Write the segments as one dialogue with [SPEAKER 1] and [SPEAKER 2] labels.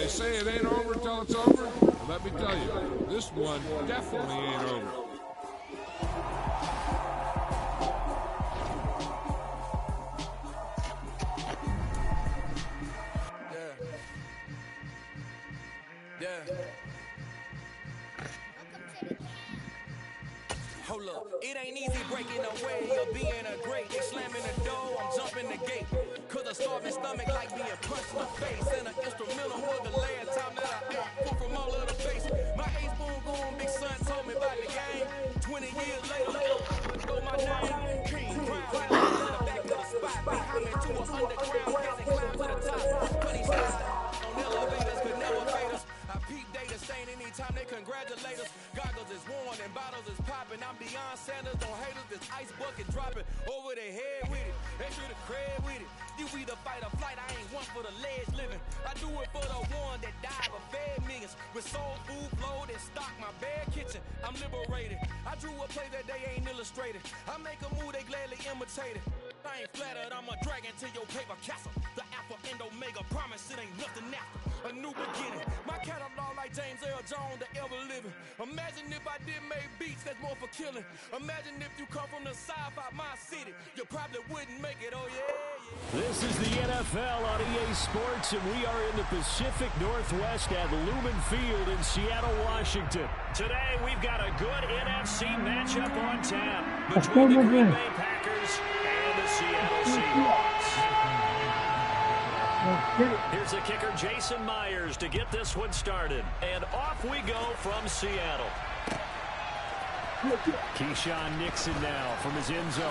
[SPEAKER 1] They say it ain't over till it's over. Well, let me tell you, this one definitely ain't over.
[SPEAKER 2] Hold up, it ain't easy breaking away or being a great. They slamming the door, I'm jumping the gate. Cause a starving stomach like being punched in the face. And an instrumental was the last time that I ate food from all of the base. My ace boom boom, big son told me about the game. 20 years later, know my name. King, crown, right in the back of the spot. Behind me to an underground case and climb to the top. Funny style, on elevators could never fade us. I peep data stain anytime they congratulate us. Goggles is worn and bottles is popping. I'm beyond Sanders, don't haters. This ice bucket dropping over their head with it. Extra the cred with it. You either fight or flight. I ain't one for the ledge living. I do it for the one that died but fed millions. With soul food flowed and stock my bare kitchen. I'm liberated. I drew a play that they ain't illustrated. I make a move they gladly imitated. I ain't flattered, I'm a dragon to your paper castle. The Alpha and Omega promise it ain't nothing after. A new beginning. My catalog like James Earl Jones, the ever living. Imagine if I did make beats that's more for killing. Imagine if you come from the south out my city. You probably wouldn't make it, oh yeah.
[SPEAKER 3] This is the NFL on EA Sports, and we are in the Pacific Northwest at Lumen Field in Seattle, Washington. Today, we've got a good NFC matchup on tap between the Green Bay Packers and the Seattle Seahawks. Here's the kicker, Jason Myers, to get this one started. And off we go from Seattle. Keyshawn Nixon now from his end zone.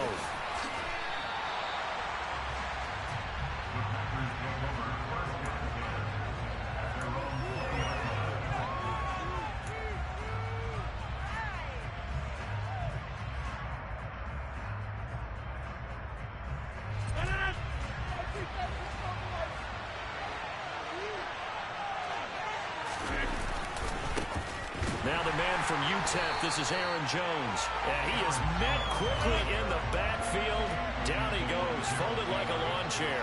[SPEAKER 3] Now the man from UTEP, this is Aaron Jones. And he is met quickly in the backfield. Down he goes, folded like a lawn chair.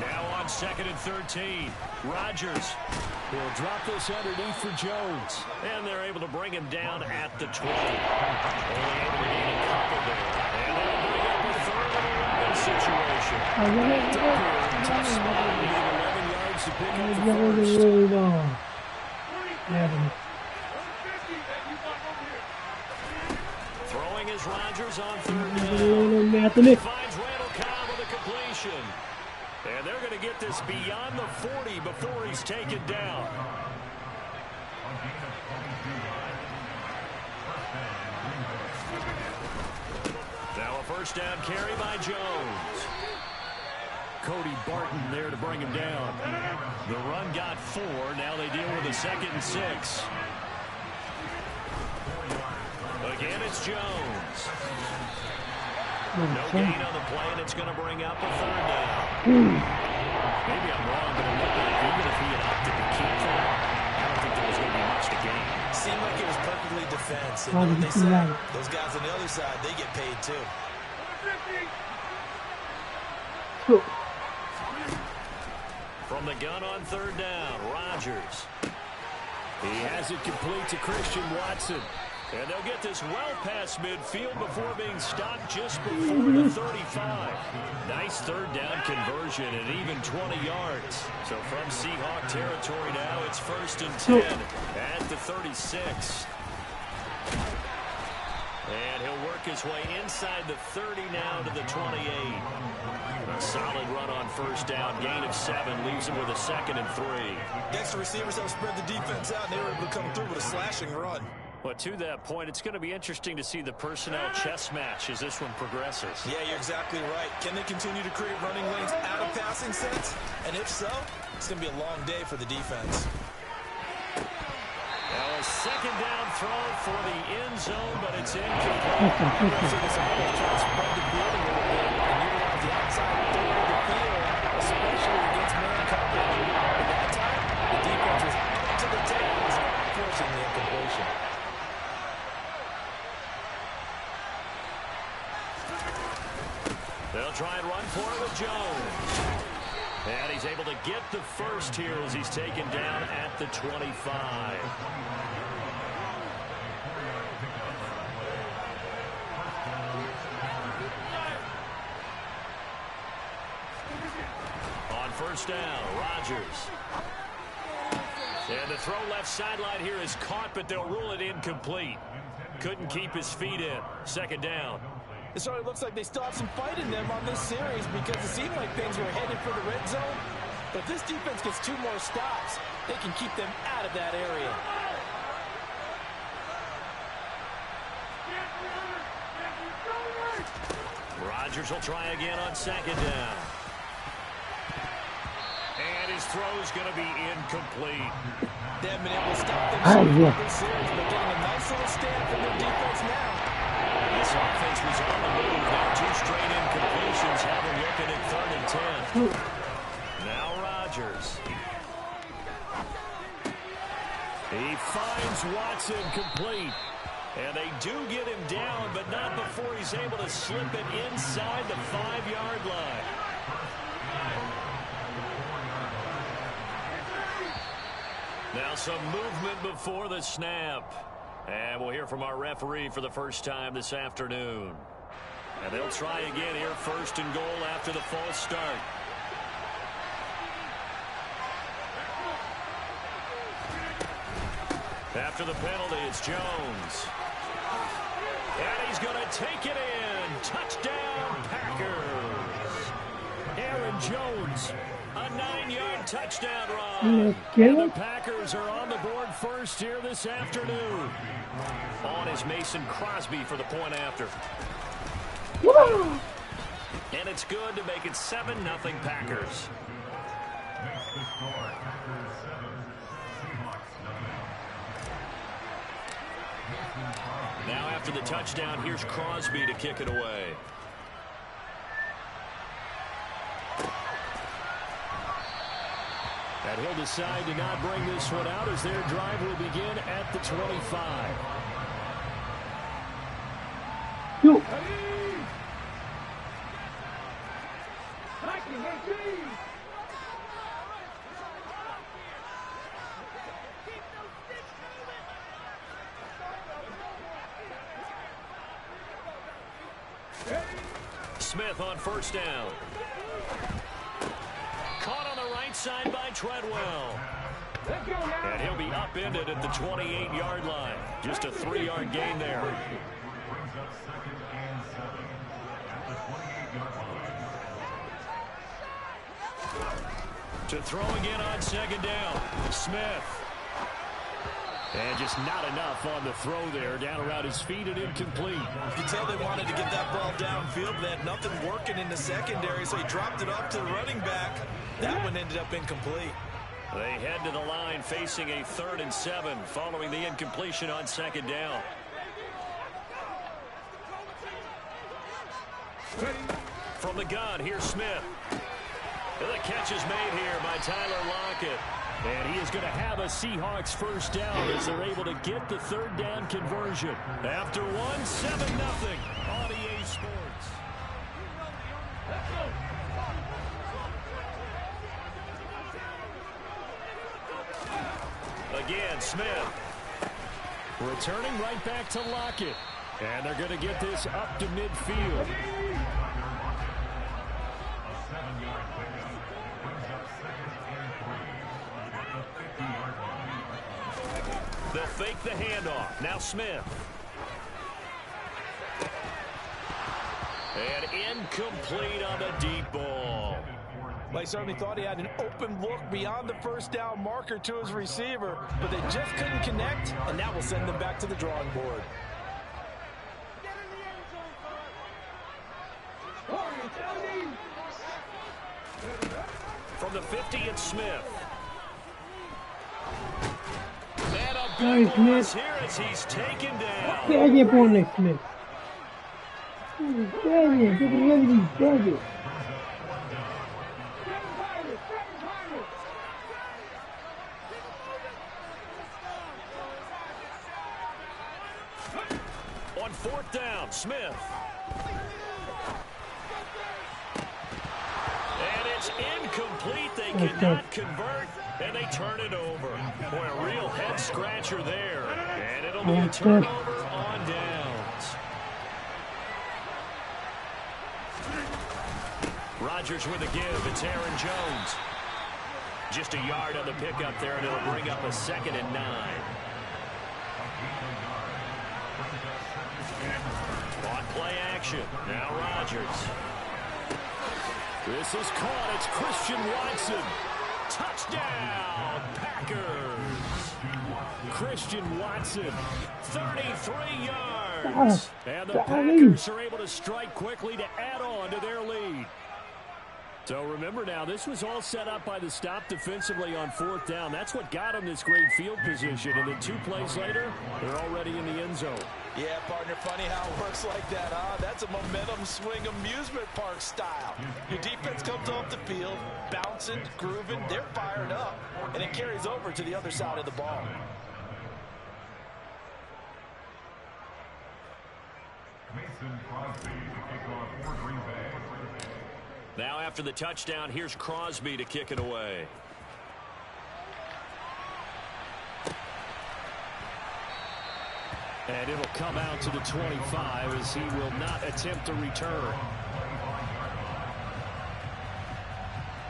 [SPEAKER 3] Now on 2nd and 13, Rodgers. He'll drop this underneath for Jones. And they're able to bring him down at the 20. Only able to gain a couple there. And they'll bring up a 3rd and 11 situation. Backed up here, tough spot. He had 11 yards to pick up the first. Throwing is Rodgers on 3rd down. He finds Randall Cobb with a completion. And they're going to get this beyond the 40 before he's taken down. Now a 1st down carry by Jones. Cody Barton there to bring him down. The run got 4. Now they deal with a 2nd and 6. Again, it's Jones. No gain on the play, and it's going to bring up a 3rd down. Maybe I'm wrong, but it looked like even if he had opted to keep that, I don't think there was going to be much to gain.
[SPEAKER 4] Seemed like it was perfectly defense. And what they said, those guys on the other side, they get paid too.
[SPEAKER 3] From the gun on 3rd down, Rodgers. He has it complete to Christian Watson. And they'll get this well past midfield before being stopped just before the 35. Nice 3rd down conversion and even 20 yards. So from Seahawk territory now, it's 1st and 10 at the 36. And he'll work his way inside the 30 now to the 28. A solid run on 1st down, gain of 7, leaves him with a 2nd and 3.
[SPEAKER 4] Next, the receivers have spread the defense out, and they were able to come through with a slashing run.
[SPEAKER 3] Well, to that point, it's going to be interesting to see the personnel chess match as this one progresses.
[SPEAKER 4] Yeah, you're exactly right. Can they continue to create running lanes out of passing sets? And if so, it's going to be a long day for the defense.
[SPEAKER 3] Now a 2nd down throw for the end zone, but it's incomplete.
[SPEAKER 4] Spread the field a little bit and utilize the outside third of the field, especially against man coverage. At that time, the defense was up to the tails, forcing the incompletion.
[SPEAKER 3] They'll try and run for it with Jones. And he's able to get the first here as he's taken down at the 25. On first down, Rodgers. And the throw left sideline here is caught, but they'll rule it incomplete. Couldn't keep his feet in. Second down.
[SPEAKER 4] It certainly looks like they still have some fight in them on this series because it seemed like things were headed for the red zone. But if this defense gets 2 more stops, they can keep them out of that area.
[SPEAKER 3] Rodgers will try again on second down. And his throw's going to be incomplete.
[SPEAKER 4] They haven't been able to stop them this series, but getting a nice little stand from their defense now.
[SPEAKER 3] This offense was on the move. Now 2 straight incompletions have them looking at 3rd and 10. Now Rodgers. He finds Watson complete. And they do get him down, but not before he's able to slip it inside the 5-yard line. Now some movement before the snap. And we'll hear from our referee for the first time this afternoon. And they'll try again here, 1st and goal after the false start. After the penalty, it's Jones. And he's going to take it in. Touchdown, Packers. Aaron Jones, a 9-yard touchdown run. And the Packers are on the board first here this afternoon. On is Mason Crosby for the point after. And it's good to make it 7-0 Packers. Now after the touchdown, here's Crosby to kick it away. And he'll decide to not bring this one out as their drive will begin at the 25. Smith on first down. Caught on the right side by Treadwell. And he'll be upended at the 28-yard line. Just a 3-yard gain there. To throw again on second down. Smith. And just not enough on the throw there. Down around his feet and incomplete.
[SPEAKER 4] You can tell they wanted to get that ball downfield, but they had nothing working in the secondary, so he dropped it off to the running back. That one ended up incomplete.
[SPEAKER 3] They head to the line facing a 3rd and 7 following the incompletion on second down. From the gun, here's Smith. The catch is made here by Tyler Lockett. And he is going to have a Seahawks first down as they're able to get the 3rd down conversion. After 7-0 on EA Sports. Again, Smith. Returning right back to Lockett. And they're going to get this up to midfield. They'll fake the handoff. Now Smith. And incomplete on the deep ball.
[SPEAKER 4] Well, he certainly thought he had an open look beyond the first down marker to his receiver, but they just couldn't connect, and that will send them back to the drawing board.
[SPEAKER 3] From the 50, it's Smith.
[SPEAKER 5] Sorry, Smith.
[SPEAKER 3] Here as he's taken down.
[SPEAKER 5] Bege po onaj Smith. Bege, to prowadzi bege.
[SPEAKER 3] On 4th down, Smith. And it's incomplete. incomplete. They cannot convert, and they turn it over. Boy, a real head-scratcher there. And it'll be a turnover on downs. Rodgers with a give. It's Aaron Jones. Just a yard on the pickup there, and it'll bring up a 2nd and 9. On play action. Now Rodgers. This is caught. It's Christian Watson. Touchdown, Packers. Christian Watson, 33 yards. And the Packers are able to strike quickly to add on to their lead. So remember now, this was all set up by the stop defensively on 4th down. That's what got them this great field position. And then 2 plays later, they're already in the end zone.
[SPEAKER 4] Yeah, partner, funny how it works like that, huh? That's a momentum swing amusement park style. Your defense comes off the field, bouncing, grooving, they're fired up, and it carries over to the other side of the ball.
[SPEAKER 3] Now after the touchdown, here's Crosby to kick it away. And it'll come out to the 25 as he will not attempt to return.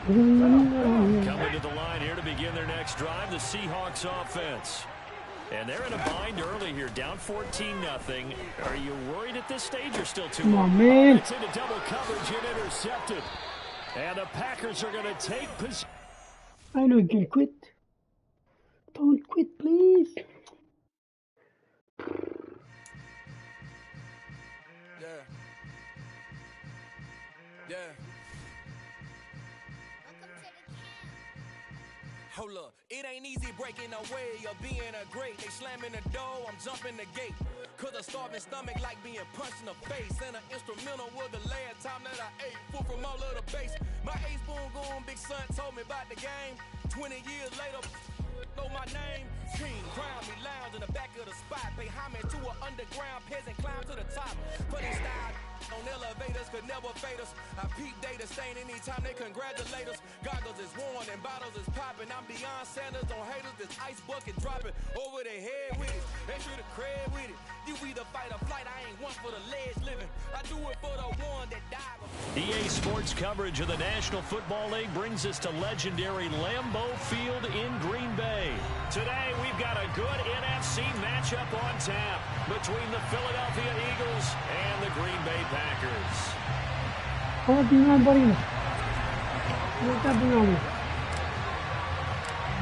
[SPEAKER 3] Coming to the line here to begin their next drive, the Seahawks offense. And they're in a bind early here, down 14-0. Are you worried at this stage or still too
[SPEAKER 5] Come
[SPEAKER 3] low?
[SPEAKER 5] on, man.
[SPEAKER 3] It's into double coverage and intercepted. And the Packers are going to take possession.
[SPEAKER 5] I know you can quit. Don't quit, please.
[SPEAKER 2] Yeah. Hold up, it ain't easy breaking away or being a great. They slamming the door, I'm jumping the gate. Cause a starving stomach like being punched in the face. And an instrumental was the last time that I ate. Food from all of the base. My A-spoon going, big son told me about the game. 20 years later, know my name. King, crown me, lounge in the back of the spot. Pay homage to an underground peasant, climb to the top. Funny style on elevators could never fade us. I peep data stain anytime they congratulate us. Goggles is worn and bottles is popping. I'm beyond Sanders on haters. This ice bucket dropping over their head with it. They should have cred with it. You either fight or flight. I ain't one for the ledge living. I do it for the one that died.
[SPEAKER 3] EA Sports coverage of the National Football League brings us to legendary Lambeau Field in Green Bay. Today, we've got a good NFC matchup on tap between the Philadelphia Eagles and the Green Bay Packers.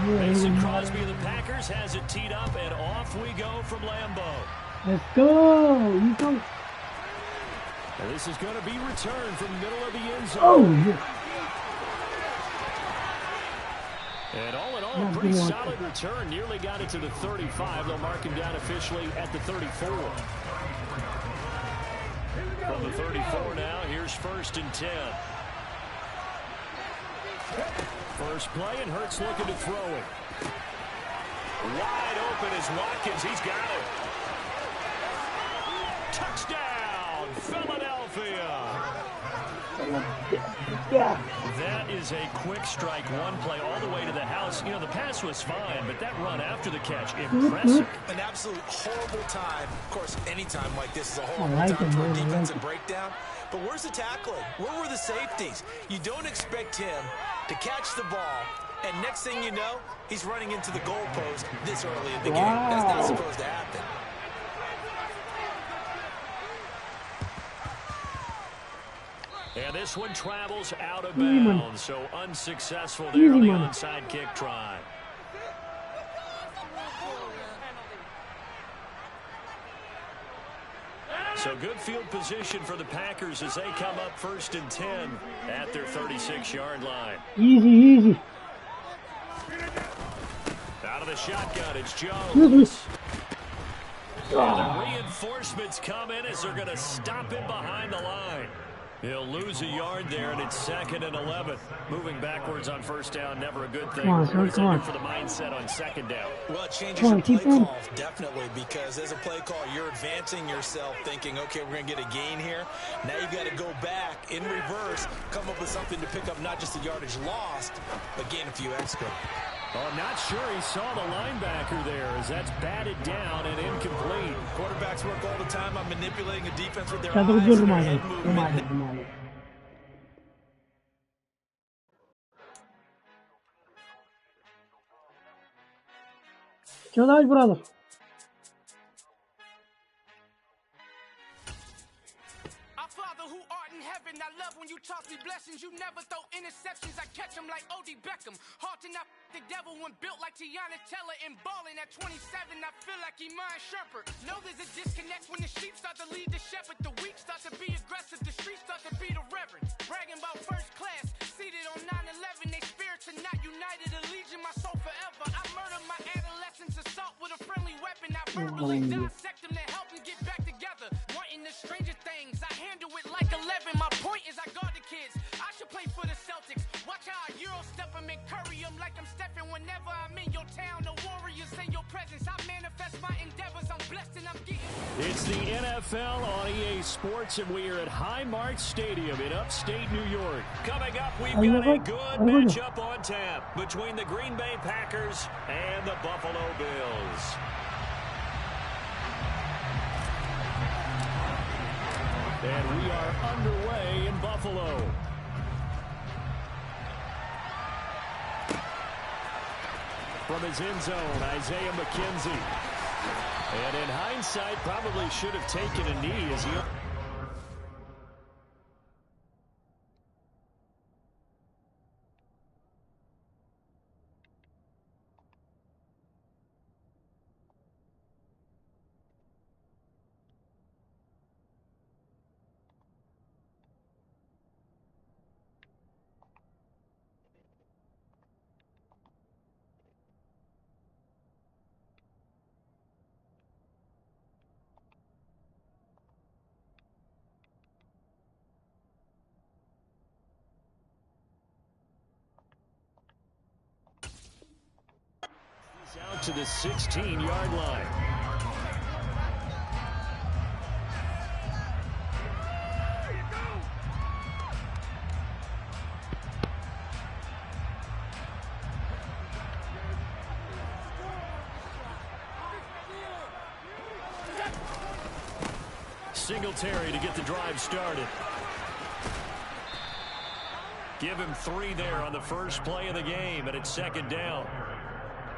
[SPEAKER 3] Mason Crosby of the Packers has it teed up, and off we go from Lambeau.
[SPEAKER 5] Let's go. You go.
[SPEAKER 3] And this is going to be returned from the middle of the end zone.
[SPEAKER 5] Oh, yeah.
[SPEAKER 3] And all in all, a pretty solid return. Nearly got it to the 35. They'll mark him down officially at the 34. From the 34 now, here's 1st and 10. First play, and Hurts looking to throw it. Wide open is Watkins. He's got it. Touchdown, Philadelphia.
[SPEAKER 5] Yeah.
[SPEAKER 3] That is a quick strike, one play all the way to the house. You know, the pass was fine, but that run after the catch, impressive.
[SPEAKER 4] An absolute horrible time. Of course, any time like this is a horrible time for a defensive breakdown. But where's the tackling? Where were the safeties? You don't expect him to catch the ball, and next thing you know, he's running into the goalpost this early in the game. That's not supposed to happen.
[SPEAKER 3] And this one travels out of bounds, so unsuccessful there on the onside kick try. So good field position for the Packers as they come up 1st and 10 at their 36-yard line.
[SPEAKER 5] Easy.
[SPEAKER 3] Out of the shotgun, it's Jones. And the reinforcements come in as they're going to stop him behind the line. He'll lose a yard there, and it's 2nd and 11. Moving backwards on first down, never a good thing.
[SPEAKER 5] Come on, son, come on.
[SPEAKER 3] For the mindset on 2nd down.
[SPEAKER 4] Well, it changes your play call, definitely, because as a play call, you're advancing yourself thinking, okay, we're going to get a gain here. Now you've got to go back in reverse, come up with something to pick up not just the yardage lost, but gain a few extra.
[SPEAKER 3] Oh, I'm not sure he saw the linebacker there as that's batted down and incomplete.
[SPEAKER 4] Quarterbacks work all the time on manipulating a defense with their
[SPEAKER 5] Kaya
[SPEAKER 4] eyes
[SPEAKER 5] ko
[SPEAKER 4] and their
[SPEAKER 5] rumali.
[SPEAKER 4] head movement.
[SPEAKER 5] Rumali. Challenge, brother.
[SPEAKER 2] Our Father who art in heaven, I love when you toss me blessings. You never throw interceptions. I catch them like O.D. Beckham. Hard to not the devil when built like Tiana Teller and balling at 27. I feel like Iman Shepherd. Know there's a disconnect when the sheep start to lead the shepherd. The weak start to be aggressive. The streets start to be the reverend. Bragging about first class, seated on 9/11. They spirits are not united. Allegiant my soul forever. I murdered my adolescence, assault with a friendly weapon. I verbally dissect them to help them get back together. Wanting the stranger things, I handle it like 11. My point is I guard the kids. I should play for the Celtics. Watch how I Euro step them and curry them like I'm stepping. Whenever I'm in your town, the Warriors in your presence. I manifest my endeavors. I'm blessed and I'm getting.
[SPEAKER 3] It's the NFL on EA Sports, and we are at Highmark Stadium in upstate New York. Coming up, we've got a good matchup on tap between the Green Bay Packers and the Buffalo Bills. And we are underway in Buffalo. From his end zone, Isaiah McKenzie. And in hindsight, probably should have taken a knee as he... out to the 16-yard line. Singletary to get the drive started. Give him 3 there on the first play of the game, and it's 2nd down.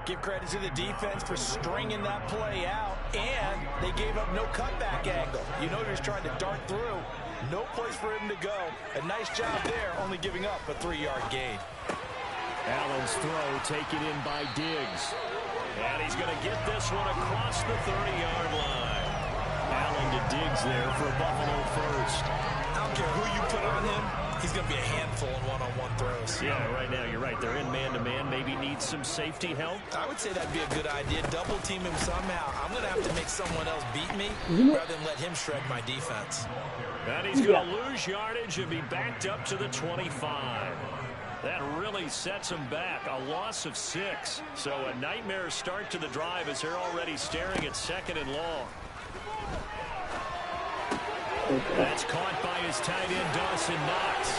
[SPEAKER 4] Give credit to the defense for stringing that play out, and they gave up no cutback angle. You know, he was trying to dart through. No place for him to go. A nice job there, only giving up a 3-yard gain.
[SPEAKER 3] Allen's throw taken in by Diggs. And he's going to get this one across the 30-yard line. Allen to Diggs there for a Buffalo first.
[SPEAKER 4] I don't care who you put on him. He's going to be a handful in one-on-one throws.
[SPEAKER 3] Yeah, right now you're right. They're in man-to-man. Maybe needs some safety help.
[SPEAKER 4] I would say that'd be a good idea. Double team him somehow. I'm going to have to make someone else beat me rather than let him shred my defense.
[SPEAKER 3] And he's going to lose yardage and be backed up to the 25. That really sets him back. A loss of 6. So a nightmare start to the drive as they're already staring at 2nd and long. That's caught by his tight end, Dawson Knox.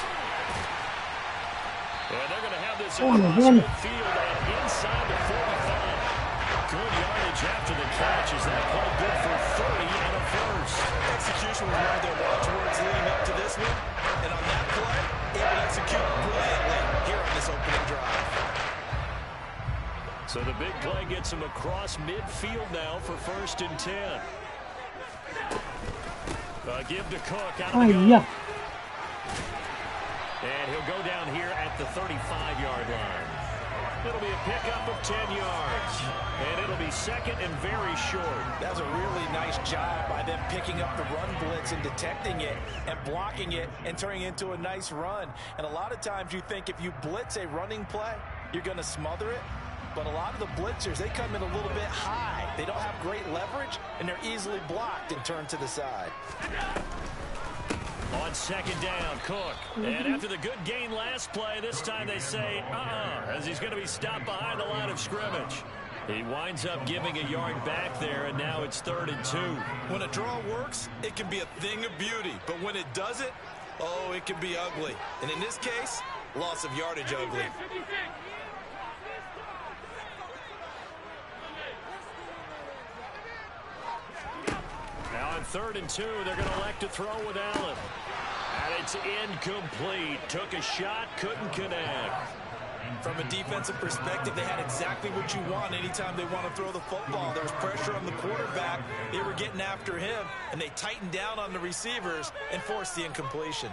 [SPEAKER 3] And they're going to have this across midfield and inside the 45. Good yardage after the catch. Is that play good for 30 and a first?
[SPEAKER 4] Execution was one of their watchwords leading up to this one. And on that play, able to execute brilliantly here on this opening drive.
[SPEAKER 3] So the big play gets him across midfield now for 1st and 10. Give to Cook out of the gun. And he'll go down here at the 35-yard line. It'll be a pickup of 10 yards. And it'll be 2nd and very short.
[SPEAKER 4] That was a really nice job by them picking up the run blitz and detecting it and blocking it and turning it into a nice run. And a lot of times you think if you blitz a running play, you're going to smother it. But a lot of the blitzers, they come in a little bit high. They don't have great leverage, and they're easily blocked and turned to the side.
[SPEAKER 3] On second down, Cook. And after the good gain last play, this time they say, as he's going to be stopped behind the line of scrimmage. He winds up giving a yard back there, and now it's 3rd and 2.
[SPEAKER 4] When a draw works, it can be a thing of beauty. But when it doesn't, oh, it can be ugly. And in this case, loss of yardage ugly.
[SPEAKER 3] Now on 3rd and 2, they're going to elect to throw with Allen. And it's incomplete. Took a shot, couldn't connect.
[SPEAKER 4] From a defensive perspective, they had exactly what you want anytime they want to throw the football. There was pressure on the quarterback. They were getting after him, and they tightened down on the receivers and forced the incompletion.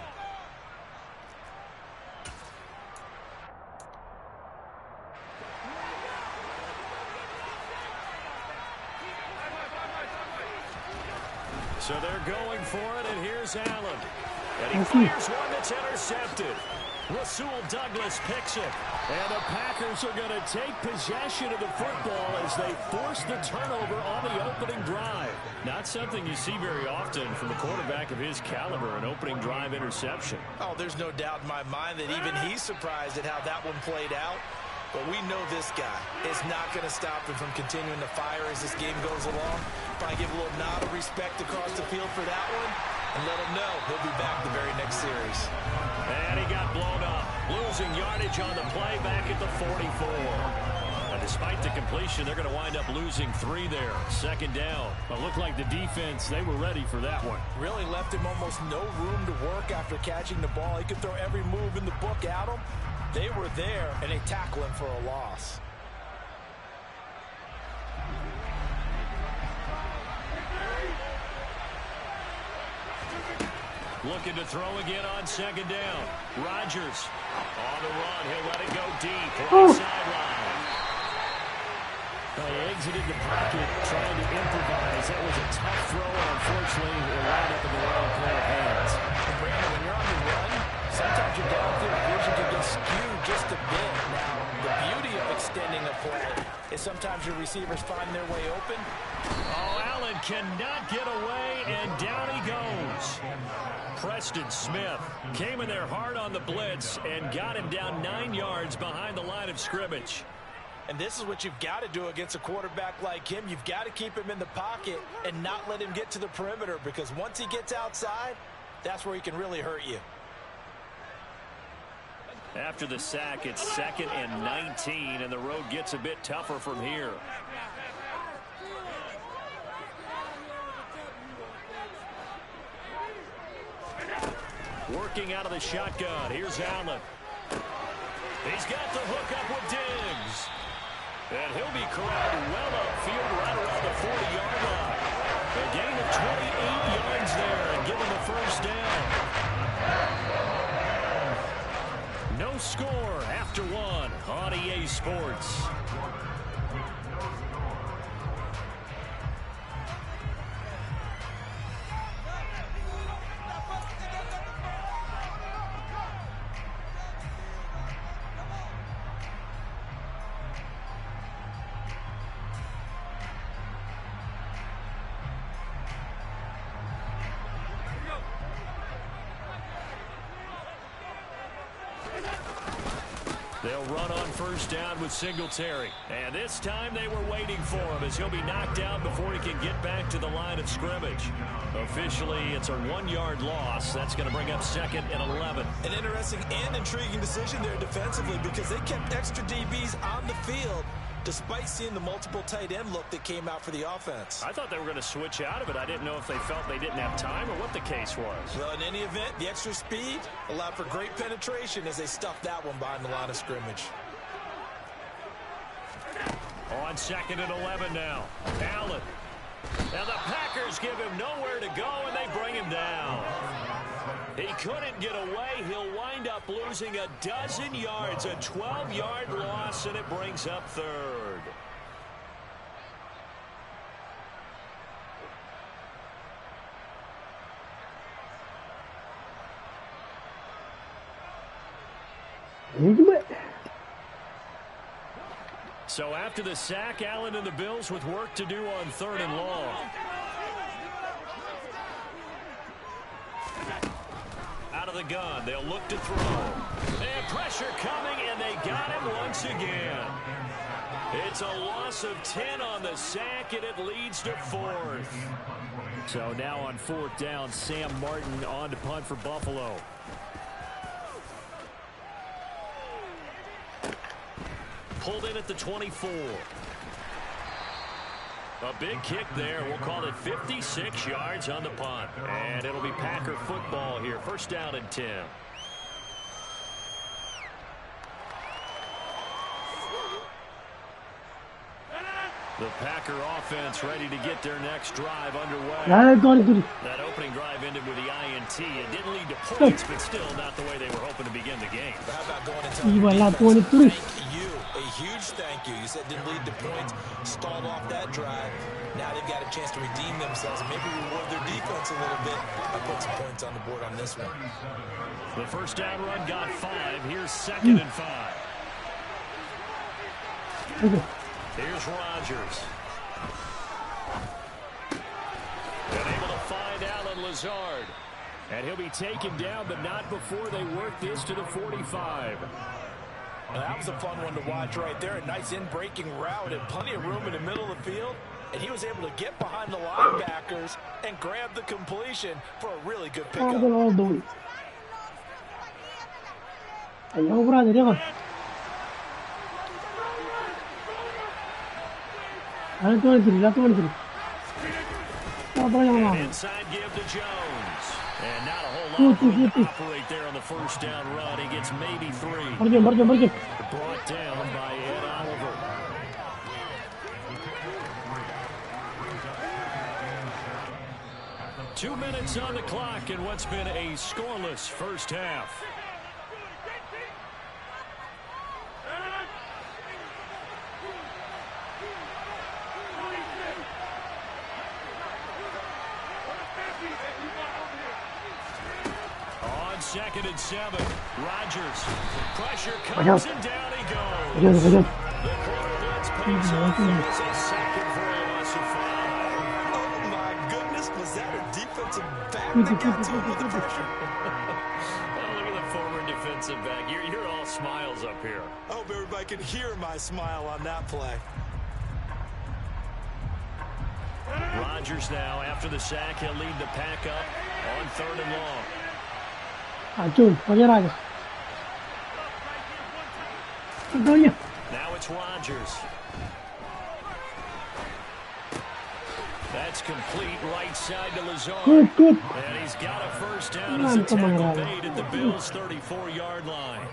[SPEAKER 3] So they're going for it, and here's Allen. And he fires one that's intercepted. Rasul Douglas picks it. And the Packers are going to take possession of the football as they force the turnover on the opening drive. Not something you see very often from a quarterback of his caliber, an opening drive interception.
[SPEAKER 4] Oh, there's no doubt in my mind that even he's surprised at how that one played out. But we know this guy is not going to stop him from continuing to fire as this game goes along. Probably give a little nod of respect across the field for that one and let him know he'll be back the very next series.
[SPEAKER 3] And he got blown up, losing yardage on the play back at the 44. And despite the completion, they're going to wind up losing 3 there. 2nd down. It looked like the defense, they were ready for that one.
[SPEAKER 4] Really left him almost no room to work after catching the ball. He could throw every move in the book at him. They were there, and they tackle him for a loss.
[SPEAKER 3] Looking to throw again on 2nd down. Rodgers on the run. He'll let it go deep. Right sideline.
[SPEAKER 4] They exited the pocket trying to improvise. That was a tough throw, and unfortunately, it wound up in the wrong pair of hands. And Brandon, when you're on the run, sometimes your downfield vision can get skewed just a bit. Now, the beauty of extending a play is sometimes your receivers find their way open.
[SPEAKER 3] Oh, Allen cannot get away, and down he goes. Preston Smith came in there hard on the blitz and got him down 9 yards behind the line of scrimmage.
[SPEAKER 4] And this is what you've got to do against a quarterback like him. You've got to keep him in the pocket and not let him get to the perimeter, because once he gets outside, that's where he can really hurt you.
[SPEAKER 3] After the sack, it's 2nd and 19, and the road gets a bit tougher from here. Working out of the shotgun. Here's Allen. He's got the hook up with Diggs. And he'll be corralled well upfield right around the 40-yard line. A gain of 28 yards there and give him the 1st down. No score after 1 on EA Sports. They'll run on 1st down with Singletary. And this time they were waiting for him as he'll be knocked out before he can get back to the line of scrimmage. Officially, it's a 1-yard loss. That's going to bring up 2nd and 11.
[SPEAKER 4] An interesting and intriguing decision there defensively, because they kept extra DBs on the field despite seeing the multiple tight end look that came out for the offense.
[SPEAKER 3] I thought they were going to switch out of it. I didn't know if they felt they didn't have time or what the case was.
[SPEAKER 4] Well, in any event, the extra speed allowed for great penetration as they stuffed that one behind the line of scrimmage.
[SPEAKER 3] On 2nd and 11 now. Allen. Now the Packers give him nowhere to go, and they bring him down. He couldn't get away. He'll wind up losing a dozen yards, a 12-yard loss, and it brings up 3rd. So after the sack, Allen and the Bills with work to do on 3rd and long. of the gun. They'll look to throw. And pressure coming, and they got him once again. It's a loss of 10 on the sack, and it leads to 4th. So now on 4th down, Sam Martin on to punt for Buffalo. Pulled in at the 24. A big kick there. We'll call it 56 yards on the punt. And it'll be Packer football here. First down and 10. The Packer offense ready to get their next drive underway. That opening drive ended with the INT. It didn't lead to points, but still not the way they were hoping to begin the game.
[SPEAKER 4] But how about going and telling your defense, thank you, a huge thank you. You said didn't lead to points, stalled off that drive. Now they've got a chance to redeem themselves and maybe reward their defense a little bit by putting some points on the board on this one.
[SPEAKER 3] The first down run got 5. Here's 2nd and 5. Here's Rodgers. And able to find Alan Lazard. And he'll be taken down, but not before they work this to the 45.
[SPEAKER 4] Well, that was a fun one to watch right there. A nice in-breaking route and plenty of room in the middle of the field. And he was able to get behind the linebackers and grab the completion for a really good pickup.
[SPEAKER 3] And inside give to Jones. And not a whole lot of room to operate there on the first down run. He gets maybe 3. Brought down by Ed Oliver. Two minutes on the clock in what's been a scoreless first half. On 2nd and 7, Rodgers. Pressure comes and down he goes. The corner blitz pays off. There's a second for a loss of 5.
[SPEAKER 4] Oh my goodness, was that a defensive back that got to him with the pressure?
[SPEAKER 3] Oh, look at the forward defensive back. You're all smiles up here.
[SPEAKER 4] I hope everybody can hear my smile on that play.
[SPEAKER 3] Rodgers now, after the sack, he'll lead the pack up on 3rd and long. Now it's Rodgers. That's complete right side to Lazard.
[SPEAKER 5] Good.
[SPEAKER 3] And he's got a first down as the tackle made at the Bills' 34-yard line.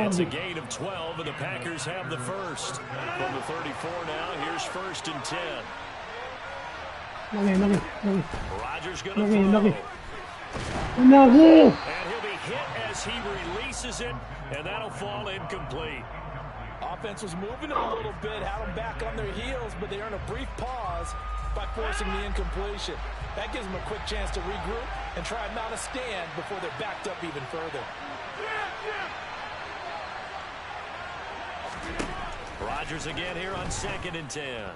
[SPEAKER 3] It's a gain of 12, and the Packers have the first. From the 34 now, here's 1st and 10. Rodgers going to throw. And he'll be hit as he releases it, and that'll fall incomplete.
[SPEAKER 4] Offense was moving a little bit, had them back on their heels, but they earned a brief pause by forcing the incompletion. That gives them a quick chance to regroup and try and mount a stand before they're backed up even further.
[SPEAKER 3] Rodgers again here on 2nd and 10.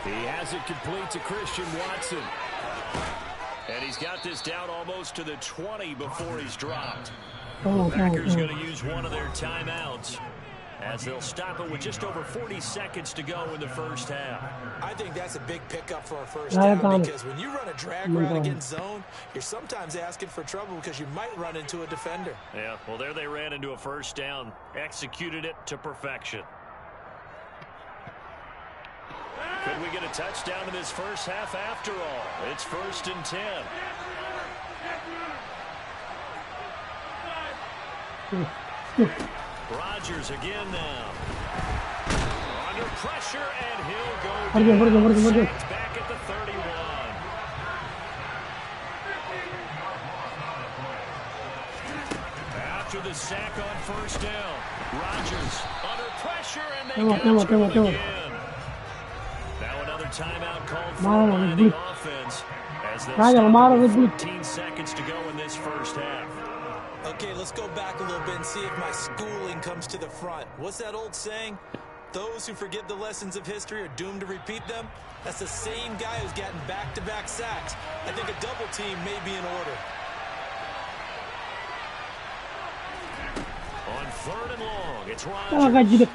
[SPEAKER 3] He has it complete to Christian Watson. And he's got this down almost to the 20 before he's dropped. The Packers going to use one of their timeouts as they'll stop it with just over 40 seconds to go in the first half.
[SPEAKER 4] I think that's a big pickup for a first down because when you run a drag route against zone, you're sometimes asking for trouble because you might run into a defender.
[SPEAKER 3] Yeah, well, there they ran into a first down, executed it to perfection. Could we get a touchdown in this first half after all? It's 1st and 10. Rodgers again now. Under pressure, and he'll go down. Sacked back at the 31. After the sack on 1st down, Rodgers under pressure, and they get him again. Now another timeout called for by the offense as they'll stop with 14 seconds to go in this first half.
[SPEAKER 4] Okay, let's go back a little bit and see if my schooling comes to the front. What's that old saying? Those who forget the lessons of history are doomed to repeat them. That's the same guy who's gotten back-to-back sacks. I think a double team may be in order.
[SPEAKER 3] Third and long. It's
[SPEAKER 5] Ah,
[SPEAKER 3] Rodgers.
[SPEAKER 5] gajida.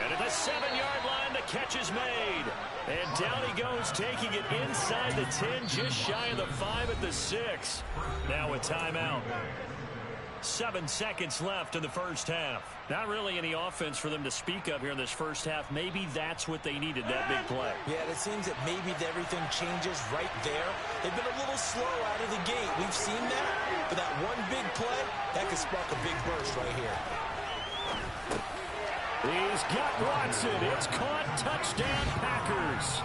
[SPEAKER 3] And at the 7-yard line, the catch is made. And down he goes, taking it inside the 10, just shy of the 5 at the 6. Now a timeout. 7 seconds left in the first half. Not really any offense for them to speak of here in this first half. Maybe that's what they needed, that big play.
[SPEAKER 4] Yeah, it seems that maybe everything changes right there. They've been a little slow out of the gate. We've seen that. But that one big play, that could spark a big burst right here.
[SPEAKER 3] He's got Watson. It's caught. Touchdown, Packers.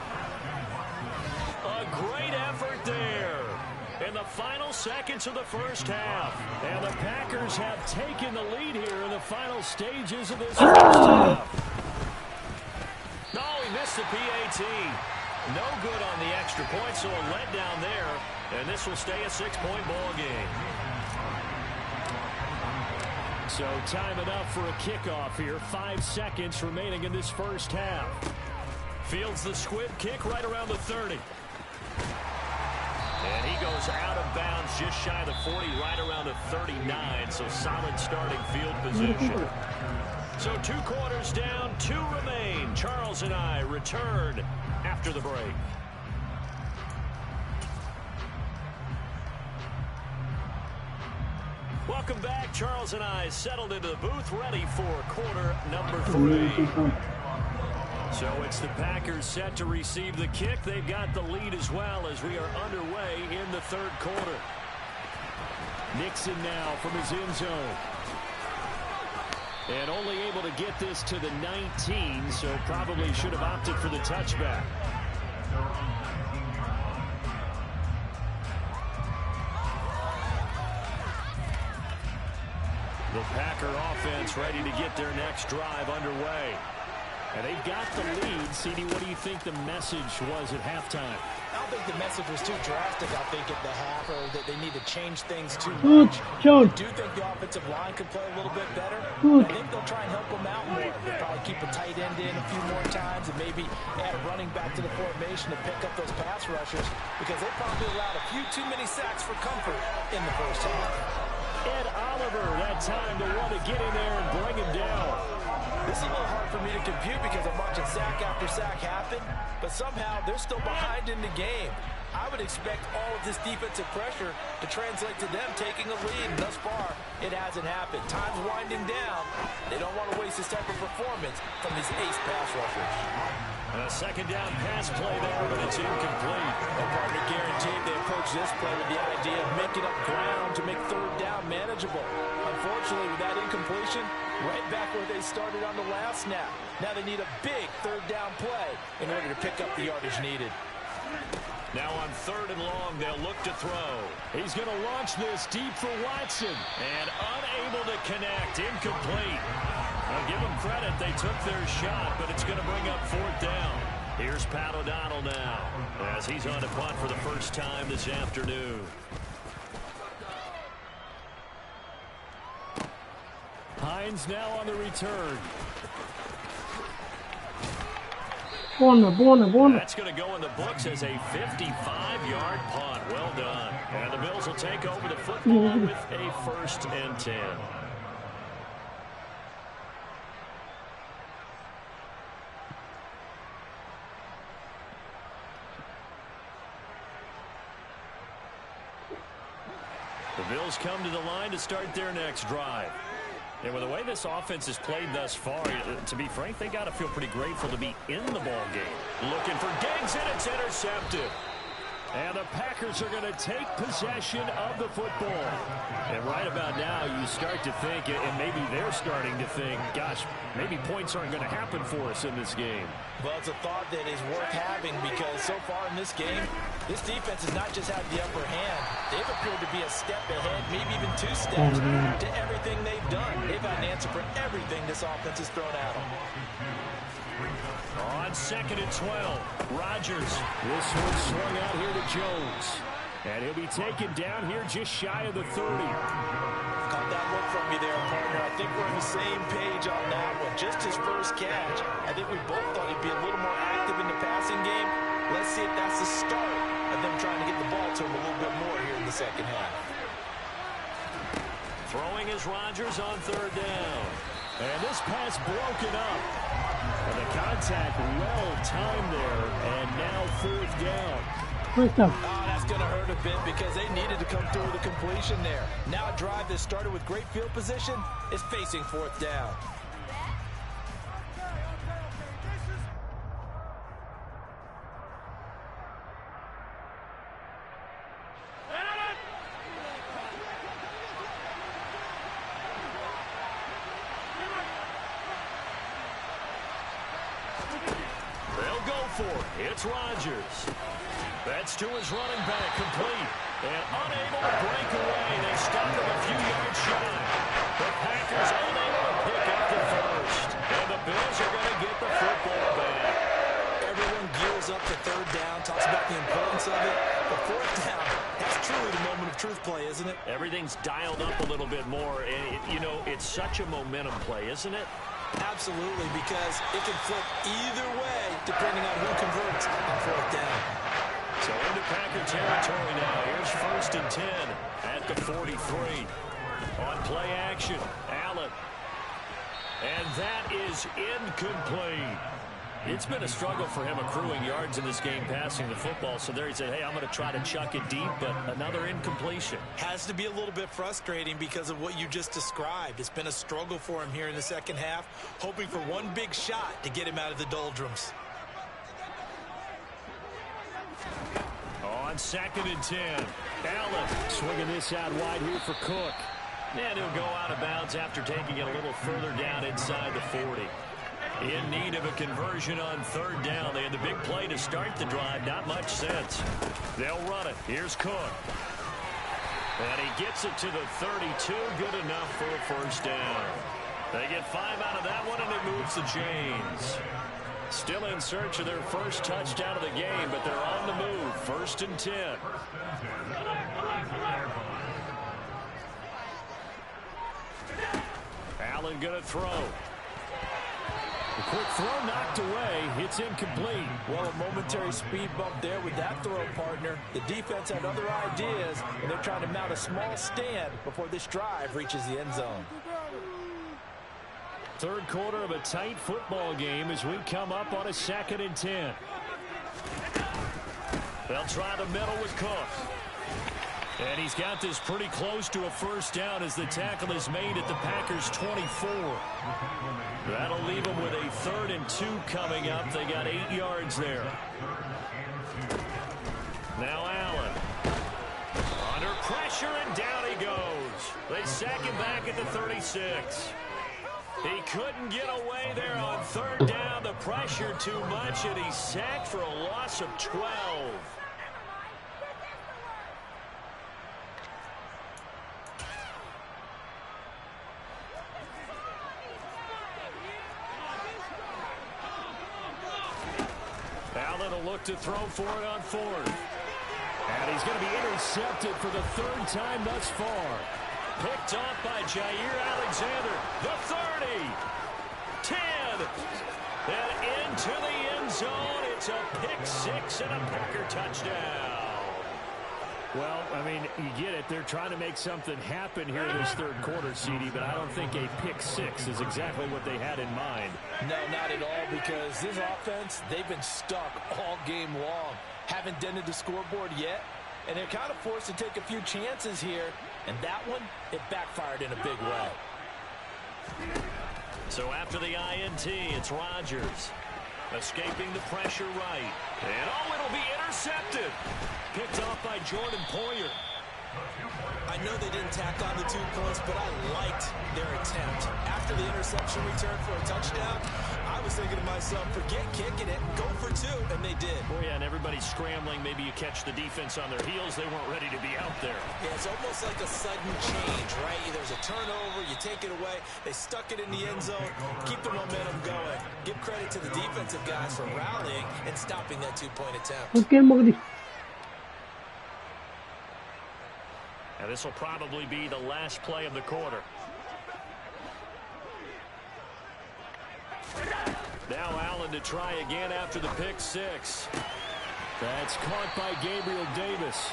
[SPEAKER 3] A great effort there in the final seconds of the first half. And the Packers have taken the lead here in the final stages of this first half. No, he missed the PAT. No good on the extra point, so a letdown there. And this will stay a 6-point ball game. So time enough for a kickoff here. 5 seconds remaining in this first half. Fields the squib kick right around the 30. And he goes out of bounds just shy of the 40, right around the 39. So solid starting field position. So 2 quarters down, 2 remain. Charles and I return after the break. Welcome back. Charles and I settled into the booth, ready for quarter number 3. So it's the Packers set to receive the kick. They've got the lead as well as we are underway in the third quarter. Nixon now from his end zone. And only able to get this to the 19, so probably should have opted for the touchback. The Packer offense ready to get their next drive underway. And they've got the lead. CD, what do you think the message was at halftime?
[SPEAKER 4] I don't think the message was too drastic, I think, at the half, or that they need to change things too
[SPEAKER 5] Good,
[SPEAKER 4] much.
[SPEAKER 5] John.
[SPEAKER 4] I do think the offensive line could play a little bit better.
[SPEAKER 5] Good.
[SPEAKER 4] I think they'll try and help them out more. They'll probably keep a tight end in a few more times and maybe add a running back to the formation to pick up those pass rushers, because they probably allowed a few too many sacks for comfort in the first half.
[SPEAKER 3] Ed Oliver, that time to want to get in there and bring him down.
[SPEAKER 4] This is a little hard for me to compute because I'm watching sack after sack happen, but somehow they're still behind in the game. I would expect all of this defensive pressure to translate to them taking a lead, and thus far, it hasn't happened. Time's winding down. They don't want to waste this type of performance from these ace pass rushers.
[SPEAKER 3] A second down pass play there, but it's incomplete.
[SPEAKER 4] And partner guaranteed they approach this play with the idea of making up ground to make third down manageable. Unfortunately, with that incompletion, right back where they started on the last snap. Now they need a big third down play in order to pick up the yardage needed.
[SPEAKER 3] Now on 3rd and long, they'll look to throw. He's going to launch this deep for Watson. And unable to connect. Incomplete. I'll give them credit. They took their shot, but it's going to bring up 4th down. Here's Pat O'Donnell now as he's on to punt for the first time this afternoon. Hines now on the return.
[SPEAKER 5] Buona.
[SPEAKER 3] That's going to go in the books as a 55-yard punt. Well done. And the Bills will take over the football with a 1st and 10. The Bills come to the line to start their next drive. And with the way this offense has played thus far, to be frank, they got to feel pretty grateful to be in the ball game. Looking for Diggs, and it's intercepted. And the Packers are going to take possession of the football. And right about now, you start to think, and maybe they're starting to think, gosh, maybe points aren't going to happen for us in this game.
[SPEAKER 4] Well, it's a thought that is worth having, because so far in this game, this defense has not just had the upper hand. They've appeared to be a step ahead, maybe even 2 steps to everything they've done. They've had an answer for everything this offense has thrown at them.
[SPEAKER 3] On 2nd and 12, Rodgers. This one swung out here to Jones. And he'll be taken down here just shy of the 30.
[SPEAKER 4] Caught that look from you there, partner. I think we're on the same page on that one. Just his first catch. I think we both thought he'd be a little more active in the passing game. Let's see if that's the start of them trying to get the ball to him a little bit more here in the second half.
[SPEAKER 3] Throwing is Rodgers on third down. And this pass broken up. And the contact well-timed there. And now fourth down.
[SPEAKER 5] First down.
[SPEAKER 4] Oh, that's going to hurt a bit because they needed to come through with a completion there. Now a drive that started with great field position is facing fourth down.
[SPEAKER 3] They'll go for it. It's Rodgers. That's to his running back, complete. And unable to break away. They stop him a few yards shy. The Packers unable to pick up the first. And the Bills are going to get the football back.
[SPEAKER 4] Everyone gears up to third down, talks about the importance of it. But fourth down, that's truly the moment of truth play, isn't it?
[SPEAKER 3] Everything's dialed up a little bit more. And, it's such a momentum play, isn't it?
[SPEAKER 4] Absolutely, because it can flip either way depending on who converts on fourth down.
[SPEAKER 3] So into Packer territory now. Here's 1st and 10 at the 43. On play action, Allen. And that is incomplete. It's been a struggle for him accruing yards in this game passing the football. So there he said, hey, I'm going to try to chuck it deep, but another incompletion.
[SPEAKER 4] Has to be a little bit frustrating because of what you just described. It's been a struggle for him here in the second half, hoping for one big shot to get him out of the doldrums.
[SPEAKER 3] On 2nd and 10, Allen swinging this out wide here for Cook. And he'll go out of bounds after taking it a little further down inside the 40. In need of a conversion on third down. They had the big play to start the drive. Not much sense. They'll run it. Here's Cook. And he gets it to the 32. Good enough for a first down. They get 5 out of that one, and it moves the chains. Still in search of their first touchdown of the game, but they're on the move. 1st and 10. Allen going to throw. The quick throw knocked away. It's incomplete.
[SPEAKER 4] Well, a momentary speed bump there with that throw, partner. The defense had other ideas, and they're trying to mount a small stand before this drive reaches the end zone.
[SPEAKER 3] Third quarter of a tight football game as we come up on a 2nd and 10. They'll try the middle with Cook. And he's got this pretty close to a first down as the tackle is made at the Packers' 24. That'll leave them with a 3rd and 2 coming up. They got 8 yards there. Now Allen. Under pressure, and down he goes. They sack him back at the 36. He couldn't get away there on third down. The pressure too much, and he's sacked for a loss of 12. Allen will look to throw for it on 4th. And he's going to be intercepted for the 3rd time thus far. Picked off by Jair Alexander. The 30. 10. And into the end zone. It's a pick 6 and a Packer touchdown. Well, I mean, you get it. They're trying to make something happen here in this third quarter, CD, but I don't think a pick 6 is exactly what they had in mind.
[SPEAKER 4] No, not at all, because this offense, they've been stuck all game long. Haven't dented the scoreboard yet, and they're kind of forced to take a few chances here, and that one, it backfired in a big way.
[SPEAKER 3] So after the INT, it's Rodgers. Escaping the pressure right. And it'll be intercepted. Picked off by Jordan Poyer.
[SPEAKER 4] I know they didn't tack on the 2 points, but I liked their attempt. After the interception return for a touchdown, I was thinking to myself, forget kicking it, go for 2, and they did.
[SPEAKER 3] Oh, yeah, and everybody's scrambling. Maybe you catch the defense on their heels. They weren't ready to be out there.
[SPEAKER 4] Yeah, it's almost like a sudden change, right? There's a turnover, you take it away. They stuck it in the end zone. Keep the momentum going. Give credit to the defensive guys for rallying and stopping that 2-point attempt.
[SPEAKER 5] Okay, Mogli.
[SPEAKER 3] And this will probably be the last play of the quarter. Now Allen to try again after the pick 6. That's caught by Gabriel Davis.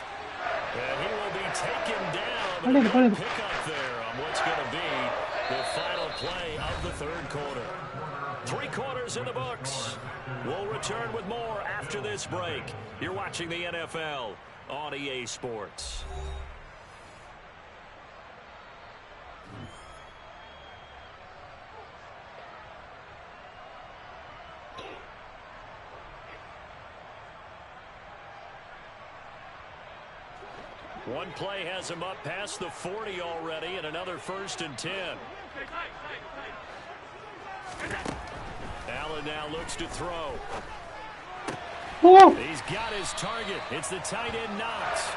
[SPEAKER 3] And he will be taken down. But a good pickup there on what's going to be the final play of the third quarter. 3 quarters in the books. We'll return with more after this break. You're watching the NFL on EA Sports. One play has him up past the 40 already, and another 1st and 10. Allen now looks to throw.
[SPEAKER 5] Oh.
[SPEAKER 3] He's got his target. It's the tight end Knox.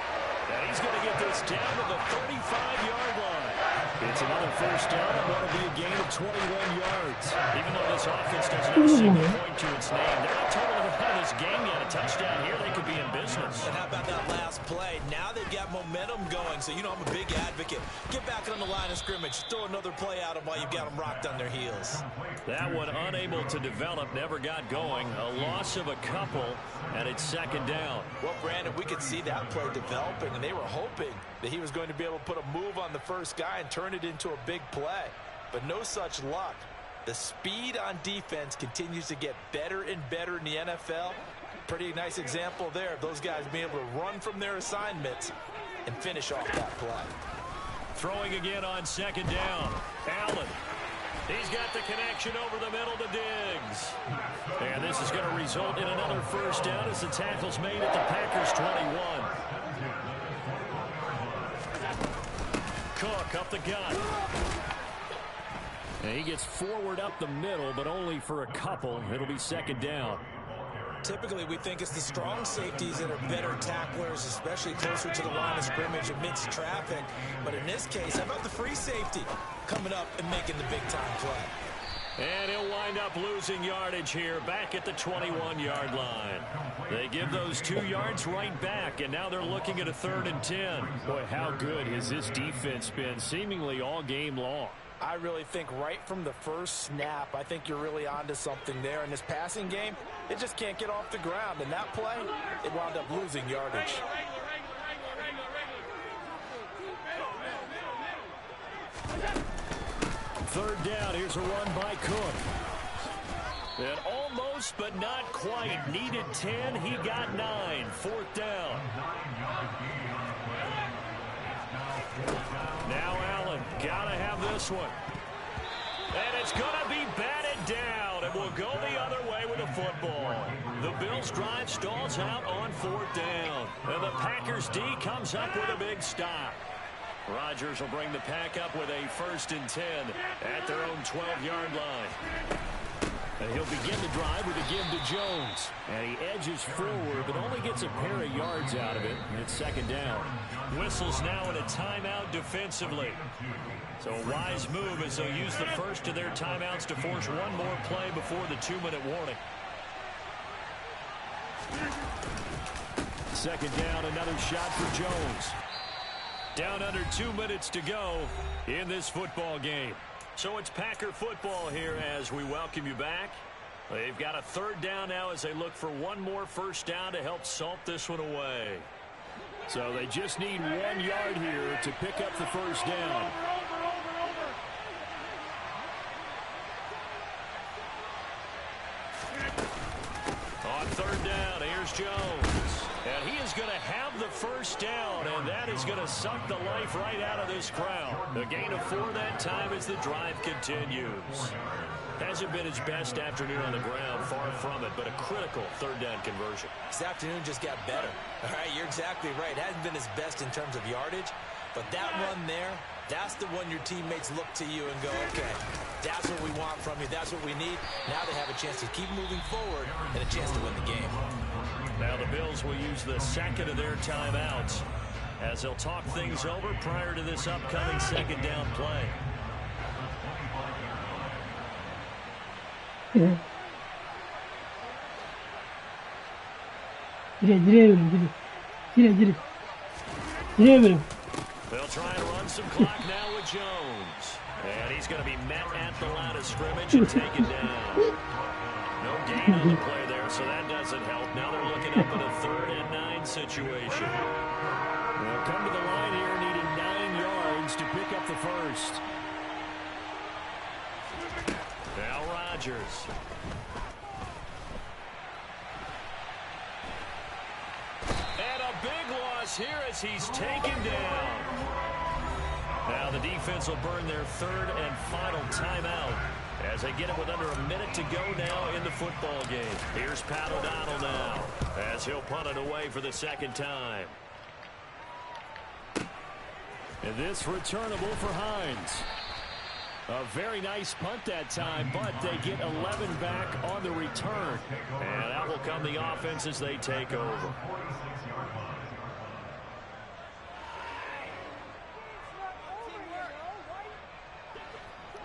[SPEAKER 3] And he's going to get this down to the 35-yard line. It's another 1st down, and that'll be a gain of 21 yards. Even though this offense doesn't have a single point to its name, they're not totally out of this game yet. A touchdown here, they could be in business.
[SPEAKER 4] And how about that last play? Now they've got momentum going, so you know I'm a big advocate. Get back on the line of scrimmage. Throw another play at them while you've got them rocked on their heels.
[SPEAKER 3] That one unable to develop, never got going. A loss of a couple, and it's 2nd down.
[SPEAKER 4] Well, Brandon, we could see that play developing, and they were hoping that he was going to be able to put a move on the first guy and turn it into a big play. But no such luck. The speed on defense continues to get better and better in the NFL. Pretty nice example there of those guys being able to run from their assignments and finish off that play.
[SPEAKER 3] Throwing again on 2nd down. Allen. He's got the connection over the middle to Diggs. And this is going to result in another 1st down as the tackle's made at the Packers 21. Cook up the gut. And he gets forward up the middle, but only for a couple. It'll be 2nd down.
[SPEAKER 4] Typically, we think it's the strong safeties that are better tacklers, especially closer to the line of scrimmage amidst traffic. But in this case, how about the free safety coming up and making the big-time play?
[SPEAKER 3] And he'll wind up losing yardage here back at the 21-yard line. They give those 2 yards right back, and now they're looking at a 3rd and 10. Boy, how good has this defense been seemingly all game long?
[SPEAKER 4] I really think right from the first snap, I think you're really onto something there. In this passing game, it just can't get off the ground. And that play, it wound up losing yardage.
[SPEAKER 3] Third down, here's a run by Cook. And almost, but not quite. Needed 10, he got 9. 4th down. Now Allen, gotta have this one. And it's gonna be batted down. It will go the other way with the football. The Bills drive stalls out on 4th down. And the Packers D comes up with a big stop. Rodgers will bring the pack up with a 1st and 10 at their own 12-yard line. And he'll begin the drive with a give to Jones. And he edges forward, but only gets a pair of yards out of it. And it's 2nd down. Whistles now in a timeout defensively. So a wise move as they'll use the first of their timeouts to force one more play before the 2-minute warning. 2nd down, another shot for Jones. Down under 2 minutes to go in this football game. So it's Packer football here as we welcome you back. They've got a 3rd down now as they look for one more 1st down to help salt this one away. So they just need 1 yard here to pick up the 1st down. On 3rd down, here's Jones. And he is going to have the 1st down, and that is going to suck the life right out of this crowd. A gain of 4 that time as the drive continues. Hasn't been his best afternoon on the ground, far from it, but a critical 3rd down conversion.
[SPEAKER 4] This afternoon just got better. All right, you're exactly right. It hasn't been his best in terms of yardage, but that run there, that's the one your teammates look to you and go, okay, that's what we want from you. That's what we need. Now they have a chance to keep moving forward and a chance to win the game.
[SPEAKER 3] Now the Bills will use the 2nd of their timeouts as they'll talk things over prior to this upcoming 2nd down play. They'll try and run some clock now with Jones. And he's going to be met at the line of scrimmage and taken down. No gain on the play there, so that doesn't help. Now they're looking up at a 3rd and 9 down situation. They'll come to the line here needing 9 yards to pick up the first. Now Rodgers. And a big loss here as he's taken down. Now the defense will burn their third and final timeout as they get it with under a minute to go now in the football game. Here's Pat O'Donnell now as he'll punt it away for the second time. And this returnable for Hines. A very nice punt that time, but they get 11 back on the return. And that will come the offense as they take over.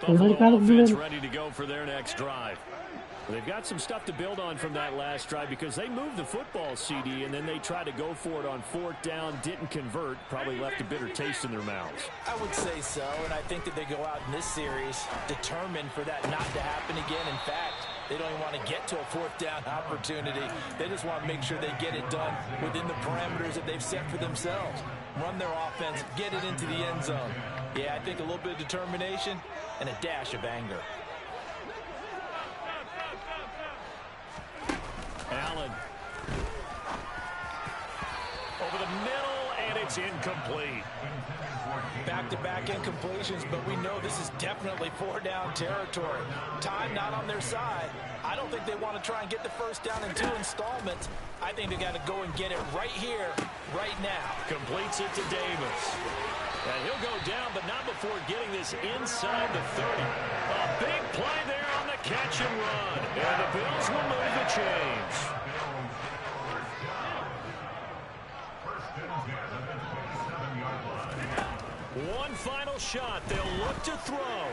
[SPEAKER 3] Buffalo offense ready to go for their next drive. They've got some stuff to build on from that last drive because they moved the football, CD, and then they tried to go for it on 4th down, didn't convert, probably left a bitter taste in their mouths.
[SPEAKER 4] I would say so, and I think that they go out in this series determined for that not to happen again. In fact, they don't even want to get to a 4th down opportunity. They just want to make sure they get it done within the parameters that they've set for themselves. Run their offense, get it into the end zone. Yeah, I think a little bit of determination and a dash of anger.
[SPEAKER 3] Allen. Over the middle, and it's incomplete.
[SPEAKER 4] Back-to-back incompletions, but we know this is definitely 4-down territory. Time not on their side. I don't think they want to try and get the first down in 2 installments. I think they got to go and get it right here, right now.
[SPEAKER 3] Completes it to Davis. And he'll go down, but not before getting this inside the 30. A big play there on the catch and run. And the Bills will move the chains. One final shot. They'll look to throw.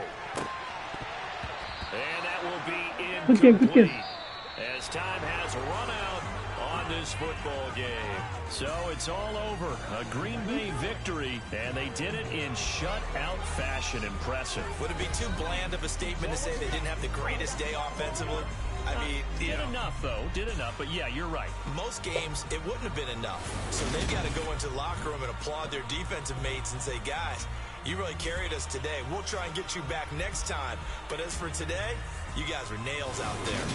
[SPEAKER 3] And that will be incomplete. As time has run out on this football game. So it's all over. A Green Bay victory, and they did it in shutout fashion. Impressive.
[SPEAKER 4] Would it be too bland of a statement to say they didn't have the greatest day offensively? I mean,
[SPEAKER 3] did enough, though. Did enough, but yeah, you're right.
[SPEAKER 4] Most games, it wouldn't have been enough. So they've got to go into the locker room and applaud their defensive mates and say, guys, you really carried us today. We'll try and get you back next time. But as for today, you guys are nails out there.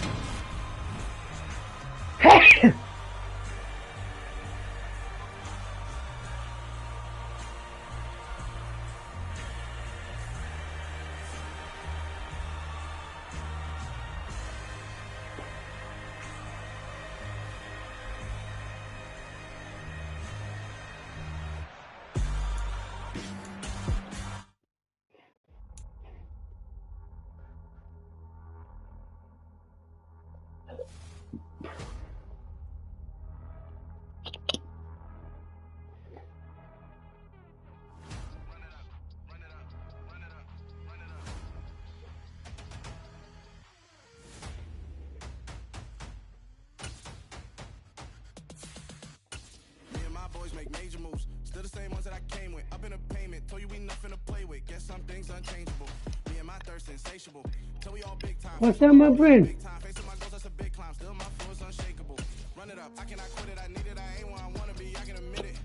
[SPEAKER 6] Make major moves, still the same ones that I came with. Up in a payment, told you we nothing to play with. Guess some things unchangeable. Me and my thirst insatiable. Till we all big time.
[SPEAKER 5] What's that, my friend?
[SPEAKER 6] Facing my goals, that's a big climb. Still my flow is unshakable. Run it up, I cannot quit it. I need it, I ain't where I wanna be. I can admit it.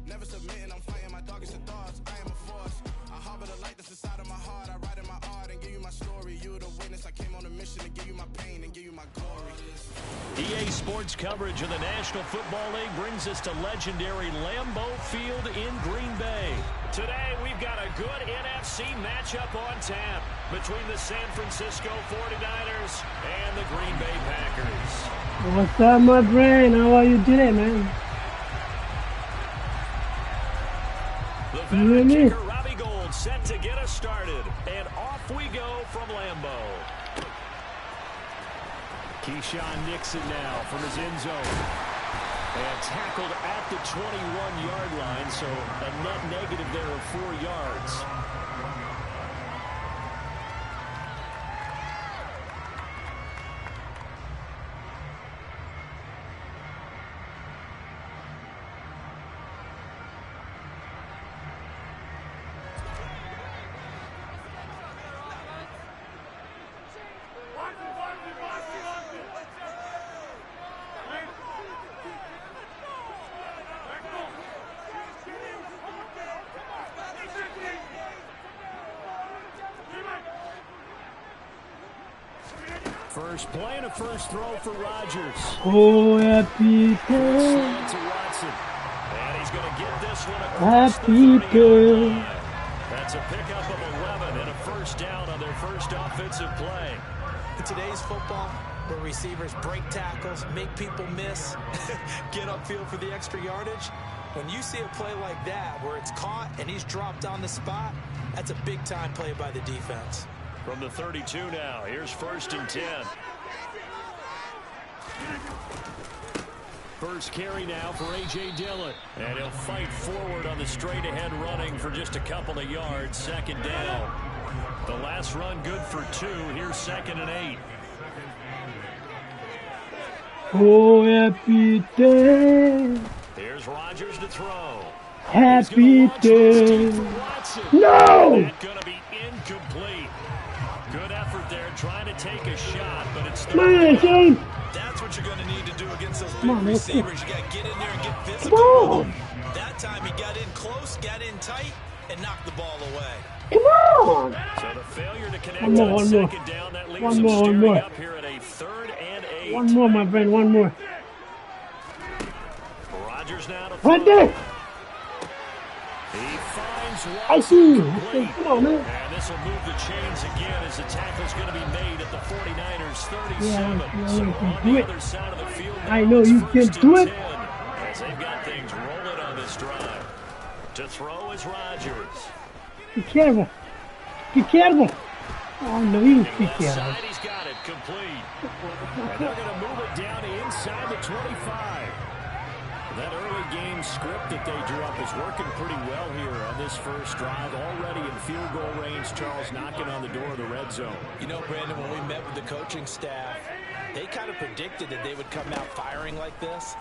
[SPEAKER 6] Never submitting, I'm fighting my darkest of thoughts. I am a force. I harbor the light that's inside of my heart. I write in my art and give you my story. You the witness. I came on a mission to give you my pain and give you my glory.
[SPEAKER 3] EA Sports coverage of the National Football League brings us to legendary Lambeau Field in Green Bay. Today, we've got a good NFC matchup on tap between the San Francisco 49ers and the Green Bay Packers.
[SPEAKER 5] What's up, my friend? How are you today, man?
[SPEAKER 3] The veteran kicker, Robbie Gould, set to get us started. And off we go from Lambeau. Keyshawn Nixon now from his end zone. And tackled at the 21-yard line, so a net negative there of 4 yards. First play and a first throw for Rodgers.
[SPEAKER 5] Oh, happy day.
[SPEAKER 3] To Watson. And he's going to get this one across
[SPEAKER 5] Happy
[SPEAKER 3] the 30-yard line.
[SPEAKER 5] day.
[SPEAKER 3] That's a pickup of 11 and a first down on their first offensive play.
[SPEAKER 4] In today's football, where receivers break tackles, make people miss, get upfield for the extra yardage, when you see a play like that where it's caught and he's dropped on the spot, that's a big-time play by the defense.
[SPEAKER 3] From the 32 now, here's 1st and 10. First carry now for A.J. Dillon. And he'll fight forward on the straight-ahead running for just a couple of yards. 2nd down. The last run good for 2. Here's 2nd and 8.
[SPEAKER 5] Oh, happy day.
[SPEAKER 3] Here's Rodgers to throw.
[SPEAKER 5] Happy day. No!
[SPEAKER 3] That's going to be incomplete. Good effort there, trying to take a shot, but it's
[SPEAKER 5] Come on, Shane.
[SPEAKER 4] That's what you're going to need to do against those big
[SPEAKER 5] Come on,
[SPEAKER 4] receivers. You got to get in there and get
[SPEAKER 5] Come
[SPEAKER 4] physical.
[SPEAKER 5] on.
[SPEAKER 4] That time he got in close, got in tight, and knocked the ball away.
[SPEAKER 5] Come on.
[SPEAKER 3] So the failure to connect
[SPEAKER 5] One more,
[SPEAKER 3] on
[SPEAKER 5] one more.
[SPEAKER 3] 2nd down, that leaves
[SPEAKER 5] One
[SPEAKER 3] them
[SPEAKER 5] more, one
[SPEAKER 3] steering
[SPEAKER 5] more.
[SPEAKER 3] up here at a 3rd and 8.
[SPEAKER 5] One more, my friend, one more.
[SPEAKER 3] Rodgers now to throw.
[SPEAKER 5] Right there.
[SPEAKER 3] He finds
[SPEAKER 5] I
[SPEAKER 3] Watson
[SPEAKER 5] see you.
[SPEAKER 3] complete.
[SPEAKER 5] Come on, man.
[SPEAKER 3] And this will move the chains again as the tackle's going to be made at the 49ers 37.
[SPEAKER 5] Yeah,
[SPEAKER 3] So
[SPEAKER 5] you
[SPEAKER 3] on
[SPEAKER 5] can do
[SPEAKER 3] the
[SPEAKER 5] it.
[SPEAKER 3] other side of the field now,
[SPEAKER 5] I know
[SPEAKER 3] it's
[SPEAKER 5] you
[SPEAKER 3] 1st
[SPEAKER 5] can
[SPEAKER 3] and
[SPEAKER 5] do it.
[SPEAKER 3] 10, as they've got things rolling on this drive. To throw is Rodgers.
[SPEAKER 5] Be careful. Be careful. Oh, no, you be
[SPEAKER 3] Left
[SPEAKER 5] careful.
[SPEAKER 3] side, he's got it complete. And they're going to move it down to inside the 25. That early game script that they drew up is working pretty well here on this first drive. Already in field goal range, Charles knocking on the door of the red zone.
[SPEAKER 4] You know, Brandon, when we met with the coaching staff, they kind of predicted that they would come out firing like this.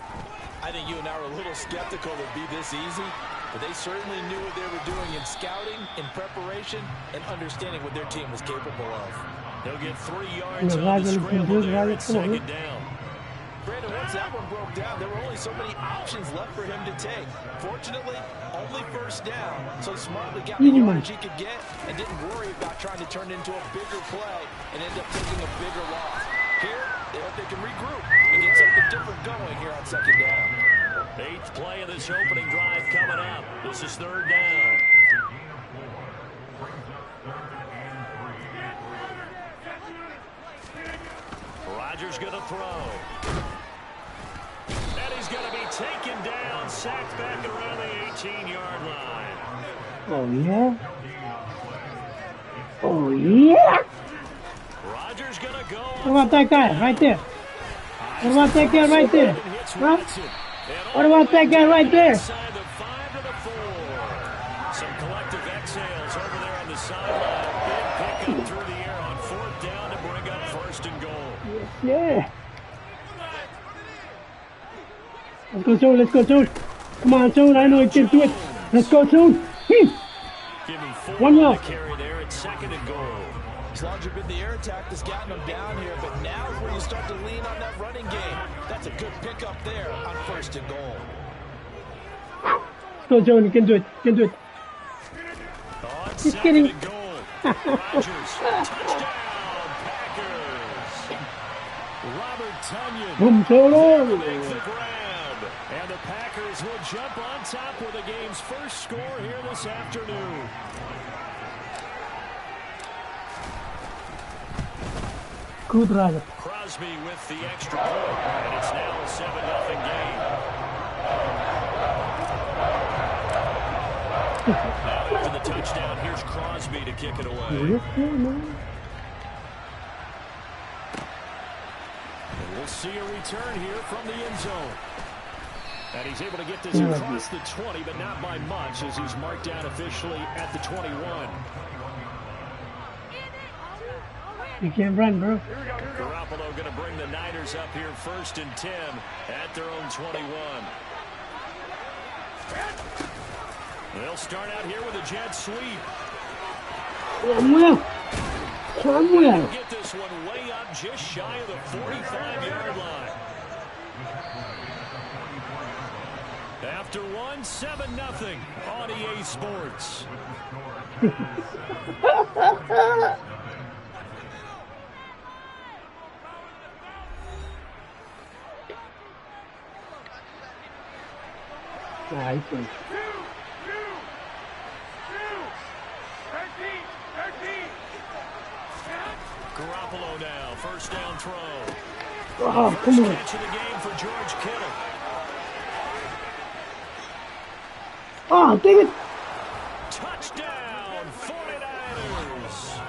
[SPEAKER 4] I think you and I were a little skeptical it would be this easy, but they certainly knew what they were doing in scouting, in preparation, and understanding what their team was capable of.
[SPEAKER 3] They'll get 3 yards
[SPEAKER 5] Yeah,
[SPEAKER 3] on the
[SPEAKER 5] Rodgers can do
[SPEAKER 3] scramble
[SPEAKER 5] it,
[SPEAKER 3] there
[SPEAKER 5] Rodgers,
[SPEAKER 3] at
[SPEAKER 5] come on,
[SPEAKER 3] 2nd down.
[SPEAKER 4] Brandon, once that one broke down, there were only so many options left for him to take. Fortunately, only 1st down, so smartly got the
[SPEAKER 5] Easy, man.
[SPEAKER 4] yardage he could get and didn't worry about trying to turn it into a bigger play and end up taking a bigger loss. Here, they hope they can regroup and get something different going here on 2nd down.
[SPEAKER 3] 8th play of this opening drive coming up. This is 3rd down. Rodgers going to throw. And he's going to be taken down, sacked back around the 18-yard line.
[SPEAKER 5] Oh, yeah? Oh, yeah?
[SPEAKER 3] Rodgers going to go.
[SPEAKER 5] What about that guy right there? What about that guy right there? Huh? What about that guy right there?
[SPEAKER 3] Inside the 5 to the 4. Some collective exhales over there on the sideline. Big pickup through the air on 4th down to bring up 1st and goal.
[SPEAKER 5] Yeah. Let's go, Joe. Let's go, Joe. Come on, Joe. I know you can do it. Let's go, Joe.
[SPEAKER 3] Give me 4
[SPEAKER 5] One more.
[SPEAKER 3] to carry there at 2nd and goal.
[SPEAKER 4] As long as you've been the air attack that's gotten them down here, but now is where you start to lean on that running game. That's a good pickup there on 1st and goal.
[SPEAKER 5] Let's go, Joe. You can do it. You can do it.
[SPEAKER 3] On
[SPEAKER 5] Just
[SPEAKER 3] 2nd
[SPEAKER 5] kidding.
[SPEAKER 3] and goal. Rodgers, touchdown, Packers. Robert Tonyan
[SPEAKER 5] Boom, solo.
[SPEAKER 3] makes the grab. And the Packers will jump on top with the game's first score here this afternoon.
[SPEAKER 5] Good, Roger.
[SPEAKER 3] Crosby with the extra point, and it's now a 7-0 game. Now after the touchdown, here's Crosby to kick it away.
[SPEAKER 5] Yes, yeah, man.
[SPEAKER 3] And we'll see a return here from the end zone. And he's able to get this across the 20, but not by much, as he's marked down officially at the 21.
[SPEAKER 5] You can't run, bro.
[SPEAKER 3] Garoppolo going to bring the Niners up here 1st and 10 at their own 21. They'll start out here with a jet sweep.
[SPEAKER 5] Samuel. Samuel.
[SPEAKER 3] Get this one way up just shy of the 45-yard line. After one, 7-0 on EA Sports.
[SPEAKER 5] Nice one.
[SPEAKER 3] Garoppolo now, first down throw.
[SPEAKER 5] Oh, come on.
[SPEAKER 3] Catch of the game for George Kittle.
[SPEAKER 5] Oh, dang it.
[SPEAKER 3] Touchdown, 49ers.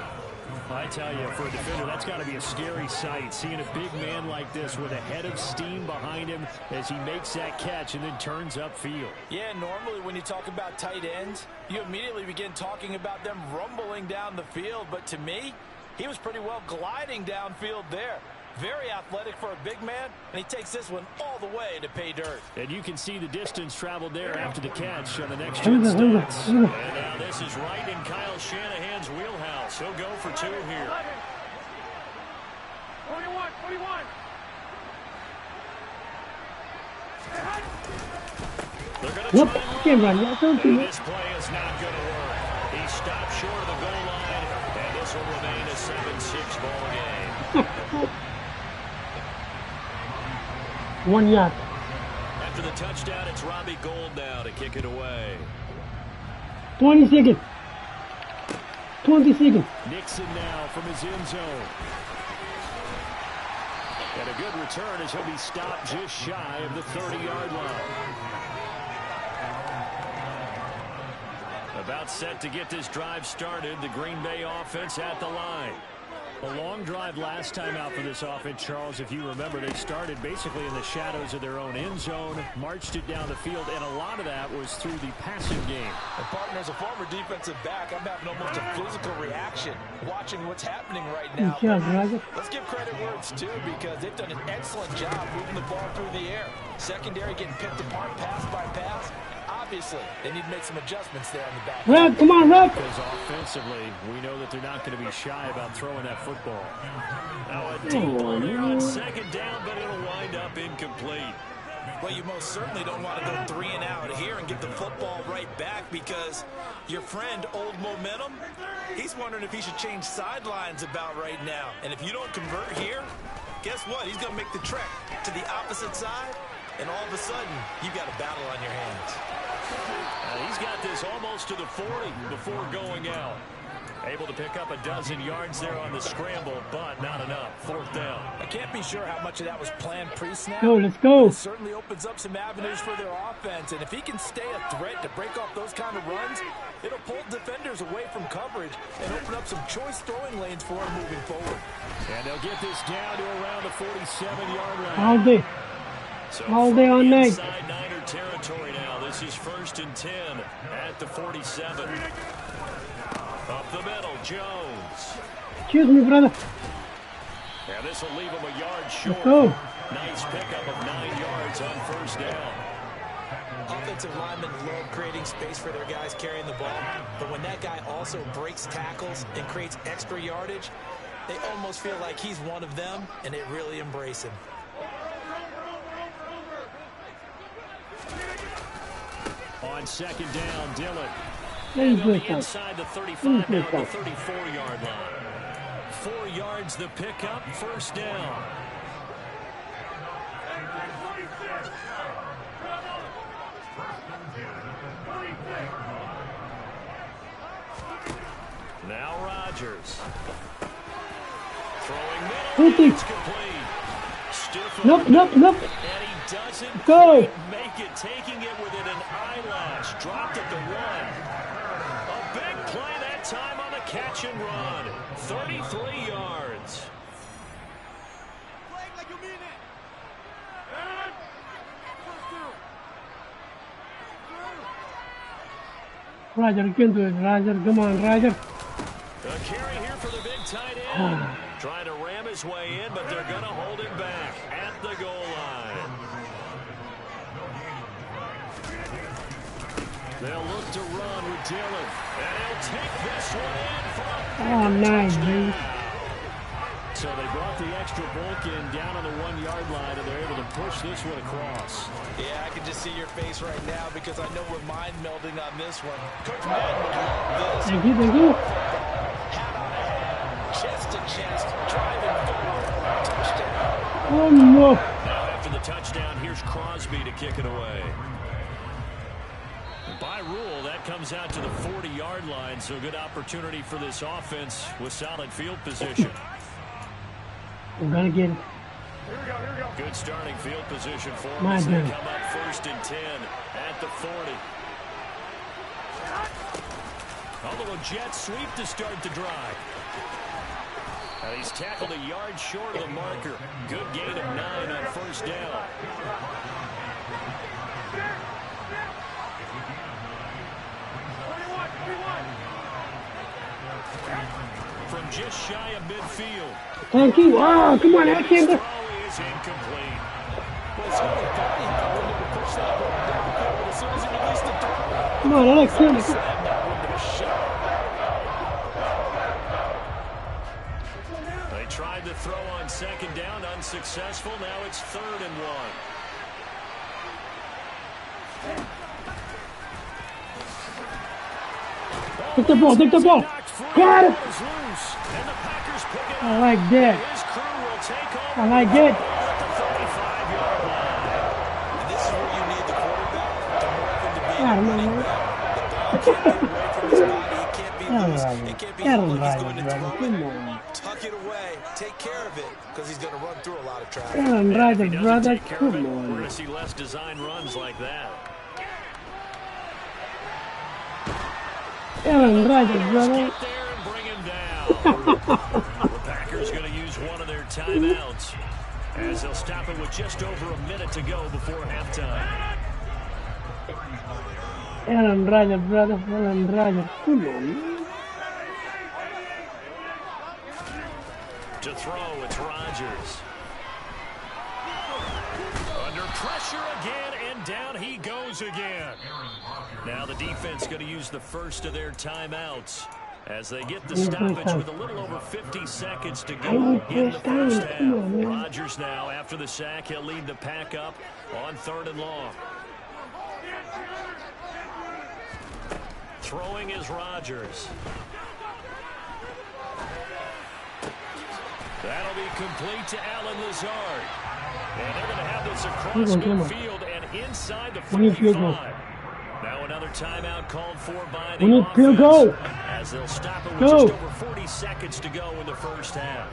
[SPEAKER 3] I tell you, for a defender, that's got to be a scary sight, seeing a big man like this with a head of steam behind him as he makes that catch and then turns upfield.
[SPEAKER 4] Yeah, normally when you talk about tight ends, you immediately begin talking about them rumbling down the field. But to me, he was pretty well gliding downfield there. Very athletic for a big man, and he takes this one all the way to pay dirt.
[SPEAKER 3] And you can see the distance traveled there after the catch on the next gen stats. And now this is right in Kyle Shanahan's wheelhouse. He'll go for 2 here.
[SPEAKER 1] 41.
[SPEAKER 3] They're going to
[SPEAKER 5] Whoop,
[SPEAKER 3] try
[SPEAKER 5] can't run. Yeah, don't do
[SPEAKER 3] and
[SPEAKER 5] it.
[SPEAKER 3] this play is not going to work. He stopped short of the goal line, and this will remain a 7-6 ball game.
[SPEAKER 5] 1 yard.
[SPEAKER 3] After the touchdown, it's Robbie Gould now to kick it away.
[SPEAKER 5] 20 seconds. 20 seconds.
[SPEAKER 3] Nixon now from his end zone. And a good return as he'll be stopped just shy of the 30-yard line. About set to get this drive started, the Green Bay offense at the line. A long drive last time out for this offense, Charles. If you remember, they started basically in the shadows of their own end zone, marched it down the field, and a lot of that was through the passing game.
[SPEAKER 4] And partner, as a former defensive back, I'm having almost a physical reaction watching what's happening right now.
[SPEAKER 5] Good job, Roger.
[SPEAKER 4] Let's give credit where it's due, because they've done an excellent job moving the ball through the air. Secondary getting picked apart pass by pass. Obviously, they need to make some adjustments there on the back.
[SPEAKER 5] Rob, come on, Rob.
[SPEAKER 3] Because offensively, we know that they're not going to be shy about throwing that football. Now a deep ball there on second down, but it'll wind up incomplete.
[SPEAKER 4] Well, you most certainly don't want to go 3 and out here and get the football right back, because your friend, Old Momentum, he's wondering if he should change sidelines about right now. And if you don't convert here, guess what? He's going to make the trek to the opposite side, and all of a sudden, you've got a battle on your hands.
[SPEAKER 3] He's got this almost to the 40 before going out. Able to pick up a dozen yards there on the scramble, but not enough. 4th down.
[SPEAKER 4] I can't be sure how much of that was planned pre-snap.
[SPEAKER 5] Go, let's go.
[SPEAKER 4] It certainly opens up some avenues for their offense, and if he can stay a threat to break off those kind of runs, it'll pull defenders away from coverage and open up some choice throwing lanes for him moving forward.
[SPEAKER 3] And they'll get this down to around the 47-yard line.
[SPEAKER 5] All day.
[SPEAKER 3] So
[SPEAKER 5] All day, all night.
[SPEAKER 3] Inside Niner territory now. This is 1st and 10 at the 47. Up the middle, Jones.
[SPEAKER 5] Excuse me, brother.
[SPEAKER 3] And this will leave him a yard
[SPEAKER 5] Let's
[SPEAKER 3] short.
[SPEAKER 5] go.
[SPEAKER 3] Nice pickup of 9 yards on 1st down.
[SPEAKER 4] Offensive linemen love creating space for their guys carrying the ball, but when that guy also breaks tackles and creates extra yardage, they almost feel like he's one of them, and they really embrace him.
[SPEAKER 3] On 2nd down, Dillon.
[SPEAKER 5] Please
[SPEAKER 3] They'll
[SPEAKER 5] do
[SPEAKER 3] be
[SPEAKER 5] it.
[SPEAKER 3] inside the 35, now the 34-yard line. 4 yards the pickup, 1st down. Now Rodgers. Throwing middle. It's complete. Stiff
[SPEAKER 5] Nope.
[SPEAKER 3] and he doesn't
[SPEAKER 5] Go.
[SPEAKER 3] make it, taking it within an eyelash. Dropped at the 1. A big play that time on the catch and run. 33 yards.
[SPEAKER 5] Roger, you can do it. Roger, come on, Roger.
[SPEAKER 3] A carry here for the big tight end. Trying to ram his way in, but they're going to hold him back at the goal line. They'll look to run with Dillon. And he'll take this one in for a
[SPEAKER 5] Oh, nice, dude.
[SPEAKER 3] So they brought the extra bulk in down on the 1-yard line, and they're able to push this one across.
[SPEAKER 4] Yeah, I can just see your face right now, because I know we're mind melding on this one. Coach Madden would love this.
[SPEAKER 5] Thank you.
[SPEAKER 4] Hat on a head, chest to chest, driving forward, touchdown.
[SPEAKER 5] Oh, no.
[SPEAKER 3] Now after the touchdown, here's Crosby to kick it away. By rule, that comes out to the 40-yard line, so good opportunity for this offense with solid field position.
[SPEAKER 5] We're going to get it.
[SPEAKER 3] Good starting field position for them
[SPEAKER 5] My
[SPEAKER 3] as they
[SPEAKER 5] goodness.
[SPEAKER 3] come up 1st and 10 at the 40. A little jet sweep to start the drive. And he's tackled a yard short of the marker. Good gain of 9 on 1st down. From just shy of midfield.
[SPEAKER 5] Thank you. Oh, come on. I
[SPEAKER 3] His
[SPEAKER 5] can't.
[SPEAKER 3] throw is incomplete.
[SPEAKER 4] Well, it's really thought he wouldn't have pushed that ball down the field, but as soon as he released the throw,
[SPEAKER 5] Come on, Alex. Come on.
[SPEAKER 4] slammed that window shut.
[SPEAKER 3] They tried to throw on 2nd down, unsuccessful. Now it's 3rd and 1.
[SPEAKER 5] Take the ball. Take the ball. Got it. I like that. I like that.
[SPEAKER 4] And this is where you need the quarterback to morph into being
[SPEAKER 5] I don't know.
[SPEAKER 4] running back. The kid get away from his body. It can't be loose. It can't be
[SPEAKER 5] That'll
[SPEAKER 4] like he's
[SPEAKER 5] ride
[SPEAKER 4] going to
[SPEAKER 5] it, brother.
[SPEAKER 4] throw
[SPEAKER 5] Come
[SPEAKER 4] it.
[SPEAKER 5] on.
[SPEAKER 4] Tuck it away. Take care of it because he's going to run through a lot of traffic.
[SPEAKER 5] Aaron Rodgers,
[SPEAKER 3] If he doesn't
[SPEAKER 5] brother.
[SPEAKER 3] take care of
[SPEAKER 5] Come
[SPEAKER 3] it, we're
[SPEAKER 5] on.
[SPEAKER 3] going to see less design runs like that.
[SPEAKER 5] Aaron Rodgers, brother.
[SPEAKER 3] Get there and bring him down. The Packers going to use one of their timeouts as they'll stop it with just over a minute to go before halftime.
[SPEAKER 5] Aaron Rodgers, brother. Aaron Rodgers. Come on.
[SPEAKER 3] To throw, it's Rodgers. Under pressure again, and down he goes again. Now the defense going to use the first of their timeouts as they get the stoppage with a little over 50 seconds to go in the first half. Rodgers now, after the sack, he'll lead the pack up on 3rd and long. Throwing is Rodgers. That'll be complete to Alan Lazard. And they're going to have this across midfield and inside the 45. Now another timeout called for by the offense as they'll stop it with just over 40 seconds to go in the first half.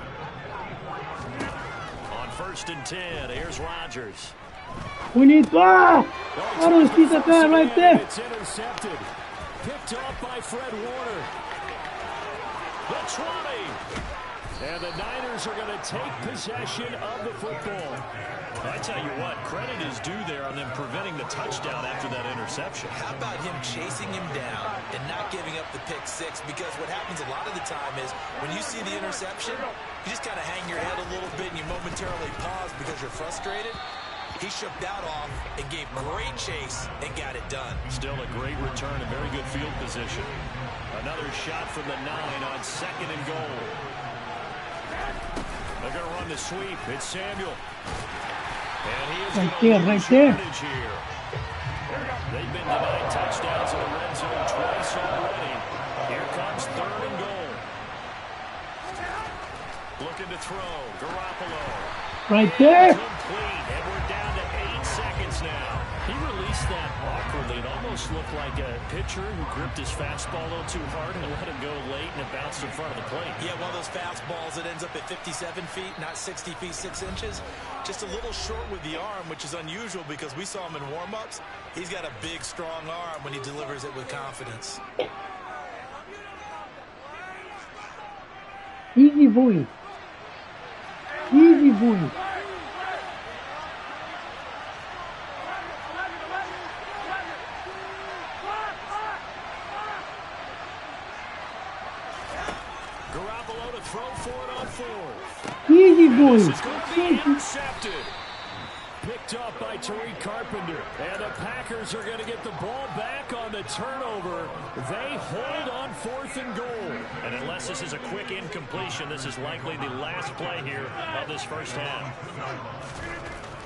[SPEAKER 3] On 1st and 10, here's Rodgers.
[SPEAKER 5] We need I don't see the guy right there.
[SPEAKER 3] It's intercepted. Picked off by Fred Warner. The 20. And the Niners are going to take possession of the football. I tell you what, credit is due there on them preventing the touchdown after that interception.
[SPEAKER 4] How about him chasing him down and not giving up the pick six? Because what happens a lot of the time is when you see the interception, you just kind of hang your head a little bit and you momentarily pause because you're frustrated. He shook that off and gave great chase and got it done.
[SPEAKER 3] Still a great return and very good field position. Another shot from the 9 on 2nd and goal. They're going to run the sweep. It's Samuel. And he is
[SPEAKER 5] Right
[SPEAKER 3] going
[SPEAKER 5] there,
[SPEAKER 3] to
[SPEAKER 5] right there.
[SPEAKER 3] here. They've been denied touchdowns in the red zone twice already. Here comes 3rd and goal. Looking to throw. Garoppolo.
[SPEAKER 5] Right there.
[SPEAKER 3] Complete. And we're down to 8 seconds now. He released that awkwardly. It almost looked like a pitcher who gripped his fastball a little too hard and let it go late and it bounced in front of the plate.
[SPEAKER 4] Yeah, one of those fastballs that ends up at 57 feet, not 60 feet, 6 inches. Just a little short with the arm, which is unusual because we saw him in warm-ups. He's got a big, strong arm when he delivers it with confidence.
[SPEAKER 5] Easy boy. Easy boy.
[SPEAKER 3] Garoppolo to throw for it on 4th.
[SPEAKER 5] Easy boy.
[SPEAKER 3] This is going to be intercepted. Picked up by Tariq Carpenter. And the Packers are going to get the ball back on the turnover. They hold on 4th and goal. And unless this is a quick incompletion, this is likely the last play here of this first half.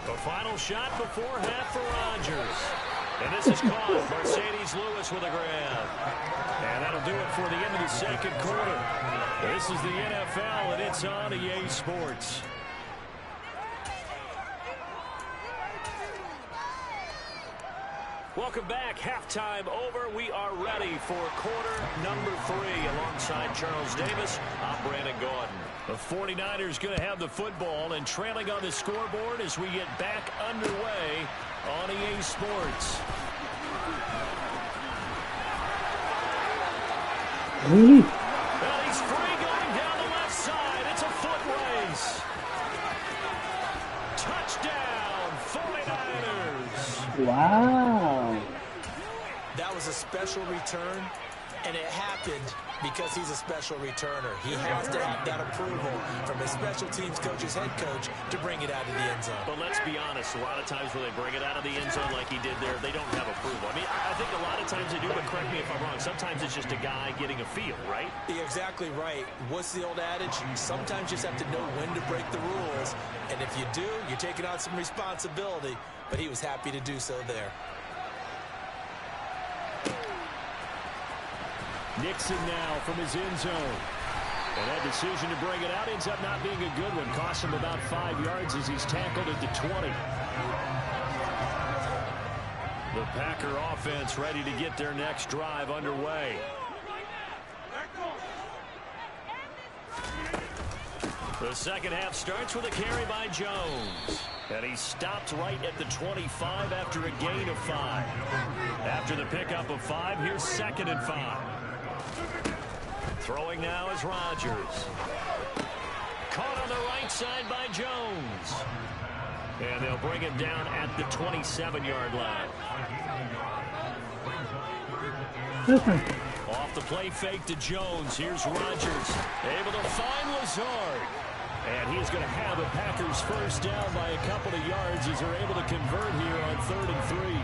[SPEAKER 3] The final shot before half for Rodgers. And this is caught. Mercedes Lewis with a grab. And that'll do it for the end of the second quarter. This is the NFL, and it's on EA Sports. Welcome back. Halftime over. We are ready for quarter number 3. Alongside Charles Davis, I'm Brandon Gordon. The 49ers going to have the football and trailing on the scoreboard as we get back underway on EA Sports.
[SPEAKER 5] Really?
[SPEAKER 3] Well, he's free going down the left side. It's a foot race. Touchdown, 49ers.
[SPEAKER 5] Wow.
[SPEAKER 4] That was a special return, and it happened because he's a special returner. He has to have that approval from his special teams coach's head coach to bring it out of the end zone.
[SPEAKER 3] But let's be honest, a lot of times when they bring it out of the end zone like he did there, they don't have approval. I mean, I think a lot of times they do, but correct me if I'm wrong. Sometimes it's just a guy getting a feel, right?
[SPEAKER 4] You're exactly right. What's the old adage? Sometimes you just have to know when to break the rules. And if you do, you're taking on some responsibility. But he was happy to do so there.
[SPEAKER 3] Nixon now from his end zone. And that decision to bring it out ends up not being a good one. Costs him about 5 yards as he's tackled at the 20. The Packer offense ready to get their next drive underway. The second half starts with a carry by Jones. And he stopped right at the 25 after a gain of 5. After the pickup of 5, here's 2nd and 5. Throwing now is Rodgers. Caught on the right side by Jones. And they'll bring him down at the 27-yard line.
[SPEAKER 5] Listen.
[SPEAKER 3] Off the play fake to Jones. Here's Rodgers. Able to find Lazard. And he's going to have the Packers first down by a couple of yards as they're able to convert here on 3rd and 3.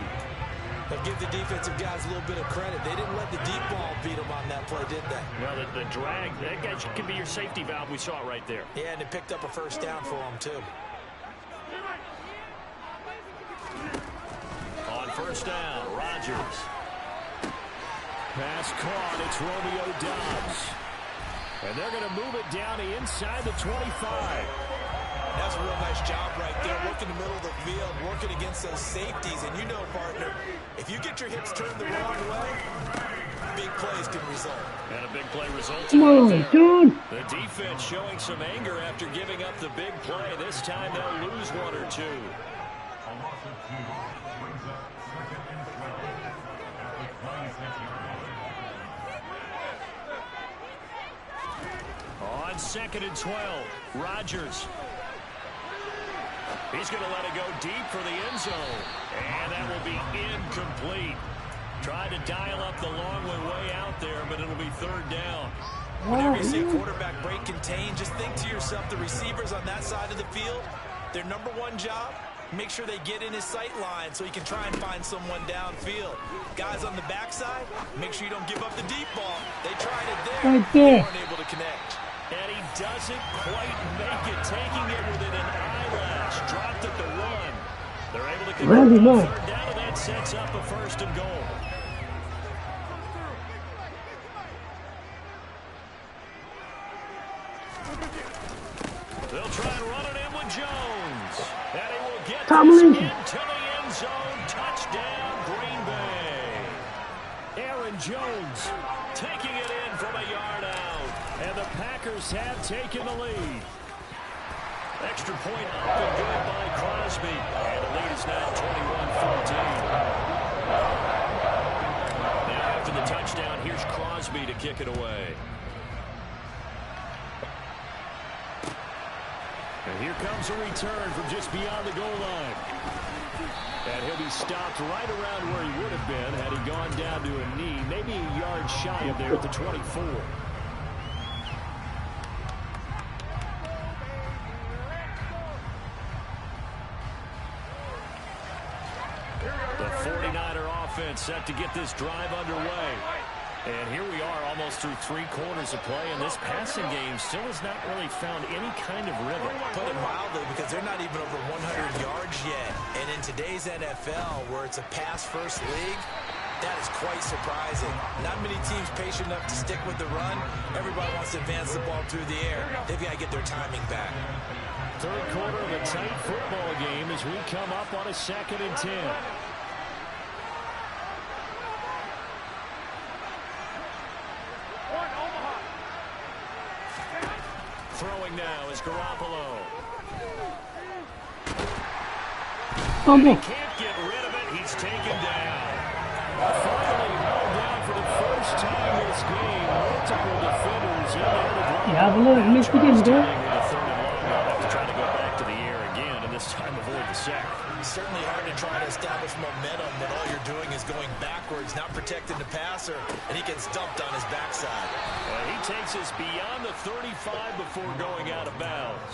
[SPEAKER 4] But give the defensive guys a little bit of credit. They didn't let the deep ball beat them on that play, did they?
[SPEAKER 3] Well, the drag, that guy can be your safety valve. We saw it right there.
[SPEAKER 4] Yeah, and it picked up a first down for them, too.
[SPEAKER 3] On first down, Rodgers. Pass caught. It's Romeo Doubs. And they're going to move it down inside the 25.
[SPEAKER 4] That's a real nice job right there, working the middle of the field, working against those safeties. And you know, partner, if you get your hips turned the wrong way, big plays can result.
[SPEAKER 3] And a big play results.
[SPEAKER 5] Come on, dude.
[SPEAKER 3] The defense showing some anger after giving up the big play. This time they'll lose 1 or 2. On 2nd and 12, Rodgers. He's going to let it go deep for the end zone. And that will be incomplete. Tried to dial up the long way out there, but it'll be 3rd down.
[SPEAKER 4] Whenever you see a quarterback break contain, just think to yourself, the receivers on that side of the field, their number one job, make sure they get in his sight line so he can try and find someone downfield. Guys on the backside, make sure you don't give up the deep ball. They tried it there.
[SPEAKER 5] Right there.
[SPEAKER 4] They weren't able to connect.
[SPEAKER 3] And he doesn't quite make it, taking it within an eyelash. Dropped at the 1. They're able to convert on 3rd down, and that sets up a 1st and goal. They'll try and run it in with Jones. And he will get this into the end zone. Touchdown, Green Bay. Aaron Jones taking it in from a yard out. And the Packers have taken the lead. Extra point up and good by Crosby. And the lead is now 21-14. Now after the touchdown, here's Crosby to kick it away. And here comes a return from just beyond the goal line. And he'll be stopped right around where he would have been had he gone down to a knee, maybe a yard shy of there at the 24. The 49er offense set to get this drive underway. And here we are almost through 3 quarters of play, and this passing game still has not really found any kind of rhythm.
[SPEAKER 4] Put it mildly, because they're not even over 100 yards yet. And in today's NFL, where it's a pass-first league, that is quite surprising. Not many teams patient enough to stick with the run. Everybody wants to advance the ball through the air. They've got to get their timing back.
[SPEAKER 3] 3rd quarter of a tight football game as we come up on a 2nd and 10. now is Garoppolo.
[SPEAKER 5] Fumble.
[SPEAKER 3] Can't get rid of it. He's taken down. Finally held down for the first time this game. Multiple defenders in there to block.
[SPEAKER 5] Ya bunlar müşteri mi de?
[SPEAKER 3] To try to go back to the air again, and this time avoid the sack.
[SPEAKER 4] It's certainly hard to try to establish momentum when all you're doing is going backwards, not protecting the passer, and he gets dumped on his backside.
[SPEAKER 3] He takes us beyond the 35 before going out of bounds.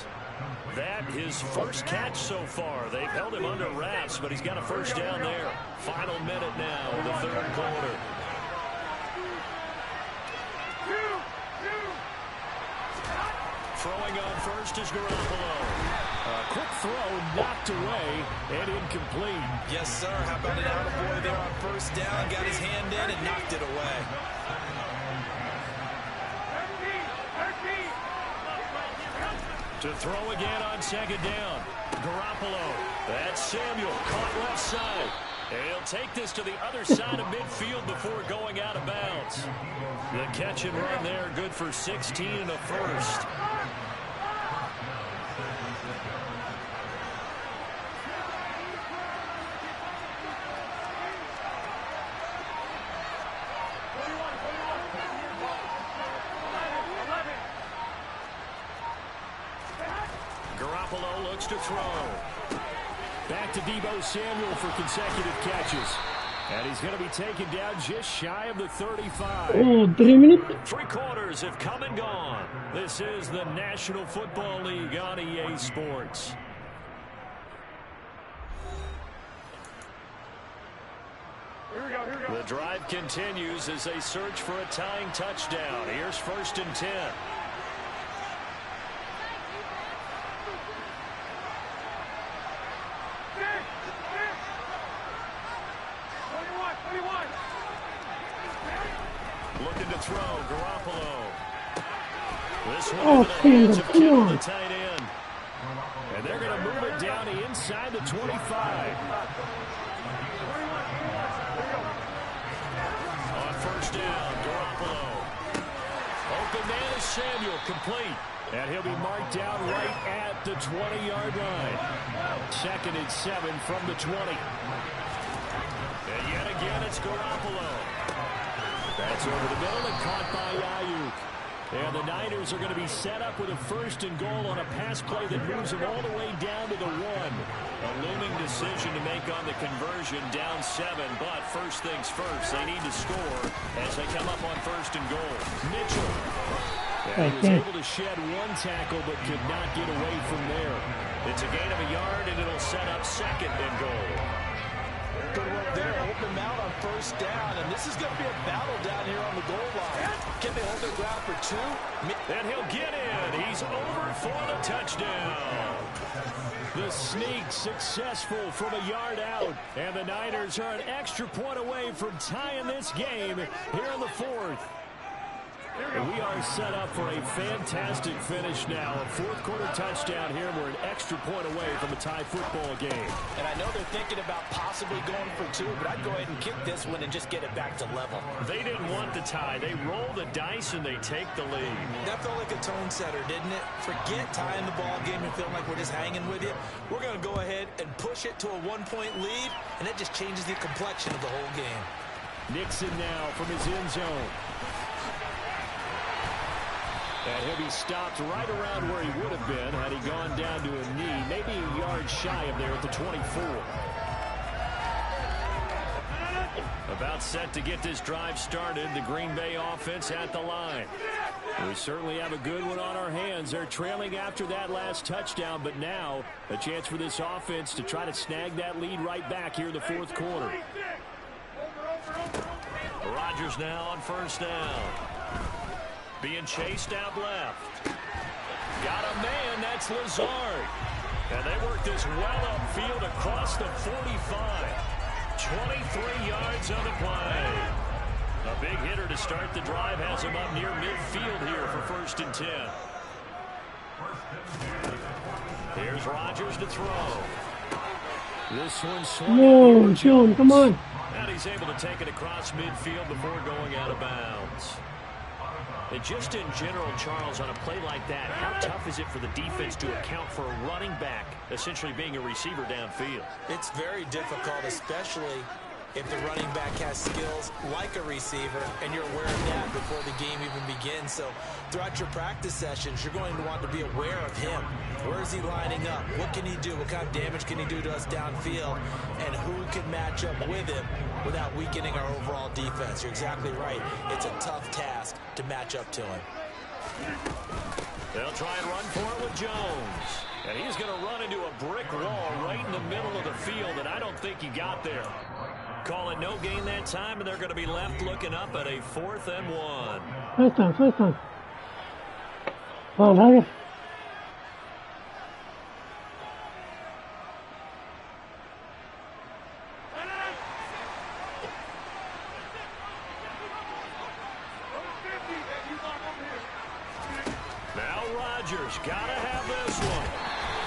[SPEAKER 3] That his first catch so far. They've held him under wraps, but he's got a first down there. Final minute now in the third quarter. Throwing on first is Garoppolo. Quick throw, knocked away, and incomplete.
[SPEAKER 4] Yes, sir. How about an attaboy there on first down? Got his hand in and knocked it away.
[SPEAKER 3] To throw again on second down. Garoppolo. That's Samuel. Caught left side. And he'll take this to the other side of midfield before going out of bounds. The catch and run there, good for 16 and a first. Garoppolo looks to throw. Back to Deebo Samuel for consecutive catches. And he's going to be taken down just shy of the 35.
[SPEAKER 5] Oh, 3 minutes.
[SPEAKER 3] 3 quarters have come and gone. This is the National Football League on EA Sports. The drive continues as they search for a tying touchdown. Here's 1st and 10. Looking to throw, Garoppolo. This one
[SPEAKER 5] Oh,
[SPEAKER 3] into the hands of
[SPEAKER 5] come
[SPEAKER 3] Kittle,
[SPEAKER 5] on.
[SPEAKER 3] the tight end. And they're going to move it down to inside the 25. On first down, Garoppolo. Open man is Samuel, complete. And he'll be marked down right at the 20-yard line. 2nd and 7 from the 20. And yet again, it's Garoppolo. That's over the middle and caught by Iokwe. And the Niners are going to be set up with a 1st and goal on a pass play that moves them all the way down to the 1. A looming decision to make on the conversion, down 7. But first things first, they need to score as they come up on 1st and goal. Mitchell. And he was able to shed 1 tackle but could not get away from there. It's a gain of a yard, and it'll set up 2nd and goal.
[SPEAKER 4] Good work there. Open him out on first down, and this is going to be a battle down here on the goal line. Can they hold their ground for 2?
[SPEAKER 3] And he'll get in. He's over for the touchdown. The sneak successful from a yard out, and the Niners are an extra point away from tying this game here in the 4th. And we are set up for a fantastic finish now. A 4th quarter touchdown here. We're an extra point away from a tie football game.
[SPEAKER 4] And I know they're thinking about possibly going for 2, but I'd go ahead and kick this one and just get it back to level.
[SPEAKER 3] They didn't want the tie. They roll the dice and they take the lead.
[SPEAKER 4] That felt like a tone setter, didn't it? Forget tying the ball game and feeling like we're just hanging with you. We're going to go ahead and push it to a 1-point lead, and that just changes the complexion of the whole game.
[SPEAKER 3] Nixon now from his end zone. And he'll be stopped right around where he would have been had he gone down to a knee, maybe a yard shy of there at the 24. About set to get this drive started, the Green Bay offense at the line. We certainly have a good one on our hands. They're trailing after that last touchdown, but now a chance for this offense to try to snag that lead right back here in the 4th quarter. Rodgers now on first down. Being chased out left. Got a man, that's Lazard. And they work this well upfield across the 45. 23 yards on the play. A big hitter to start the drive has him up near midfield here for 1st and 10. Here's Rodgers to throw. This one's swung.
[SPEAKER 5] No, John, come on.
[SPEAKER 3] And he's able to take it across midfield before going out of bounds. And just in general, Charles, on a play like that, how tough is it for the defense to account for a running back essentially being a receiver downfield?
[SPEAKER 4] It's very difficult, especially if the running back has skills like a receiver, and you're aware of that before the game even begins. So throughout your practice sessions, you're going to want to be aware of him. Where is he lining up? What can he do? What kind of damage can he do to us downfield? And who can match up with him without weakening our overall defense? You're exactly right. It's a tough task to match up to him.
[SPEAKER 3] They'll try and run for it with Jones. And he's going to run into a brick wall right in the middle of the field, and I don't think he got there. Call it no gain that time, and they're going to be left looking up at a 4th and 1.
[SPEAKER 5] First time. Oh, right.
[SPEAKER 3] Now Rodgers got to have this one.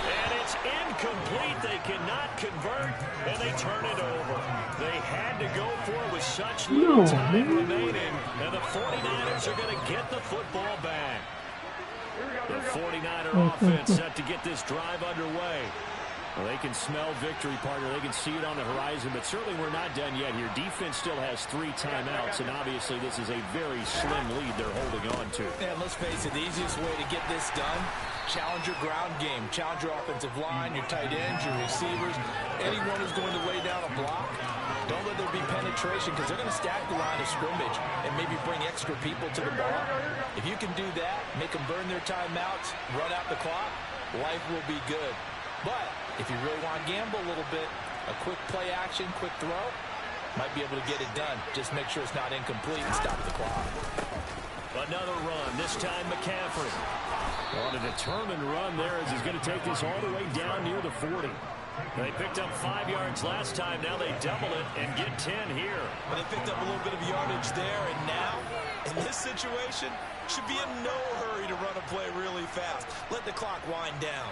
[SPEAKER 3] And it's incomplete. They cannot convert, and they turn it over. They had to go for it with such little time remaining, and the 49ers are going to get the football back. The 49er offense set to get this drive underway. Well, they can smell victory, partner. They can see it on the horizon, but certainly we're not done yet here. Defense still has 3 timeouts, and obviously this is a very slim lead they're holding on to.
[SPEAKER 4] And let's face it, the easiest way to get this done, challenge your ground game. Challenge your offensive line, your tight ends, your receivers, anyone who's going to lay down a block. Don't let there be penetration, because they're going to stack the line of scrimmage and maybe bring extra people to the ball. If you can do that, make them burn their timeouts, run out the clock, life will be good. But if you really want to gamble a little bit, a quick play action, quick throw, might be able to get it done. Just make sure it's not incomplete and stop the clock.
[SPEAKER 3] Another run, this time McCaffrey. On a determined run there as he's going to take this all the way down near the 40. They picked up 5 yards last time. Now they double it and get 10 here.
[SPEAKER 4] But they picked up a little bit of yardage there, and now, in this situation, should be in no hurry to run a play really fast. Let the clock wind down.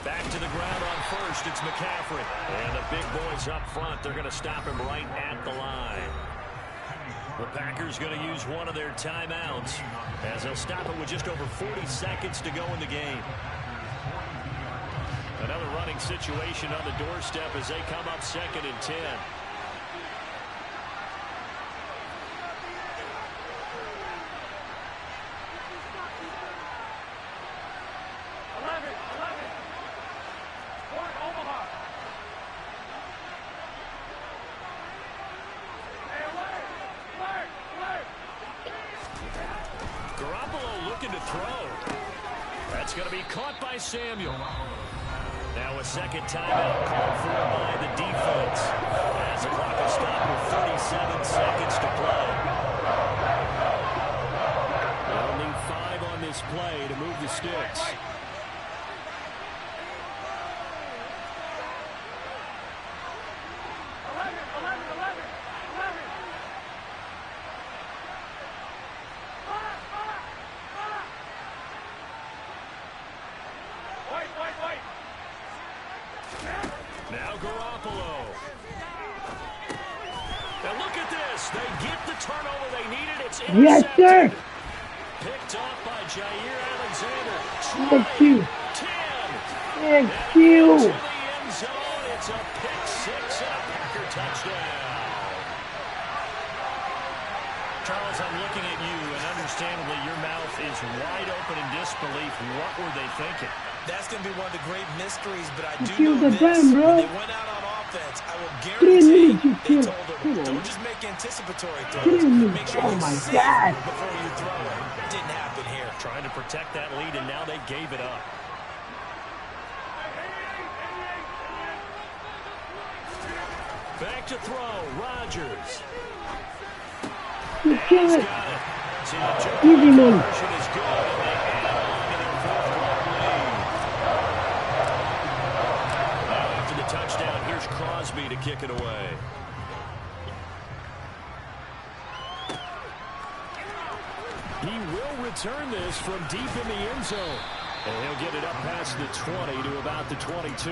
[SPEAKER 3] Back to the ground on first, it's McCaffrey. And the big boys up front, they're going to stop him right at the line. The Packers going to use one of their timeouts as they'll stop it with just over 40 seconds to go in the game. Another running situation on the doorstep as they come up 2nd and 10. Samuel. Now a second timeout called for by the defense as the clock is stopped with 37 seconds to play. They'll need 5 on this play to move the sticks.
[SPEAKER 5] Yes, sir.
[SPEAKER 3] Picked off by Jair Alexander.
[SPEAKER 5] Thank you.
[SPEAKER 3] 10.
[SPEAKER 5] Thank you.
[SPEAKER 3] To the end zone. It's a pick 6 and a Packer touchdown. Charles, I'm looking at you, and understandably your mouth is wide open in disbelief. What were they thinking?
[SPEAKER 4] That's going to be one of the great mysteries, but I
[SPEAKER 5] Kill
[SPEAKER 4] do know
[SPEAKER 5] the
[SPEAKER 4] this.
[SPEAKER 5] time, bro.
[SPEAKER 4] When they went out on offense, I will
[SPEAKER 5] 3
[SPEAKER 4] guarantee
[SPEAKER 5] minutes you
[SPEAKER 4] they
[SPEAKER 5] kill.
[SPEAKER 4] told them, don't just make anticipatory
[SPEAKER 5] 3
[SPEAKER 4] throws.
[SPEAKER 5] minutes.
[SPEAKER 4] Make sure
[SPEAKER 5] Oh
[SPEAKER 4] you
[SPEAKER 5] my
[SPEAKER 4] see
[SPEAKER 5] God.
[SPEAKER 4] before you throw it. Didn't happen here.
[SPEAKER 3] Trying to protect that lead, and now they gave it up. Back to throw, Rodgers.
[SPEAKER 5] You kill it.
[SPEAKER 3] Got it. So the
[SPEAKER 5] Easy money.
[SPEAKER 3] conversion is good, and they add on to their 4th quarter lead. Now after the touchdown Crosby to kick it away. He will return this from deep in the end zone. And he'll get it up past the 20 to about the 22.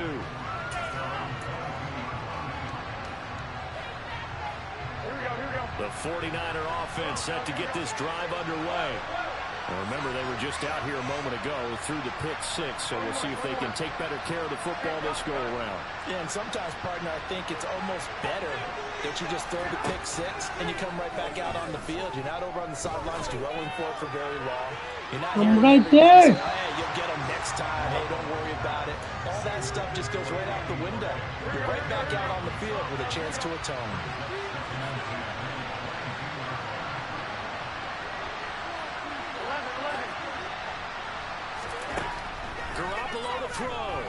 [SPEAKER 3] The 49er offense set to get this drive underway. And remember, they were just out here a moment ago through the pick six, so we'll see if they can take better care of the football this go-around.
[SPEAKER 4] Yeah, and sometimes, partner, I think it's almost better that you just throw the pick six and you come right back out on the field. You're not over on the sidelines dwelling for it for very long. You're not
[SPEAKER 5] I'm right there.
[SPEAKER 4] Saying, hey, you'll get them next time. Hey, don't worry about it. All that stuff just goes right out the window. You're right back out on the field with a chance to atone.
[SPEAKER 3] Throw. And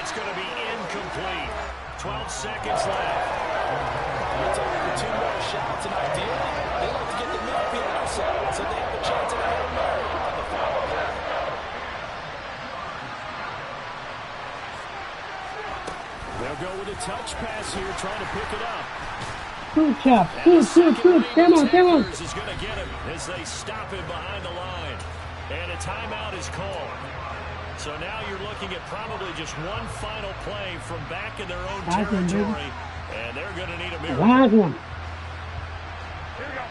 [SPEAKER 3] it's going to be incomplete. 12 seconds left.
[SPEAKER 4] I'll tell you, the 2 more shots, and ideally, they like to get the midfield outside so they have a chance at a Hail Mary on the final play.
[SPEAKER 3] They'll go with a touch pass here, trying to pick it up.
[SPEAKER 5] Good job. Good. Come on.
[SPEAKER 3] Is going to get him as they stop him behind the line. And a timeout is called. So now you're looking at probably just one final play from back in their own territory. And they're going to need a miracle.
[SPEAKER 5] Last one.
[SPEAKER 6] Here we go.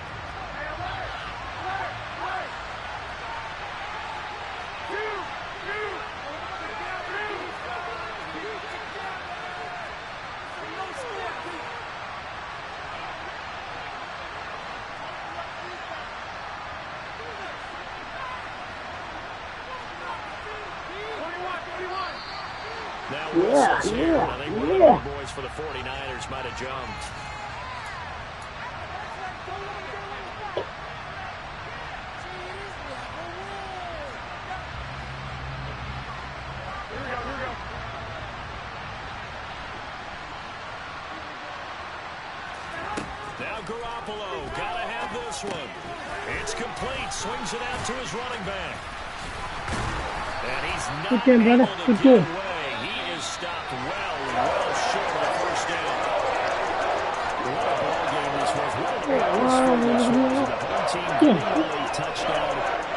[SPEAKER 3] Now whistles here. I think one of the boys for the 49ers might have jumped. Now Garoppolo, gotta have this one. It's complete, swings it out to his running back. And he's not able to get away. Stopped well short of the first down. What a ball game this was. What an atmosphere this was. The home team getting a touchdown,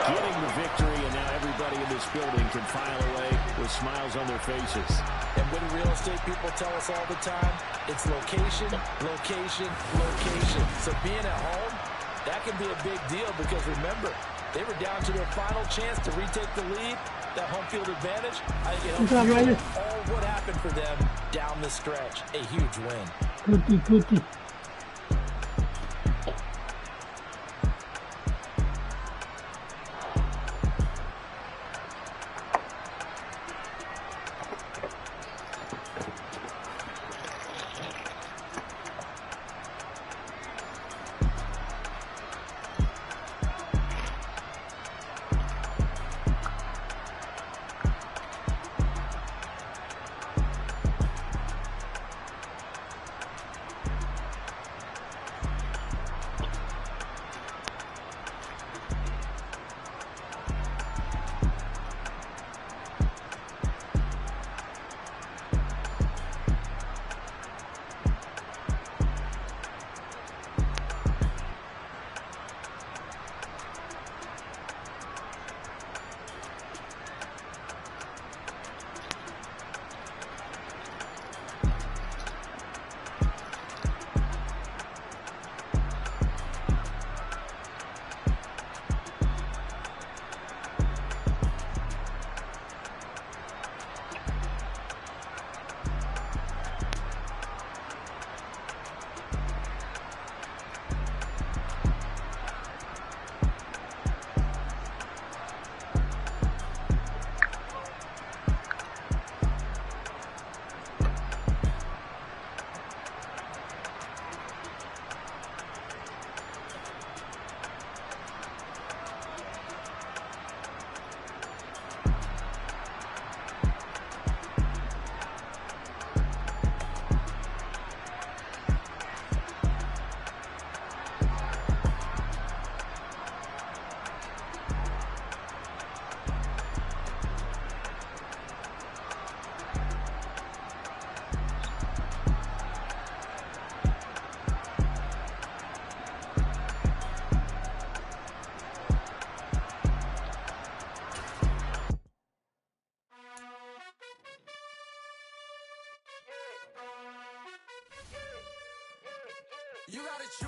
[SPEAKER 3] getting the victory, and now everybody in this building can file away with smiles on their faces.
[SPEAKER 4] And what do real estate people tell us all the time? It's location, location, location. So being at home, that can be a big deal because remember, they were down to their final chance to retake the lead. That home field advantage, I think it helps all what happened for them down the stretch. A huge win.
[SPEAKER 5] Good.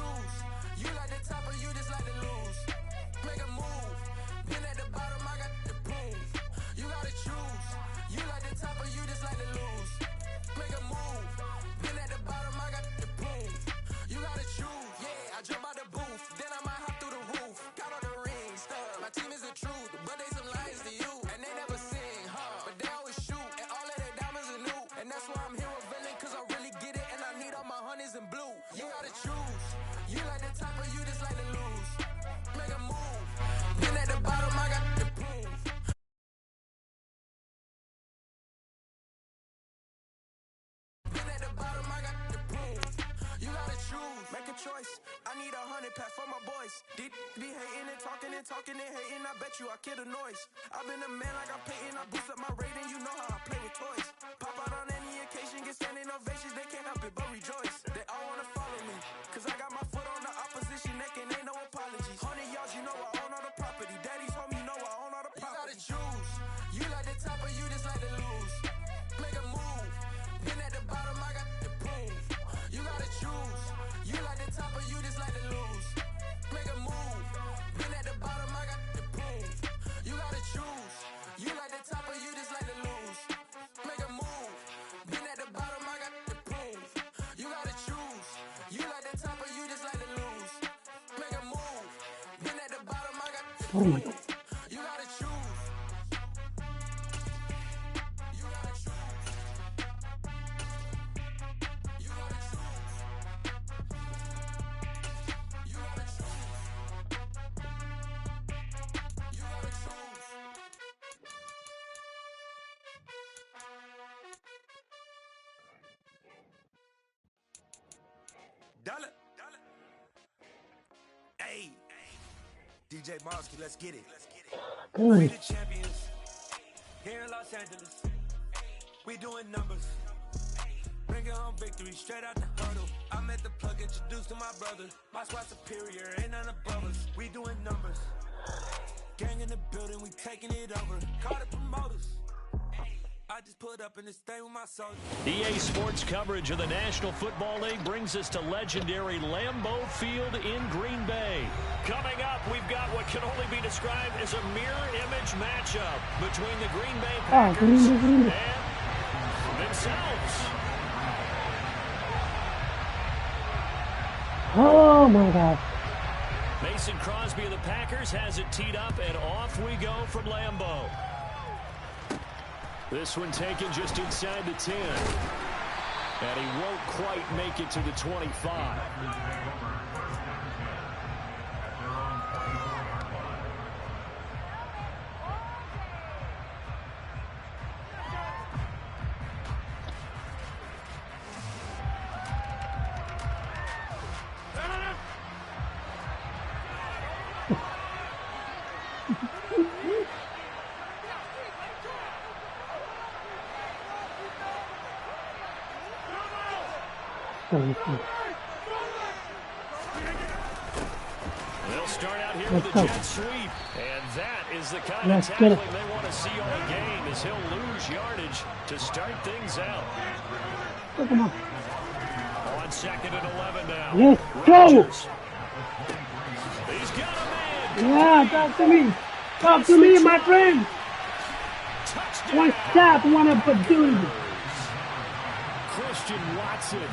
[SPEAKER 6] choose. You like the top or you just like to lose. Make a move. Been at the bottom, I got the prove. You gotta choose. You like the top or you just like to lose. Make a move. Been at the bottom, I got the prove. You gotta choose. Yeah, I jump out the booth, then I might hop through the roof. Got all the rings, stuff. My team is the truth, but they some liars to you. And they never sing, but they always shoot. And all of their diamonds are new. And that's why I'm here with Villain, cause I really get it. And I need all my honeys in blue. You gotta choose. You like the top or you just like to lose. Make a move. Been at the bottom, I got the proof. Been at the bottom, I got the proof. You gotta choose. Make a choice. I need 100 pack for my boys. Be hating and talking and hating. I bet you I kill the noise. I've been a man like I'm Peyton. I boost up my rating. You know how I play with toys. Pop out on any occasion, get standing ovations. They can't help it but rejoice. They all wanna follow me, cause I got my foot on the opposition neck and ain't no apologies. 100 yards, you know I own all the property. Daddy's home, you know I own all the property. You gotta choose. You like the top or you just like to lose. Make a move. Been at the bottom, I got the proof. You gotta choose. You like the top or you just like to lose. Make a move. Been at the bottom, I got the proof. You gotta choose. You like the top or you just like to lose. Make a move. Been at the bottom, I got the proof. You gotta choose. You like the top or you just like to lose. Make a move. Been at the bottom, I got the proof. You gotta choose. You gotta choose. You gotta choose. You gotta choose. You gotta choose. Dollar. Hey. DJ Mosky, let's get it. We
[SPEAKER 5] Good.
[SPEAKER 6] the champions here in Los Angeles. We doing numbers. Bring it home victory straight out the huddle. I met the plug, introduced to my brother. My squad superior, ain't none above us. We doing numbers. Gang in the building, we taking it over. Call the promoters. I just put up in this thing with my soldiers.
[SPEAKER 3] EA Sports coverage of the National Football League brings us to legendary Lambeau Field in Green Bay. Coming up, we've got what can only be described as a mirror image matchup between the Green Bay Packers and themselves.
[SPEAKER 5] Oh my God.
[SPEAKER 3] Mason Crosby of the Packers has it teed up, and off we go from Lambeau. This one taken just inside the 10. And he won't quite make it to the 25. They'll start out here with a jet sweep, and that is the kind of tackling they want to see all game, as he'll lose yardage to start things out.
[SPEAKER 5] Look him up.
[SPEAKER 3] On 2nd and 11 now.
[SPEAKER 5] Let's go.
[SPEAKER 3] Rodgers. He's got a man.
[SPEAKER 5] Yeah, talk to me. Talk to me, my friend.
[SPEAKER 3] Touchdown.
[SPEAKER 5] One shot, one opportunity.
[SPEAKER 3] Christian Watson,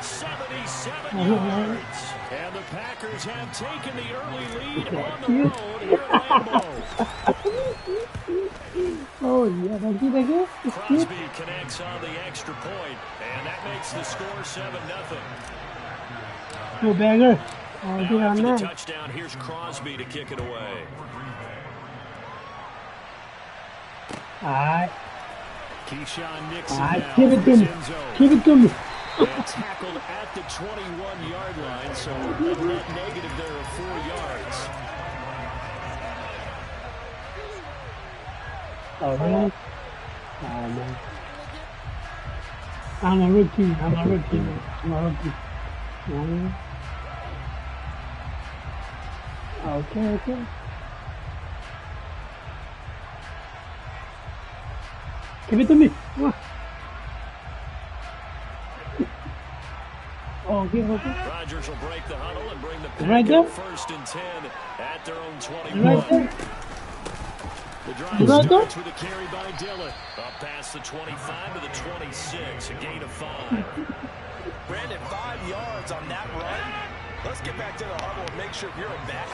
[SPEAKER 3] 77 yards. And the Packers have taken the early lead on the road here at Lambeau.
[SPEAKER 5] Oh, yeah, thank you.
[SPEAKER 3] Crosby connects on the extra point, and that makes the score 7-0.
[SPEAKER 5] Good bagger.
[SPEAKER 3] Now after the touchdown, here's Crosby to kick it away.
[SPEAKER 5] All right.
[SPEAKER 3] Keyshawn Nixon
[SPEAKER 5] All right,
[SPEAKER 3] now
[SPEAKER 5] give it to me. Give it to me.
[SPEAKER 3] And tackled at the 21-yard line, so a net negative there of 4 yards.
[SPEAKER 5] Oh, really? Oh, man. I'm a rookie, man. Okay. Give it to me. Come on. Oh, Okay, okay.
[SPEAKER 3] Rodgers will break the huddle and bring the
[SPEAKER 5] Right there.
[SPEAKER 3] first and 10 at their own 21.
[SPEAKER 5] Right there.
[SPEAKER 3] The drive
[SPEAKER 5] Right there.
[SPEAKER 3] starts with a carry by Dillon. Up past the 25 to the 26, a gain of 5.
[SPEAKER 4] Brandon, 5 yards on that run. Let's get back to the huddle and make sure you're back.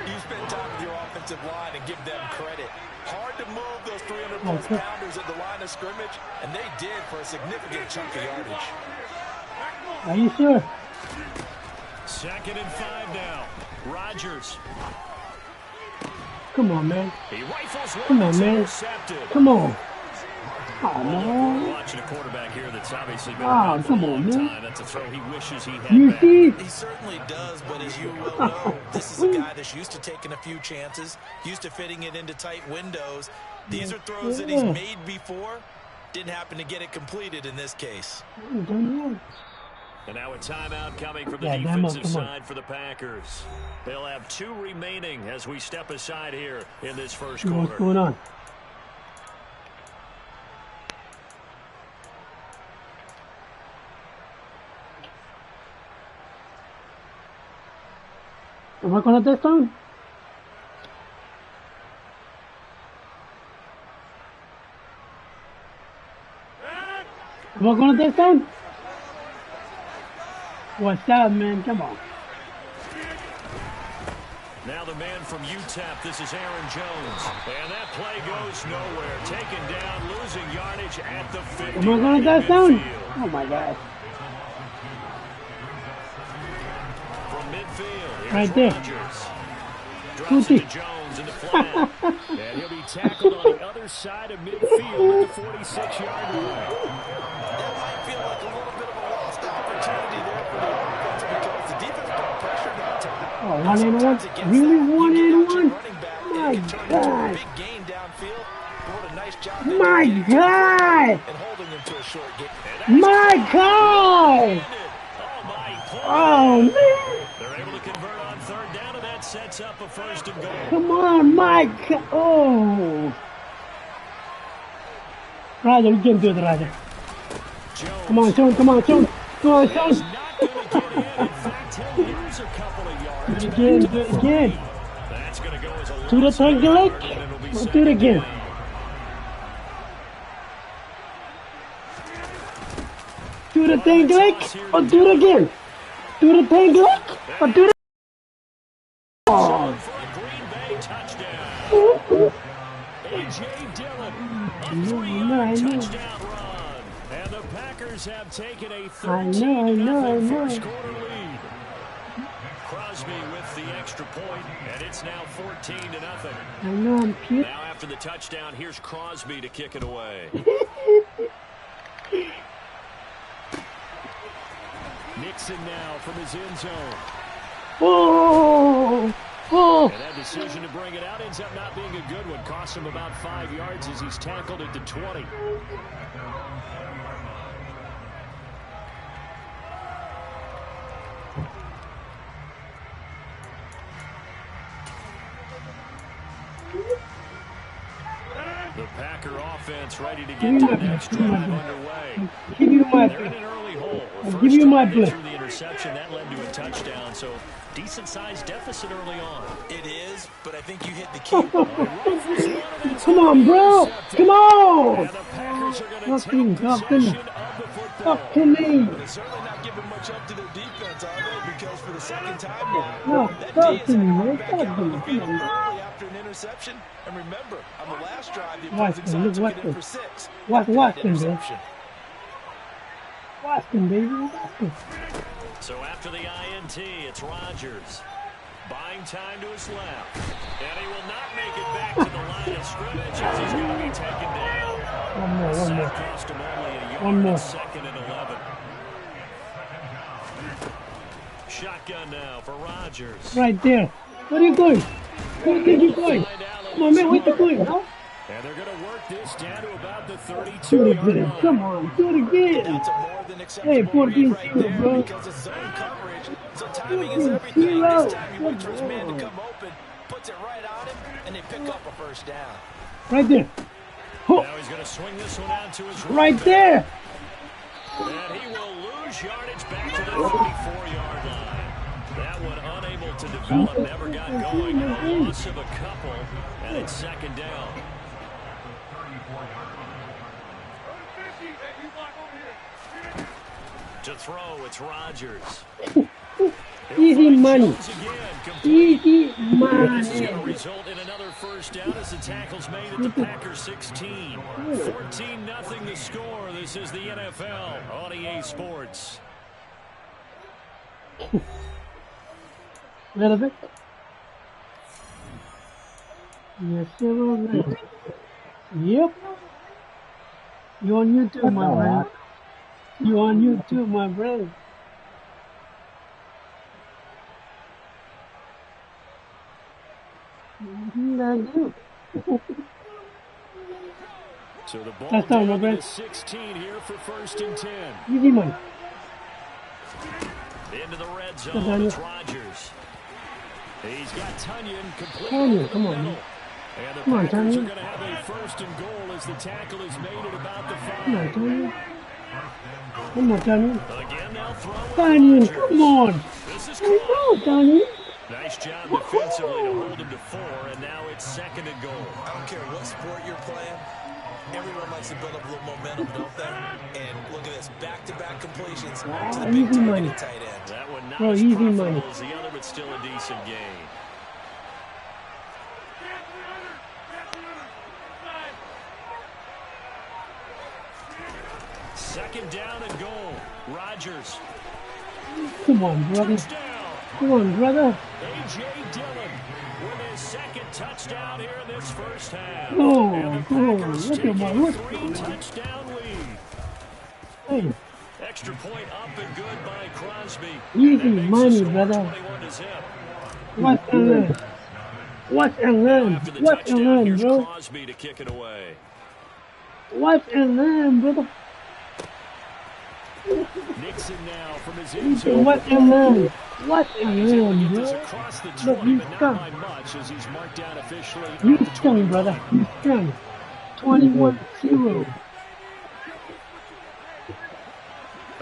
[SPEAKER 4] You spend time with your offensive line and give them credit. Hard to move those 300-plus pounders at the line of scrimmage, and they did for a significant chunk of yardage.
[SPEAKER 5] Are you sure?
[SPEAKER 3] 2nd and 5 now. Rodgers.
[SPEAKER 5] Come on, man.
[SPEAKER 3] He rifles one.
[SPEAKER 5] Come on, man.
[SPEAKER 3] Intercepted.
[SPEAKER 5] Come on. Oh,
[SPEAKER 3] We're
[SPEAKER 5] man.
[SPEAKER 3] watching a quarterback here that's obviously been
[SPEAKER 5] Oh,
[SPEAKER 3] around for a
[SPEAKER 5] come
[SPEAKER 3] long
[SPEAKER 5] on, man.
[SPEAKER 3] time. That's a throw he wishes he had
[SPEAKER 5] You
[SPEAKER 3] back.
[SPEAKER 5] see?
[SPEAKER 4] He certainly does, but as you well know, this is a guy that's used to taking a few chances, used to fitting it into tight windows. These are throws that he's made before. Didn't happen to get it completed in this case.
[SPEAKER 3] And now a timeout coming from the
[SPEAKER 5] Yeah,
[SPEAKER 3] defensive
[SPEAKER 5] come on.
[SPEAKER 3] side for the Packers. They'll have 2 remaining as we step aside here in this first
[SPEAKER 5] What's
[SPEAKER 3] quarter.
[SPEAKER 5] going on? Am I gonna touchdown? Am I gonna touchdown? What's up, man? Come on.
[SPEAKER 3] Now the man from UTEP, this is Aaron Jones. And that play goes nowhere. Taken down, losing yardage at the 50.
[SPEAKER 5] Am I gonna touchdown? Oh my God.
[SPEAKER 3] From midfield, here's
[SPEAKER 5] Right there.
[SPEAKER 3] Rodgers. Drops
[SPEAKER 5] Gucci.
[SPEAKER 3] it to Jones in the flat. And he'll be tackled on the other side of midfield at the 46-yard line.
[SPEAKER 4] That might feel like a little bit of a lost opportunity there for the offense because the defense got pressured on time.
[SPEAKER 5] Oh, 1 and 1? Really 1 and 1? My God.
[SPEAKER 4] Big gain downfield. What a nice job.
[SPEAKER 5] My God.
[SPEAKER 4] And holding him to a short game.
[SPEAKER 5] My God.
[SPEAKER 3] Oh, my play.
[SPEAKER 5] Oh, man.
[SPEAKER 3] They're able to convert on 3rd down, and that sets up a 1st and goal.
[SPEAKER 5] Come on, Mike. Oh. Roger, you can do it, Roger.
[SPEAKER 3] Jones
[SPEAKER 5] Come on, Sean. Come on, Sean. Come on, Sean.
[SPEAKER 3] is not going to get in. In fact, he'll lose a couple of yards.
[SPEAKER 5] Again, do it again.
[SPEAKER 3] That's going to go as a
[SPEAKER 5] Do the
[SPEAKER 3] loss of a
[SPEAKER 5] tangle
[SPEAKER 3] yard,
[SPEAKER 5] leg.
[SPEAKER 3] and it'll be
[SPEAKER 5] Or do it
[SPEAKER 3] second
[SPEAKER 5] again.
[SPEAKER 3] down.
[SPEAKER 5] Do the thing, Glick, or do it again. Do the thing, Glick, or do it. Oh.
[SPEAKER 3] For a Green Bay touchdown. A.J. Dillon, a 3-yard touchdown run. And the Packers have taken a 13-0 first quarter lead. Crosby with the extra point, and it's now 14-0.
[SPEAKER 5] I know I'm cute.
[SPEAKER 3] Now after the touchdown, here's Crosby to kick it away. Nixon now from his end zone.
[SPEAKER 5] Oh. Oh.
[SPEAKER 3] And that decision to bring it out ends up not being a good one. Costs him about 5 yards as he's tackled at the 20. The Packer offense ready to get to the next drive underway.
[SPEAKER 5] Give you my
[SPEAKER 3] They're in an early hole.
[SPEAKER 5] I'll give you my
[SPEAKER 3] First
[SPEAKER 5] blip.
[SPEAKER 3] through the interception, that led to a touchdown. So decent-sized deficit early on.
[SPEAKER 4] It is, but I think you hit the key.
[SPEAKER 5] Come on, bro. Come on.
[SPEAKER 3] And the Packers are going to
[SPEAKER 5] Fucking
[SPEAKER 3] take
[SPEAKER 5] talk to me.
[SPEAKER 3] possession of the football.
[SPEAKER 5] Talk to me.
[SPEAKER 4] They're certainly not giving much up to their defense, are they? Because for the second time now,
[SPEAKER 5] No,
[SPEAKER 4] that
[SPEAKER 5] talk
[SPEAKER 4] D
[SPEAKER 5] to
[SPEAKER 4] is
[SPEAKER 5] me,
[SPEAKER 4] having
[SPEAKER 5] man.
[SPEAKER 4] to back
[SPEAKER 5] Talk
[SPEAKER 4] out
[SPEAKER 5] to
[SPEAKER 4] on
[SPEAKER 5] me.
[SPEAKER 4] the
[SPEAKER 5] Come
[SPEAKER 4] field
[SPEAKER 5] on.
[SPEAKER 4] early after an interception. And remember, on the last drive, the
[SPEAKER 5] Watch
[SPEAKER 4] opposing
[SPEAKER 5] him,
[SPEAKER 4] side
[SPEAKER 5] look,
[SPEAKER 4] took
[SPEAKER 5] watch
[SPEAKER 4] it in
[SPEAKER 5] him.
[SPEAKER 4] for 6.
[SPEAKER 5] Watch
[SPEAKER 4] after that
[SPEAKER 5] Watson, bro.
[SPEAKER 4] interception.
[SPEAKER 5] Watson, baby. Watson.
[SPEAKER 3] So after the INT, it's Rodgers. Buying time to his left. And he will not make it back to the line of scrimmage as he's going to be taken down.
[SPEAKER 5] One more, one more.
[SPEAKER 3] Sack cost him only a yard.
[SPEAKER 5] One more.
[SPEAKER 3] 2nd and 11. Shotgun now for Rodgers.
[SPEAKER 5] Right there. Where are you going? Where do you think you're going? Come on, man. Where you going, huh?
[SPEAKER 3] And they're going to work this down to about the
[SPEAKER 5] Do it
[SPEAKER 3] 32-yard
[SPEAKER 5] again.
[SPEAKER 3] line.
[SPEAKER 5] Come on. Do it again.
[SPEAKER 4] That's a more than
[SPEAKER 5] Hey,
[SPEAKER 4] acceptable
[SPEAKER 5] 14
[SPEAKER 4] read right there
[SPEAKER 5] bro.
[SPEAKER 4] because it's zone coverage. So timing is
[SPEAKER 5] 14-0.
[SPEAKER 4] everything. This time he waits for his man to come open, puts it right on him, and they pick up a first down.
[SPEAKER 5] Right there.
[SPEAKER 3] Now he's going to swing this one out to his
[SPEAKER 5] Right
[SPEAKER 3] back.
[SPEAKER 5] there.
[SPEAKER 3] And he will lose yardage back to the 34-yard line. That one unable to develop, never got going, and a loss of a couple, and it's second down. To throw, it's Rodgers.
[SPEAKER 5] Easy money. Easy money.
[SPEAKER 3] This is going to result in another first down as the tackle's made at the Packers 16. 14-0 the score. This is the NFL on EA Sports.
[SPEAKER 5] Little bit. Yes, sir. Right. Yep. You on YouTube, my friend. You on YouTube, my friend. That's you.
[SPEAKER 3] So the ball
[SPEAKER 5] That's all, my
[SPEAKER 3] down
[SPEAKER 5] friend.
[SPEAKER 3] to 16 here for first and 10.
[SPEAKER 5] Easy money.
[SPEAKER 3] Into the red
[SPEAKER 5] That's
[SPEAKER 3] zone,
[SPEAKER 5] all.
[SPEAKER 3] it's Rodgers. He's got Tunyon completely
[SPEAKER 5] Tunyon,
[SPEAKER 3] over
[SPEAKER 5] come
[SPEAKER 3] the
[SPEAKER 5] on,
[SPEAKER 3] middle.
[SPEAKER 5] man.
[SPEAKER 3] And the
[SPEAKER 5] Come on,
[SPEAKER 3] Packers are
[SPEAKER 5] Tunyon.
[SPEAKER 3] going to have a first and goal as the tackle is made at about the 5.
[SPEAKER 5] Come on, Tony. Come on, Tony.
[SPEAKER 3] Again, they'll throw it.
[SPEAKER 5] Tony,
[SPEAKER 3] Rodgers.
[SPEAKER 5] come on.
[SPEAKER 3] This is
[SPEAKER 5] Come
[SPEAKER 3] caught.
[SPEAKER 5] on, Tony.
[SPEAKER 3] Nice job defensively to hold him to 4, and now it's second and goal.
[SPEAKER 4] I don't care what sport you're playing. Everyone likes to build up a little momentum, don't they? And look at this, back-to-back completions to the big
[SPEAKER 5] Easy money.
[SPEAKER 4] targeted tight end.
[SPEAKER 3] That one not
[SPEAKER 5] Bro,
[SPEAKER 3] as
[SPEAKER 5] easy
[SPEAKER 3] profitable
[SPEAKER 5] money.
[SPEAKER 3] as the other, but still a decent gain. Second down and goal. Rodgers.
[SPEAKER 5] Come on, brother.
[SPEAKER 3] Touchdown.
[SPEAKER 5] Come on, brother.
[SPEAKER 3] A.J. Dillon with his second touchdown here in this first half.
[SPEAKER 5] Oh,
[SPEAKER 3] And the
[SPEAKER 5] oh,
[SPEAKER 3] Packers
[SPEAKER 5] look at
[SPEAKER 3] take
[SPEAKER 5] my
[SPEAKER 3] a
[SPEAKER 5] look.
[SPEAKER 3] 3-touchdown lead.
[SPEAKER 5] Hey,
[SPEAKER 3] Extra point up and good by Crosby.
[SPEAKER 5] easy
[SPEAKER 3] That makes
[SPEAKER 5] money,
[SPEAKER 3] the score
[SPEAKER 5] brother.
[SPEAKER 3] 21-0.
[SPEAKER 5] Watch and learn. Watch and learn.
[SPEAKER 3] After the
[SPEAKER 5] Watch and
[SPEAKER 3] touchdown,
[SPEAKER 5] learn,
[SPEAKER 3] here's
[SPEAKER 5] bro.
[SPEAKER 3] Crosby to kick it away.
[SPEAKER 5] Watch and learn, brother.
[SPEAKER 3] Nixon now from his
[SPEAKER 5] You
[SPEAKER 3] end
[SPEAKER 5] can
[SPEAKER 3] zone.
[SPEAKER 5] watch and learn. Watch and
[SPEAKER 3] He's able to
[SPEAKER 5] learn,
[SPEAKER 3] get this
[SPEAKER 5] bro.
[SPEAKER 3] across the
[SPEAKER 5] Look,
[SPEAKER 3] 20,
[SPEAKER 5] he's
[SPEAKER 3] but not
[SPEAKER 5] done.
[SPEAKER 3] by much as he's marked down officially at
[SPEAKER 5] He's
[SPEAKER 3] the
[SPEAKER 5] done,
[SPEAKER 3] 21.
[SPEAKER 5] brother. He's done. 21-0.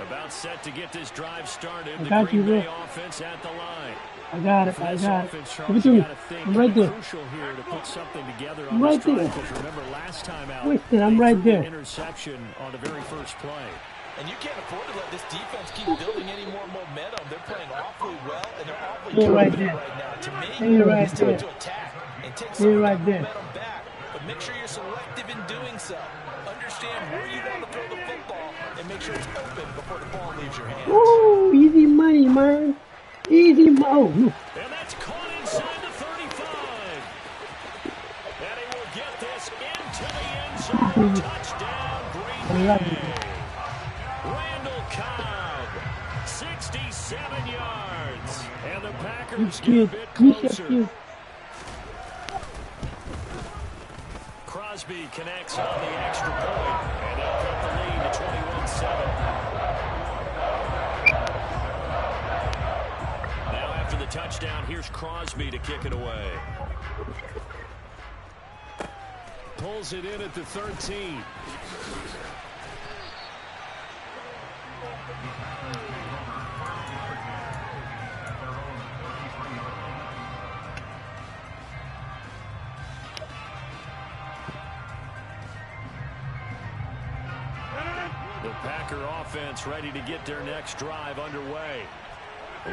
[SPEAKER 3] About set to get this drive started.
[SPEAKER 5] I
[SPEAKER 3] The
[SPEAKER 5] got you,
[SPEAKER 3] Green Bay
[SPEAKER 5] bro.
[SPEAKER 3] offense at the line.
[SPEAKER 5] I got it.
[SPEAKER 3] For
[SPEAKER 5] I
[SPEAKER 3] this
[SPEAKER 5] got it.
[SPEAKER 3] offense,
[SPEAKER 5] Give it
[SPEAKER 3] Charles,
[SPEAKER 5] to
[SPEAKER 3] you
[SPEAKER 5] me.
[SPEAKER 3] got to think
[SPEAKER 5] I'm right there.
[SPEAKER 3] crucial here to put something together
[SPEAKER 5] I'm
[SPEAKER 3] on
[SPEAKER 5] right
[SPEAKER 3] this drive.
[SPEAKER 5] there.
[SPEAKER 3] Because remember, last time out,
[SPEAKER 5] Winston, I'm
[SPEAKER 3] they
[SPEAKER 5] right
[SPEAKER 3] threw the
[SPEAKER 5] there.
[SPEAKER 3] interception on the very first play.
[SPEAKER 4] And you can't afford to let this defense keep building any more momentum. They're playing awfully well, and they're awfully
[SPEAKER 5] They're right
[SPEAKER 4] confident
[SPEAKER 5] there.
[SPEAKER 4] right now. To me,
[SPEAKER 5] They're right
[SPEAKER 4] it's time
[SPEAKER 5] there.
[SPEAKER 4] to attack and take some
[SPEAKER 5] They're
[SPEAKER 4] of
[SPEAKER 5] right
[SPEAKER 4] that
[SPEAKER 5] there.
[SPEAKER 4] momentum back. But make sure you're selective in doing so. Understand where you want to throw the football and make sure it's open before the ball leaves your hands.
[SPEAKER 5] Ooh, easy money, man. Easy money. Oh, no.
[SPEAKER 3] And that's caught inside the 35. And he will get this into the end zone. Touchdown, Green
[SPEAKER 5] love
[SPEAKER 3] Bay. Randall Cobb, 67 yards. And the Packers get a
[SPEAKER 5] Cute.
[SPEAKER 3] bit
[SPEAKER 5] He's so
[SPEAKER 3] closer.
[SPEAKER 5] cute.
[SPEAKER 3] Crosby connects on the extra point, and they'll cut the lead to 21-7. Now after the touchdown, here's Crosby to kick it away. Pulls it in at the 13. The Packer offense ready to get their next drive underway.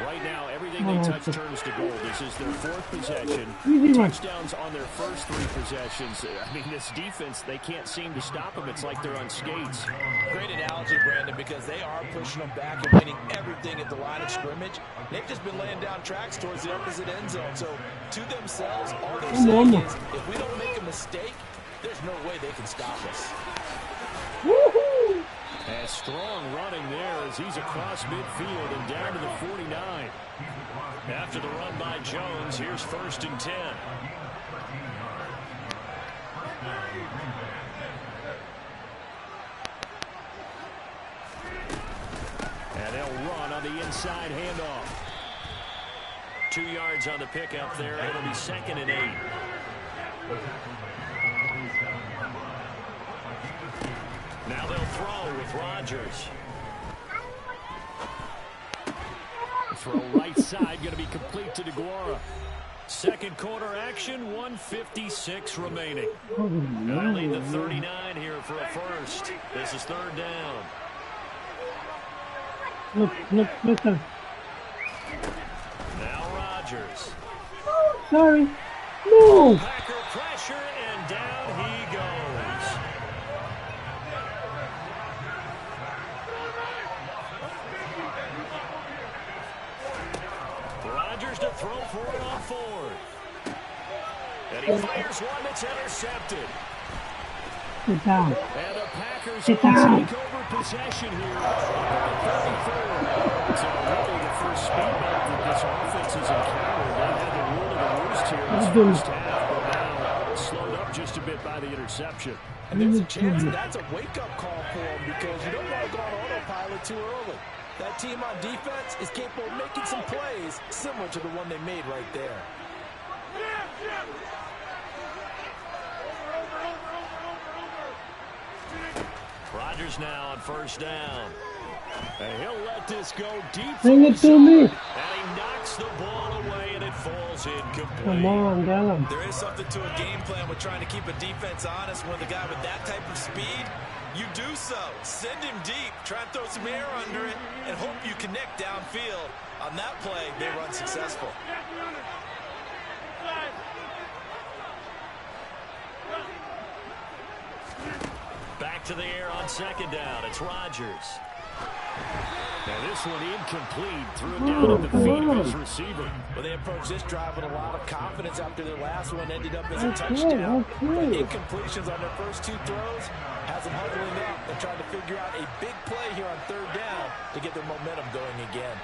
[SPEAKER 3] Right now, everything they touch turns to gold. This is their fourth possession. Touchdowns on their first 3 possessions. I mean, this defense, they can't seem to stop them. It's like they're on skates.
[SPEAKER 4] Great analogy, Brandon, because they are pushing them back and winning everything at the line of scrimmage. They've just been laying down tracks towards the opposite end zone. So, to themselves, all they're saying is, if we don't make a mistake, there's no way they can stop us.
[SPEAKER 5] Woohoo!
[SPEAKER 3] And strong running there as he's across midfield and down to the 49. After the run by Jones, here's first and 10. And they'll run on the inside handoff. 2 yards on the pickup there. It'll be second and 8. Now they'll throw with Rodgers. throw right side going to be complete to DeGuara. Second quarter action, 1:56 remaining. I lead the 39 here for a first. This is third down.
[SPEAKER 5] Look.
[SPEAKER 3] Now Rodgers.
[SPEAKER 5] Sorry. No.
[SPEAKER 3] Packer pressure, and down he goes. Rodgers to throw for it on fourth. And he fires one that's intercepted.
[SPEAKER 5] Sit down.
[SPEAKER 3] And the Packers
[SPEAKER 5] Sit
[SPEAKER 3] will
[SPEAKER 5] down.
[SPEAKER 3] take over possession here at 34. So really the first speed bump that this offense has encountered. They had the rule of the roost here in this first half, but now slowed up just a bit by the interception.
[SPEAKER 4] And there's a chance that's a wake-up call for him because you don't want to go on autopilot too early. That team on defense is capable of making some plays similar to the one they made right there.
[SPEAKER 3] Rodgers now on first down. And he'll let this go deep.
[SPEAKER 5] Bring it to me.
[SPEAKER 3] And he knocks the ball away, and it falls incomplete.
[SPEAKER 5] Come on, Dallin.
[SPEAKER 6] There is something to a game plan with trying to keep a defense honest. When the guy with that type of speed, you do so. Send him deep, try and throw some air under it, and hope you connect downfield. On that play, they run successful.
[SPEAKER 3] Back to the air on second down. It's Rodgers. And this one incomplete. Threw it down at the feet of his receiver.
[SPEAKER 4] Well, they approached this drive with a lot of confidence after their last one ended up as a touchdown. But incompletions on their first two throws has them huddling up and trying to figure out a big play here on third down to get their momentum going again.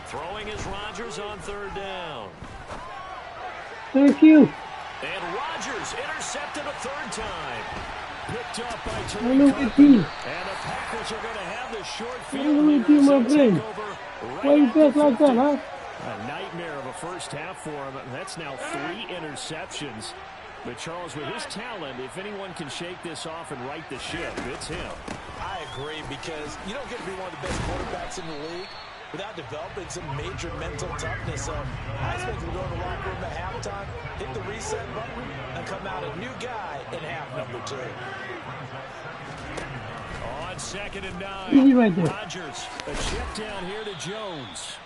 [SPEAKER 3] Throwing is Rodgers on third down.
[SPEAKER 5] Thank you.
[SPEAKER 3] And Rodgers intercepted a third time. Picked up by
[SPEAKER 5] Hello,
[SPEAKER 3] Tariq
[SPEAKER 5] Kitty.
[SPEAKER 3] And the Packers are going to have the short field
[SPEAKER 5] Hello,
[SPEAKER 3] here
[SPEAKER 5] Kitty,
[SPEAKER 3] as
[SPEAKER 5] my
[SPEAKER 3] they
[SPEAKER 5] friend.
[SPEAKER 3] take over right
[SPEAKER 5] Why you
[SPEAKER 3] at the
[SPEAKER 5] dressed like that,
[SPEAKER 3] 50.
[SPEAKER 5] huh?
[SPEAKER 3] A nightmare of a first half for him. That's now 3 interceptions. But Charles, with his talent, if anyone can shake this off and right the ship, it's him.
[SPEAKER 4] I agree because you don't get to be one of the best quarterbacks in the league without developing some major mental toughness. So I expect him to go in the locker room at halftime, hit the reset button, and come out a new guy in half number 2.
[SPEAKER 3] On second and 9,
[SPEAKER 5] Easy right there.
[SPEAKER 3] Rodgers, a check down here to Jones.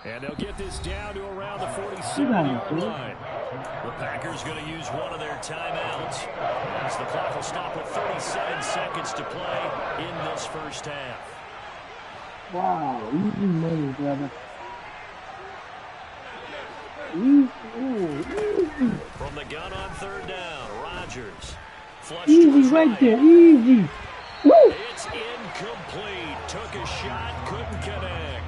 [SPEAKER 3] And they'll get this down to around the 47-yard line. The Packers going to use one of their timeouts as the clock will stop with 37 seconds to play in this first half.
[SPEAKER 5] Wow, easy money, brother. Easy.
[SPEAKER 3] From the gun on third down, Rodgers. Flush to
[SPEAKER 5] Easy
[SPEAKER 3] his
[SPEAKER 5] right there, easy. Woo!
[SPEAKER 3] It's incomplete. Took a shot, couldn't connect.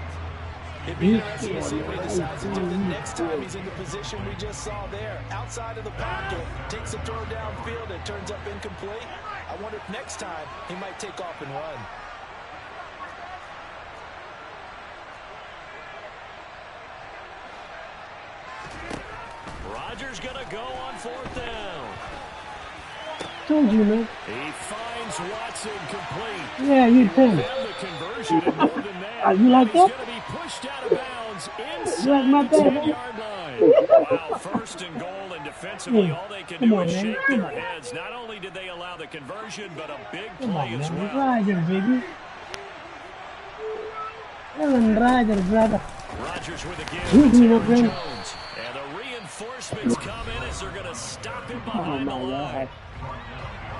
[SPEAKER 4] It'd be interesting to see what he decides to do the next time he's in the position we just saw there. Outside of the pocket, takes a throw downfield, it turns up incomplete. I wonder if next time he might take off and run.
[SPEAKER 3] Rodgers going to go on fourth down.
[SPEAKER 5] Told you, man.
[SPEAKER 3] He finds Watson complete.
[SPEAKER 5] Yeah, you think.
[SPEAKER 3] Have the conversion and more than that.
[SPEAKER 5] You like
[SPEAKER 3] He's
[SPEAKER 5] that?
[SPEAKER 3] going to be pushed out of bounds
[SPEAKER 5] You like my
[SPEAKER 3] inside the
[SPEAKER 5] bad,
[SPEAKER 3] 10-yard line. Wow, first and goal, and defensively, all they can
[SPEAKER 5] Come
[SPEAKER 3] do
[SPEAKER 5] on,
[SPEAKER 3] is
[SPEAKER 5] man.
[SPEAKER 3] shake
[SPEAKER 5] Come
[SPEAKER 3] their
[SPEAKER 5] on.
[SPEAKER 3] heads. Not only did they allow the conversion, but a big
[SPEAKER 5] Come
[SPEAKER 3] play
[SPEAKER 5] on,
[SPEAKER 3] as
[SPEAKER 5] man.
[SPEAKER 3] well.
[SPEAKER 5] Roger, baby. Aaron Roger, brother.
[SPEAKER 3] Rodgers with a
[SPEAKER 5] You
[SPEAKER 3] give.
[SPEAKER 5] do, my
[SPEAKER 3] Aaron
[SPEAKER 5] friend.
[SPEAKER 3] Jones. And the reinforcements come in as they're going to stop him behind the
[SPEAKER 5] Oh, my
[SPEAKER 3] line.
[SPEAKER 5] God.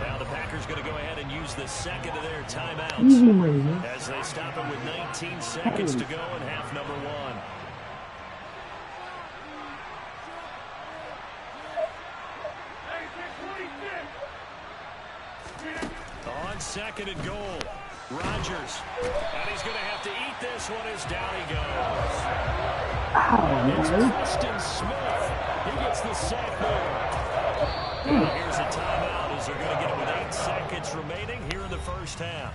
[SPEAKER 3] Now the Packers going to go ahead and use the second of their timeouts
[SPEAKER 5] Easy money, man.
[SPEAKER 3] as they stop it with 19 seconds to go in half number 1. On second and goal, Rodgers. And he's going to have to eat this one as down he goes. It's
[SPEAKER 5] Oh, man.
[SPEAKER 3] Preston Smith. He gets the sack there. And here's a timeout as they're going to get it with 8 seconds remaining here in the first half.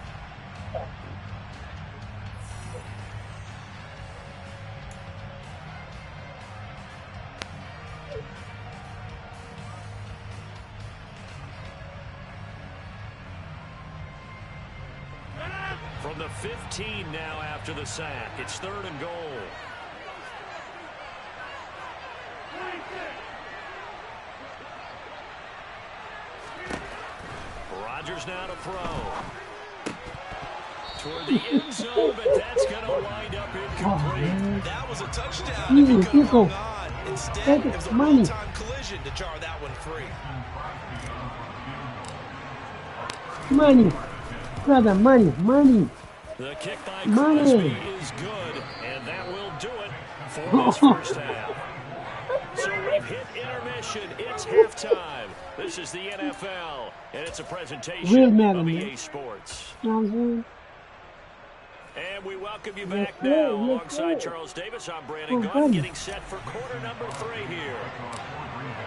[SPEAKER 3] From the 15 now after the sack. It's 3rd and goal. Rodgers now to throw. Toward the end zone, but that's going to wind up incomplete.
[SPEAKER 4] That was a touchdown. If he could have hung on. Instead, it was a real-time collision to jar that one free.
[SPEAKER 5] Money. Brother, money.
[SPEAKER 3] The kick by Crosby is good, and that will do it for this first half. So we've hit intermission. It's halftime. This is the NFL, and it's a presentation of EA Sports. And we welcome you back now. Alongside Charles Davis, I'm Brandon Gaudin, getting set for quarter number 3 here.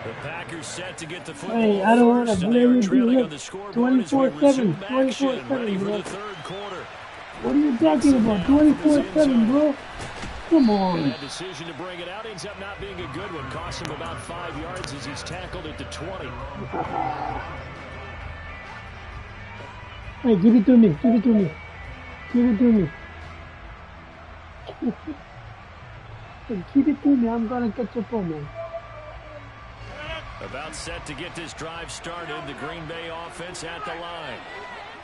[SPEAKER 3] The Packers set to get the football
[SPEAKER 5] I don't want
[SPEAKER 3] first,
[SPEAKER 5] to
[SPEAKER 3] and they are
[SPEAKER 5] blame
[SPEAKER 3] trailing
[SPEAKER 5] you.
[SPEAKER 3] on the scoreboard as we resume action, ready for the 3rd quarter.
[SPEAKER 5] What are you talking about? 24-7, bro. Come on.
[SPEAKER 3] And that decision to bring it out ends up not being a good one. Cost him about 5 yards as he's tackled at the 20.
[SPEAKER 5] Hey, give it to me. Give it to me. Give it to me. Give it to me. I'm going to catch a ball, man.
[SPEAKER 3] About set to get this drive started. The Green Bay offense at the line.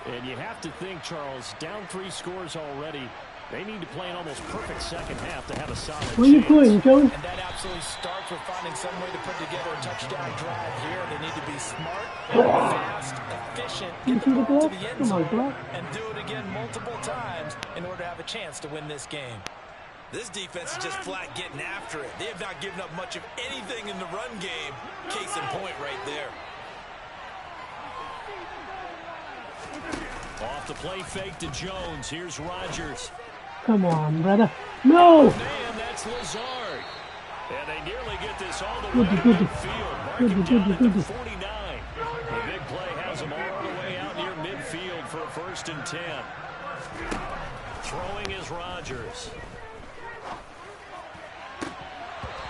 [SPEAKER 4] And you have to think, Charles, down 3 scores already. They need to play an almost perfect second half to have a solid chance.
[SPEAKER 5] Where you going, Joe?
[SPEAKER 7] And that absolutely starts with finding some way to put together a touchdown drive here. They need to be smart, fast, efficient, get the ball to the end zone, and do it again multiple times in order to have a chance to win this game.
[SPEAKER 4] This defense is just flat getting after it. They have not given up much of anything in the run game. Case in point right there.
[SPEAKER 3] Off the play fake to Jones. Here's Rodgers.
[SPEAKER 5] Come on, brother. No!
[SPEAKER 3] Man, that's Lazard. And they nearly get this all the way to midfield. Marking down at the 49. The big play has them all the way out near midfield for a 1st and 10. Throwing is Rodgers.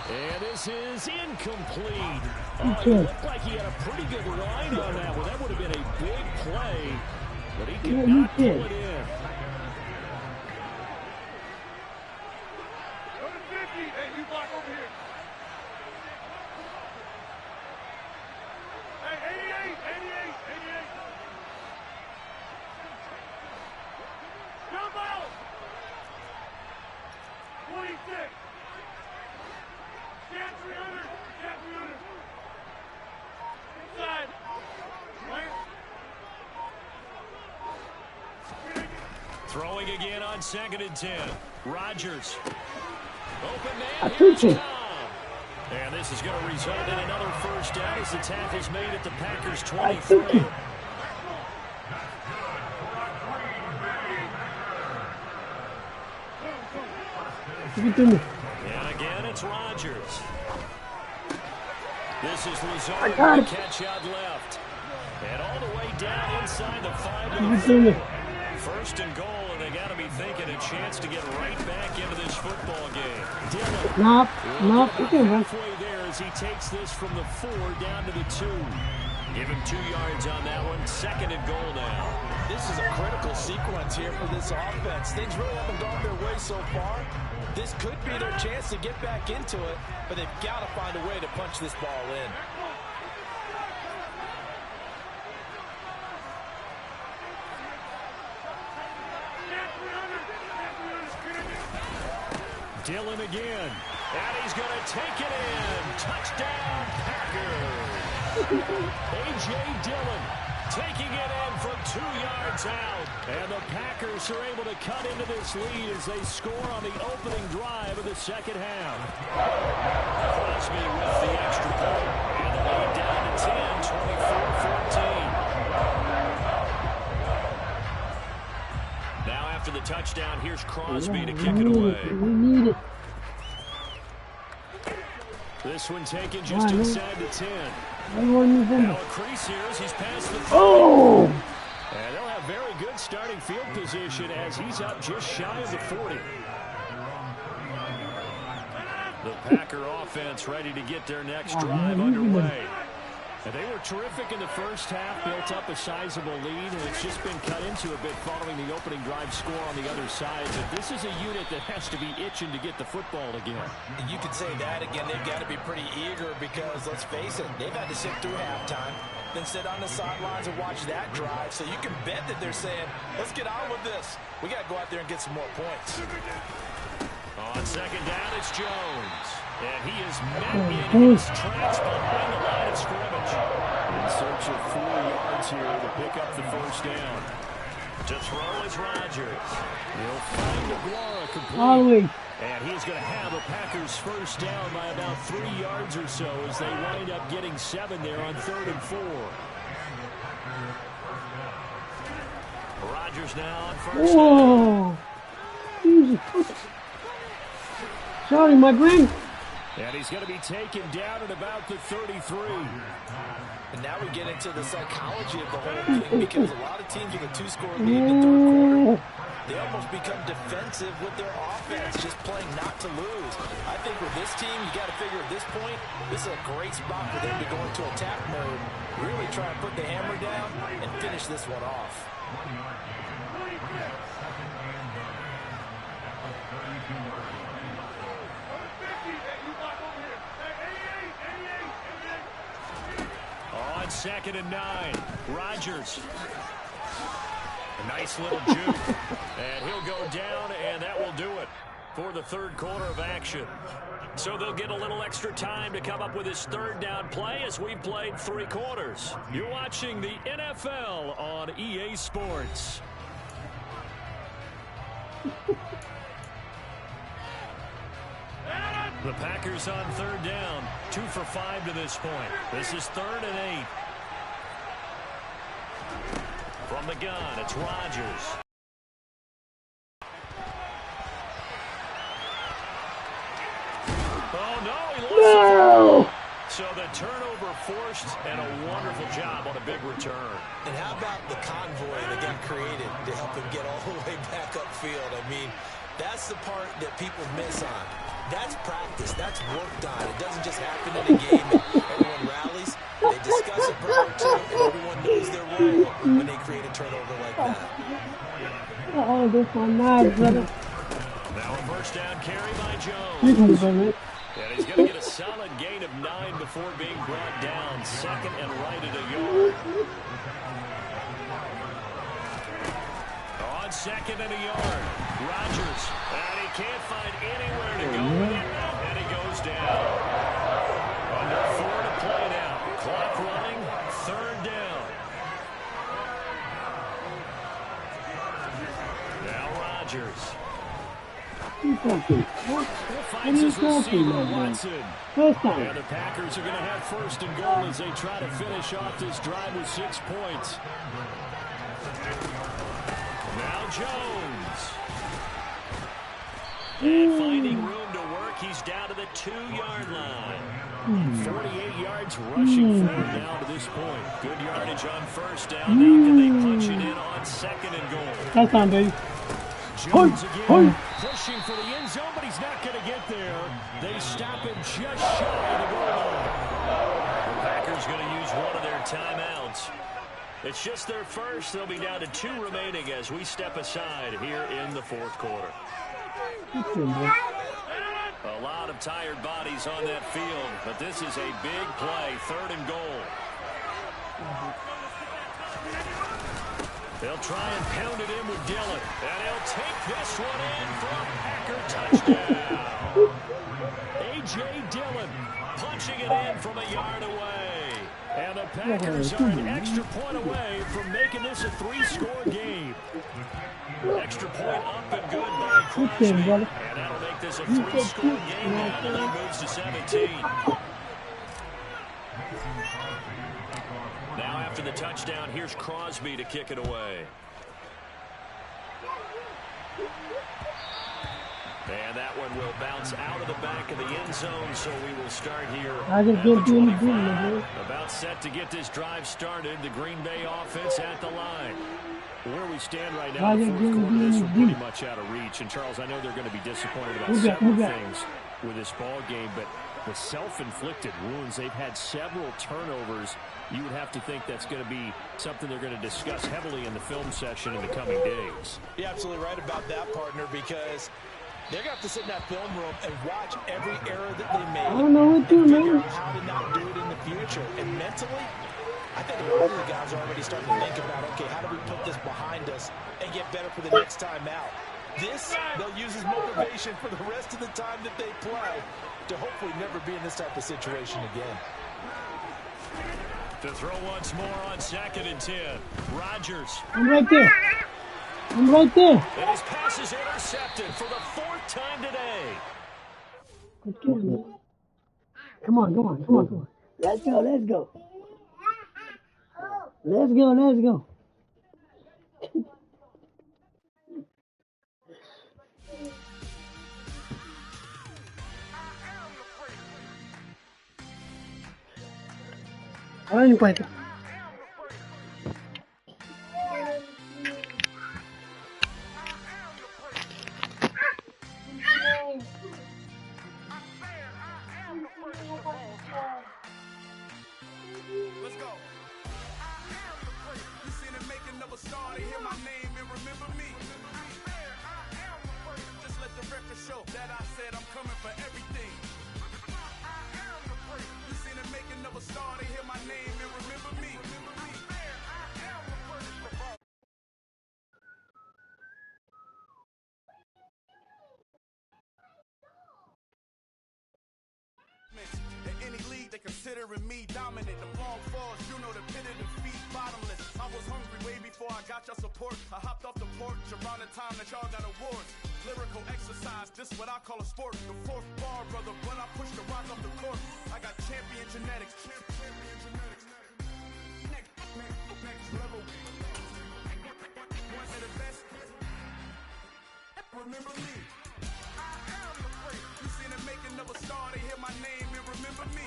[SPEAKER 3] And this is incomplete. It looked like he had a pretty good line on that one. That would have been a big play, but he could not pull it in.
[SPEAKER 1] Hey, you block over here. Hey, 88. Jump out. 26. Stand 300. Inside.
[SPEAKER 3] Throwing again on 2nd and 10. Rodgers. Open
[SPEAKER 5] I
[SPEAKER 3] man.
[SPEAKER 5] took
[SPEAKER 3] Here's
[SPEAKER 5] it.
[SPEAKER 3] Tom. And this is going to result in another 1st down as the tackle's made at the Packers'
[SPEAKER 5] I took
[SPEAKER 3] 23.
[SPEAKER 5] it. Give it to me.
[SPEAKER 3] And again, it's Rodgers. This is
[SPEAKER 5] I
[SPEAKER 3] Lazard
[SPEAKER 5] got
[SPEAKER 3] with
[SPEAKER 5] it.
[SPEAKER 3] a catch out left. And all the way down inside the 5
[SPEAKER 5] Give it to me.
[SPEAKER 3] 1st and goal, and they got to be thinking a chance to get right back into this football game. Dillon.
[SPEAKER 5] Knock. You can run.
[SPEAKER 3] Halfway there as he takes this from the 4 down to the 2. Give him 2 yards on that one. 2nd and goal now.
[SPEAKER 7] This is a critical sequence here for this offense. Things really haven't gone their way so far. This could be their chance to get back into it, but they've got to find a way to punch this ball in.
[SPEAKER 3] Dillon again. And he's going to take it in. Touchdown, Packers. A.J. Dillon taking it in from 2 yards out. And the Packers are able to cut into this lead as they score on the opening drive of the 2nd half. Crosby with the extra point. And the lead down to 10, 24-14. Now after the touchdown, here's Crosby to kick it away.
[SPEAKER 5] We need it.
[SPEAKER 3] This one taken just inside the 10. Now a crease here as he's past the 30.
[SPEAKER 5] Oh!
[SPEAKER 3] And they'll have very good starting field position as he's up just shy of the 40. The Packer offense ready to get their next drive underway. And they were terrific in the first half, built up a sizable lead, and it's just been cut into a bit following the opening drive score on the other side. But this is a unit that has to be itching to get the football again.
[SPEAKER 7] And you could say that again. They've got to be pretty eager because, let's face it, they've had to sit through halftime, then sit on the sidelines and watch that drive. So you can bet that they're saying, let's get on with this. We got to go out there and get some more points.
[SPEAKER 3] On second down, it's Jones. And he is met in his tracks behind the line of scrimmage. In search of 4 yards here to pick up the first down. To throw is Rodgers. He'll find Aguara complete. And he's going to have a Packers first down by about 3 yards or so as they wind up getting 7 there on 3rd and 4. Rodgers now on first down.
[SPEAKER 5] Sorry, my green.
[SPEAKER 3] And he's going to be taken down at about the 33.
[SPEAKER 7] And now we get into the psychology of the whole thing because a lot of teams with a 2-score lead in the third quarter, they almost become defensive with their offense, just playing not to lose. I think with this team, you got to figure at this point, this is a great spot for them to go into attack mode, really try and put the hammer down and finish this one off.
[SPEAKER 3] On 2nd and 9, Rodgers. A nice little juke. And he'll go down, and that will do it for the third quarter of action. So they'll get a little extra time to come up with his third down play as we've played 3 quarters. You're watching the NFL on EA Sports. The Packers on 3rd down, 2 for 5 to this point. This is 3rd and 8. From the gun, it's Rodgers. Oh, no, he lost it. So the turnover forced, and a wonderful job on a big return.
[SPEAKER 7] And how about the convoy that got created to help him get all the way back upfield? I mean, that's the part that people miss on. That's practice. That's worked on. It doesn't just happen in a game and everyone rallies. They discuss it prior to, and everyone knows their role when they create a turnover like that.
[SPEAKER 5] Oh, this one nice, brother.
[SPEAKER 3] Now a first down carry by Jones. And he's going to get a solid gain of 9 before being brought down. 2nd and right at a yard. On 2nd and a yard, Rodgers. And he can't find anywhere to go with it. And he goes down. Under 4 to play now. Clock running, 3rd down. Now Rodgers. Finds his receiver, Watson. And the Packers are going to have 1st and goal as they try to finish off this drive with 6 points. Now Jones. And finding room to work, he's down to the 2-yard line. 48 yards rushing forward now to this point. Good yardage on 1st down. Now can they punch it in on 2nd and goal?
[SPEAKER 5] That's on, baby.
[SPEAKER 3] Jones again pushing for the end zone, but he's not going to get there. They stop him just shy of the goal line. The Packers going to use one of their timeouts. It's just their first. They'll be down to 2 remaining as we step aside here in the 4th quarter. A lot of tired bodies on that field, but this is a big play, 3rd and goal. They'll try and pound it in with Dillon, and he'll take this one in for a Packer touchdown. A.J. Dillon punching it in from a yard away. And the Packers are an extra point away from making this a 3-score game. Extra point up and good by Crosby. And that'll make this a 3-score game now, and he moves to 17. Now after the touchdown, here's Crosby to kick it away. And that one will bounce out of the back of the end zone, so we will start here at the 25. About set to get this drive started. The Green Bay offense at the line. Where we stand right now in the 4th quarter, this is pretty much out of reach. And, Charles, I know they're going to be disappointed about several things with this ball game, but the self-inflicted wounds. They've had several turnovers. You would have to think that's going to be something they're going to discuss heavily in the film session in the coming days.
[SPEAKER 7] You're absolutely right about that, partner, because they're going to have to sit in that film room and watch every error that they made.
[SPEAKER 5] I don't know what you
[SPEAKER 7] and figure
[SPEAKER 5] mean.
[SPEAKER 7] out how to not do it in the future. And mentally, I think a lot of the guys are already starting to think about, okay, how do we put this behind us and get better for the next time out? This, they'll use as motivation for the rest of the time that they play to hopefully never be in this type of situation again.
[SPEAKER 3] To throw once more on 2nd and 10. Rodgers.
[SPEAKER 5] I'm right there. I'm right there.
[SPEAKER 3] And his pass is intercepted for the 4th time today.
[SPEAKER 5] Good kill, man. Come on, come on, come on, come on. Let's go, let's go. Let's go, let's go. Ahora no encuentro.
[SPEAKER 6] Let's go. You seen it making another star, they hear my name and remember me. Just let the record show that I said I'm coming for everything. You seen it making another star, they hear my name and remember me. In any league, they considering me dominant. The long falls, you know the pit of defeat, bottomless. I was hungry way before I got your support. I hopped off the porch around the time that y'all got awards. Lyrical exercise, this what I call a sport. The 4th bar, brother, when I push the rock off the court. I got champion genetics. Next level. One of the best. Remember me. You seen it making another star, they hear my name and remember me.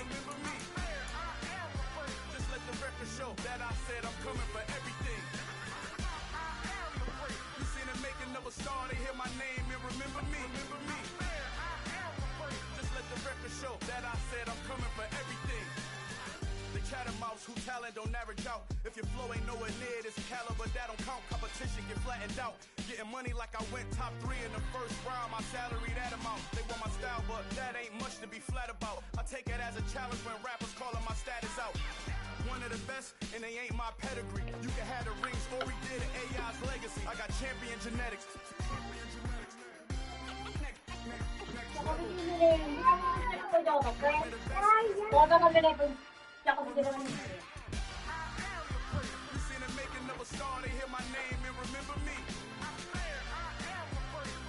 [SPEAKER 6] Just let the record show that I said I'm coming for everything. You seen it making another star, they hear my name and remember me. Just let the record show that I said I'm coming for everything. The catamounts who talent don't average out. If your flow ain't nowhere near this caliber, that don't count. Competition get flattened out. Getting money like I went top 3 in the first round. My salary that amount. They want my style, but that ain't much to be flat about. I take it as a challenge when rappers calling my status out. One of the best, and they ain't my pedigree. You can have the rings, or we did AI's legacy. I got champion genetics. You seen it making another star, they hear my name and remember me.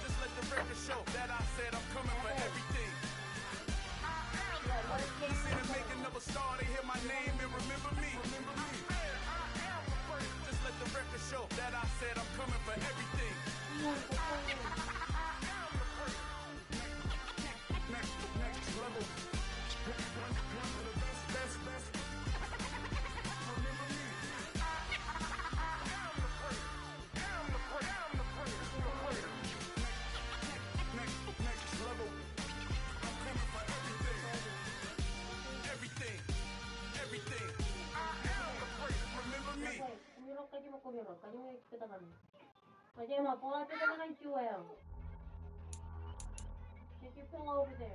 [SPEAKER 6] Just let the record show that I said I'm coming for everything. You seen it making another star, they hear my name and remember me. Just let the record show that I said I'm coming for everything. Next level. Best. Remember me. Next level. I'm coming for everything. Everything. Remember me.
[SPEAKER 8] over there.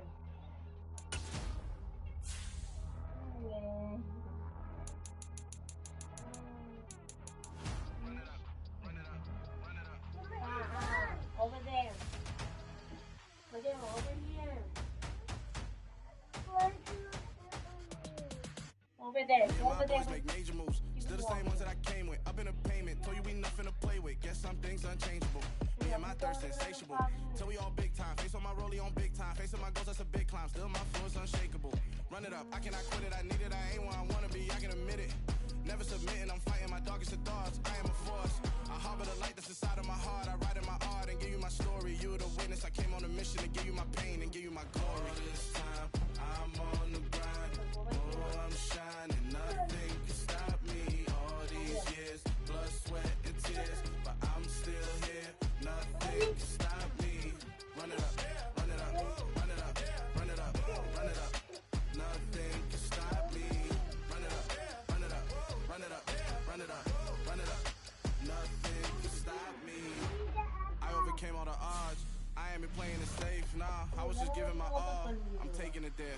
[SPEAKER 8] Over there. Over here. Over there. Over there.
[SPEAKER 6] Make major moves. Still the same ones that I came with. Up in a payment. Told you we nothing to play with. Guess some things unchangeable. Me and my thirst insatiable. Till we all big time. Face on my rollie on big time. Facing my goals, that's a big climb. Still my flow is unshakable. Run it up. I cannot quit it. I need it. I ain't where I wanna be. I can admit it. Never submitting. I'm fighting my darkest of thoughts. I am a force. I harbor the light that's inside of my heart. I write in my art and give you my story. You the witness. I came on a mission to give you my pain and give you my glory. All this time, I'm on the grind. Oh, I'm shining. Nothing can stop me. All these years, blood, sweat, and tears. But I'm still here. Nothing can stop me. Run it up. Run it up. Run it up. Run it up. Run it up. just giving my all. I'm taking it there.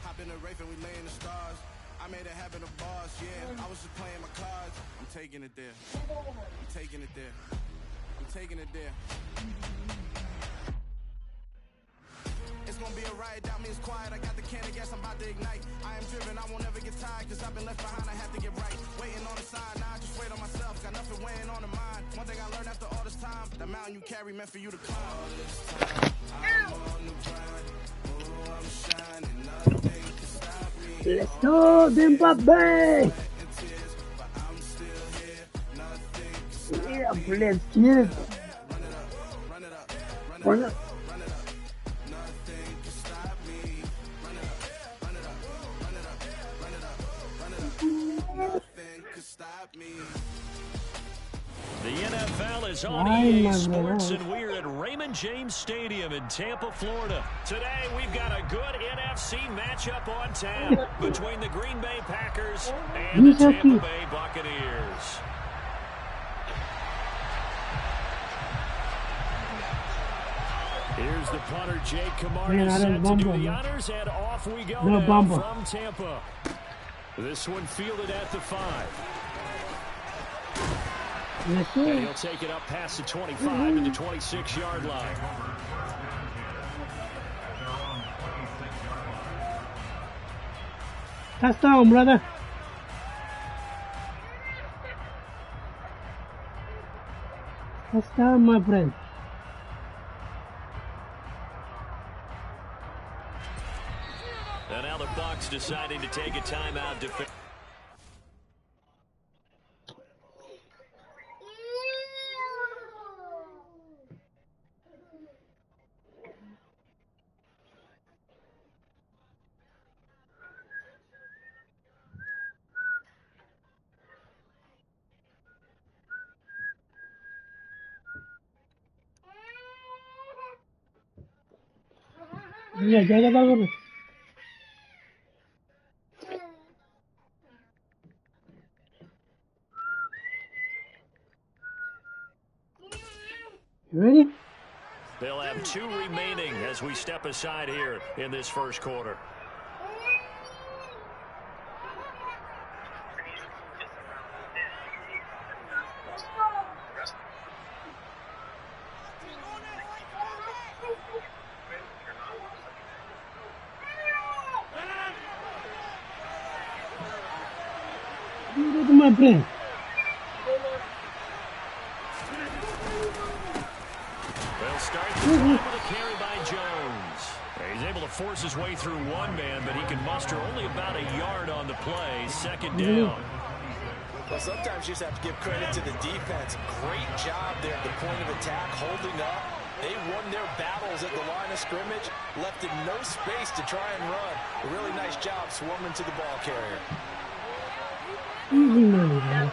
[SPEAKER 6] Hop in the Wraith and we lay in the stars. I made it happen, the boss, yeah. I was just playing my cards. I'm taking it there. I'm taking it there. I'm taking it there. It's gonna be a riot, doubt me it's quiet. I got the can of gas, I'm about to ignite. I am driven, I won't ever get tired, cause I've been left behind, I have to get right. Waiting on the sign, now I just wait on myself. Got nothing weighing on the mind. One thing I learned after all this time, the mountain you carry meant for you to climb. All this time, I'm on the grind. Oh, I'm shining, nothing can stop me.
[SPEAKER 5] Let's go, Zimbabwe! Yeah, let's get it. Run it up.
[SPEAKER 3] The NFL is on EA Sports, and we're at Raymond James Stadium in Tampa, Florida. Today, we've got a good NFC matchup on tap between the Green Bay Packers and the Tampa Bay Buccaneers. Here's the punter, Jake Camarda, set to do the honors, and off we go now from Tampa. This one fielded at the 5. And he'll take it up past the 25 to the 26-yard line.
[SPEAKER 5] Touchdown, brother. Touchdown, my friend.
[SPEAKER 3] And now the Bucs deciding to take a timeout defense.
[SPEAKER 5] Yeah, jaga bagus. You ready?
[SPEAKER 3] They'll have 2 remaining as we step aside here in this first quarter.
[SPEAKER 5] My friend.
[SPEAKER 3] They'll start the drive with a carry by Jones. He's able to force his way through one man, but he can muster only about a yard on the play. Second down.
[SPEAKER 7] Well, sometimes you just have to give credit to the defense. Great job there at the point of attack, holding up. They won their battles at the line of scrimmage, left him no space to try and run. A really nice job swarming to the ball carrier.
[SPEAKER 5] Easy money, man.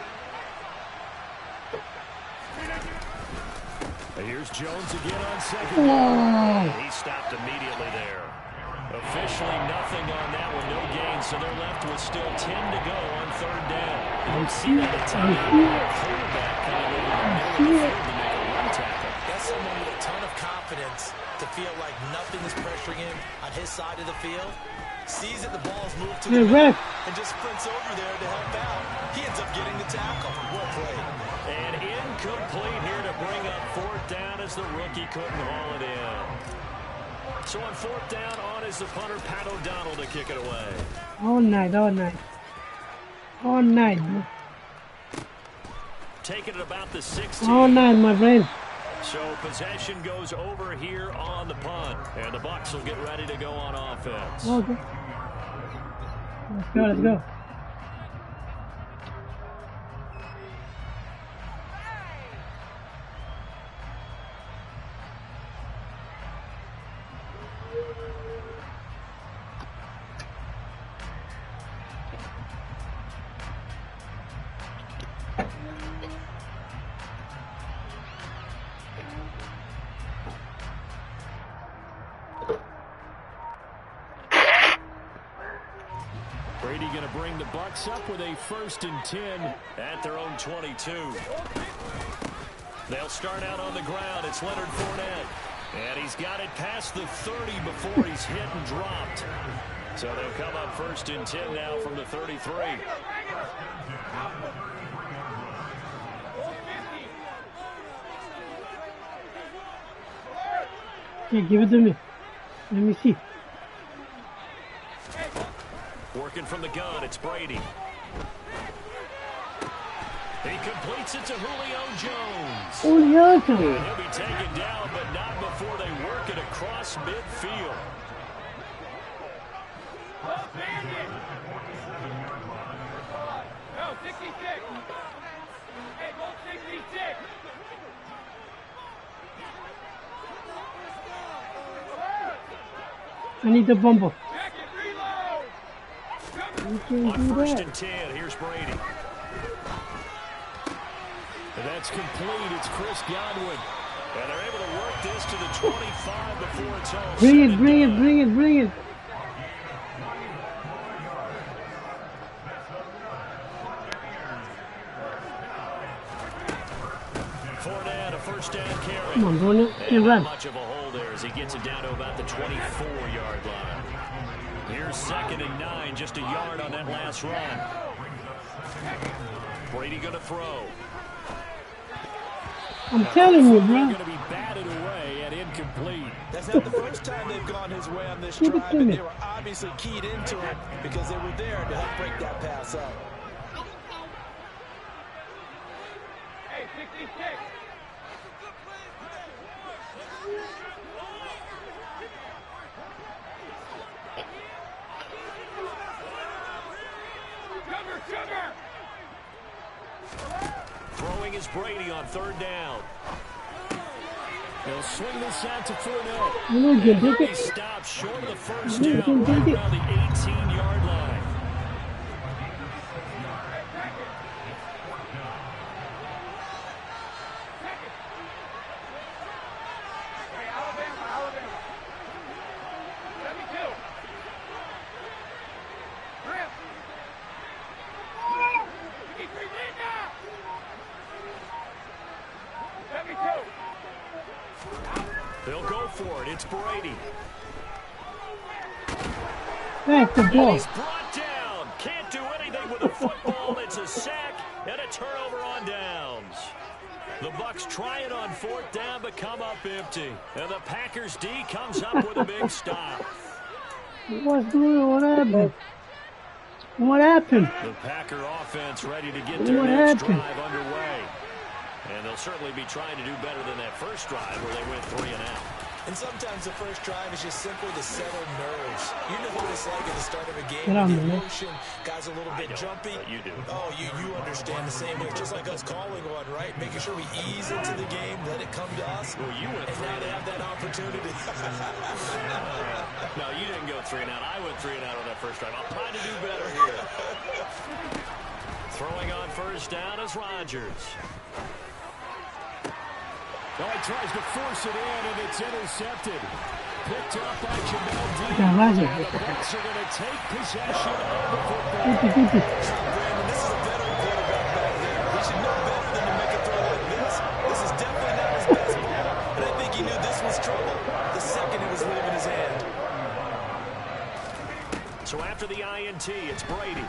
[SPEAKER 3] Here's Jones again on second down. He stopped immediately there. Officially nothing on that one, no gain, so they're left with still 10 to go on third down. You don't see that a ton. Quarterback coming over the middle of the field to make a run tackle.
[SPEAKER 7] That's someone with a ton of confidence to feel like nothing is pressuring him on his side of the field. Sees that the ball's moved to the middle and just sprints over there to help out. He ends up getting the tackle. Well played.
[SPEAKER 3] And incomplete here to bring up fourth down as the rookie couldn't haul it in. So on fourth down, on is the punter, Pat O'Donnell, to kick it away.
[SPEAKER 5] All night, all night. All night, bro.
[SPEAKER 3] Taking it about the 16.
[SPEAKER 5] All night, my friend.
[SPEAKER 3] So possession goes over here on the punt. And the Bucs will get ready to go on offense.
[SPEAKER 5] Okay. Let's go, let's go.
[SPEAKER 3] Brady going to bring the Bucs up with a 1st and 10 at their own 22. They'll start out on the ground. It's Leonard Fournette. And he's got it past the 30 before he's hit and dropped. So they'll come up 1st and 10 now from the 33.
[SPEAKER 5] Okay, give it to me. Let me see.
[SPEAKER 3] Working from the gun, it's Brady. He completes it to Julio Jones.
[SPEAKER 5] Julio
[SPEAKER 3] And
[SPEAKER 5] Jones.
[SPEAKER 3] he'll be taken down, but not before they work it across midfield.
[SPEAKER 2] No, 66. Hey, go 66.
[SPEAKER 5] I need the bumper.
[SPEAKER 2] Back and reload.
[SPEAKER 5] You can
[SPEAKER 3] On
[SPEAKER 5] do
[SPEAKER 3] 1st
[SPEAKER 5] that.
[SPEAKER 3] and 10, here's Brady. And that's complete. It's Chris Godwin. And they're able to work this to the 25 before it's all
[SPEAKER 5] Bring
[SPEAKER 3] said
[SPEAKER 5] it,
[SPEAKER 3] and
[SPEAKER 5] bring it,
[SPEAKER 3] done.
[SPEAKER 5] bring it, bring it.
[SPEAKER 3] Fournette, a first down carry.
[SPEAKER 5] Come on, don't it?
[SPEAKER 3] And
[SPEAKER 5] Get
[SPEAKER 3] not
[SPEAKER 5] run.
[SPEAKER 3] much of a hole there as he gets it down to about the 24-yard line. Here's 2nd and 9, just a yard on that last run. Brady going to throw.
[SPEAKER 5] I'm telling you,
[SPEAKER 3] They're
[SPEAKER 5] bro.
[SPEAKER 3] going to be batted away and incomplete.
[SPEAKER 7] That's not the first time they've gone his way on this
[SPEAKER 5] Give it
[SPEAKER 7] drive,
[SPEAKER 5] to
[SPEAKER 7] and
[SPEAKER 5] me.
[SPEAKER 7] they were obviously keyed into it because they were there to help break that pass up.
[SPEAKER 2] Hey, 66. Sugar.
[SPEAKER 3] Throwing is Brady on 3rd down. They'll swing this out to Fournette.
[SPEAKER 5] You know you can take
[SPEAKER 3] He
[SPEAKER 5] it.
[SPEAKER 3] stops short of the first
[SPEAKER 5] You
[SPEAKER 3] down,
[SPEAKER 5] can
[SPEAKER 3] right
[SPEAKER 5] take it.
[SPEAKER 3] around the 18-yard line.
[SPEAKER 2] Hey, Alabama. 72. Grip. 53 Linda. 72.
[SPEAKER 3] They'll go for it. It's Brady.
[SPEAKER 5] Back the
[SPEAKER 3] And
[SPEAKER 5] ball.
[SPEAKER 3] he's brought down. Can't do anything with the football. It's a sack and a turnover on downs. The Bucs try it on 4th down, but come up empty. And the Packers D comes up with a big stop.
[SPEAKER 5] What's going on? What happened? What happened?
[SPEAKER 3] The Packer offense ready to get their
[SPEAKER 5] What
[SPEAKER 3] next
[SPEAKER 5] happened?
[SPEAKER 3] drive underway. And they'll certainly be trying to do better than that first drive where they went 3 and out.
[SPEAKER 7] And sometimes the first drive is just simply to settle nerves. You know what it's like at the start of a game.
[SPEAKER 5] Get on,
[SPEAKER 7] The
[SPEAKER 5] man.
[SPEAKER 7] emotion, guys a little bit jumpy.
[SPEAKER 3] But you do.
[SPEAKER 7] Oh, you understand the same way. Just like us calling one, right? Making sure we ease into the game, let it come to us.
[SPEAKER 3] Well, you went
[SPEAKER 7] and
[SPEAKER 3] 3
[SPEAKER 7] now
[SPEAKER 3] and
[SPEAKER 7] they
[SPEAKER 3] out.
[SPEAKER 7] have that opportunity.
[SPEAKER 3] No, you didn't go 3 and out. I went 3 and out on that first drive. I'll try to do better here. Throwing on 1st down is Rodgers. Oh, he tries to force it in, and it's intercepted. Picked up by Jamel Dean.
[SPEAKER 5] Yeah, Roger.
[SPEAKER 3] And the Bucs are going to take possession of the football.
[SPEAKER 5] 50-50.
[SPEAKER 7] Brandon, this is a veteran quarterback back there. He should know better than to make a throw like this. This is definitely not his best ball, and I think he knew this was trouble the second it was leaving his hand.
[SPEAKER 3] So after the INT, it's Brady.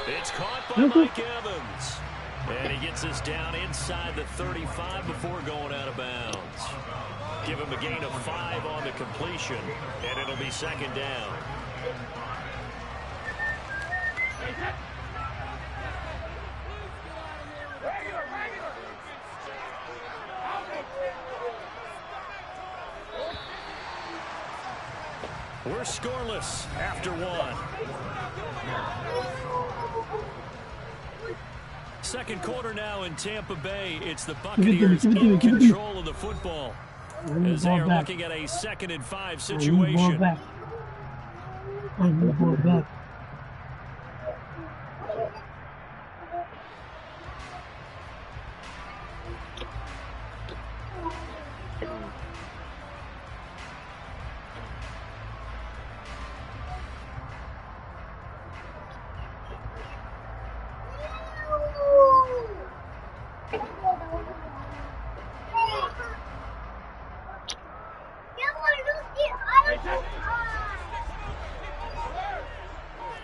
[SPEAKER 3] It's caught by
[SPEAKER 5] Okay.
[SPEAKER 3] Mike Evans. And he gets this down inside the 35 before going out of bounds. Give him a gain of 5 on the completion, and it'll be 2nd down. We're scoreless after 1. Second quarter now in Tampa Bay. It's the Buccaneers in control of the football as they are looking at a 2nd and 5
[SPEAKER 5] I need ball
[SPEAKER 3] situation.
[SPEAKER 5] back. I need ball back.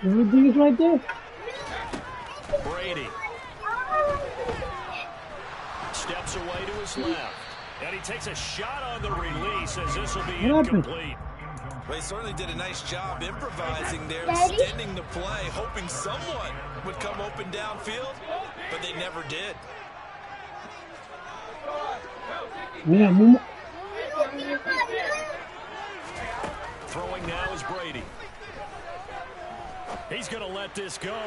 [SPEAKER 5] Everything is right there.
[SPEAKER 3] Brady steps away to his left. And he takes a shot on the release as this will be incomplete.
[SPEAKER 7] Well, he certainly did a nice job improvising there, extending the play, hoping someone would come open downfield, but they never did.
[SPEAKER 5] Yeah, Mama.
[SPEAKER 3] Throwing now is Brady. He's going to let this go.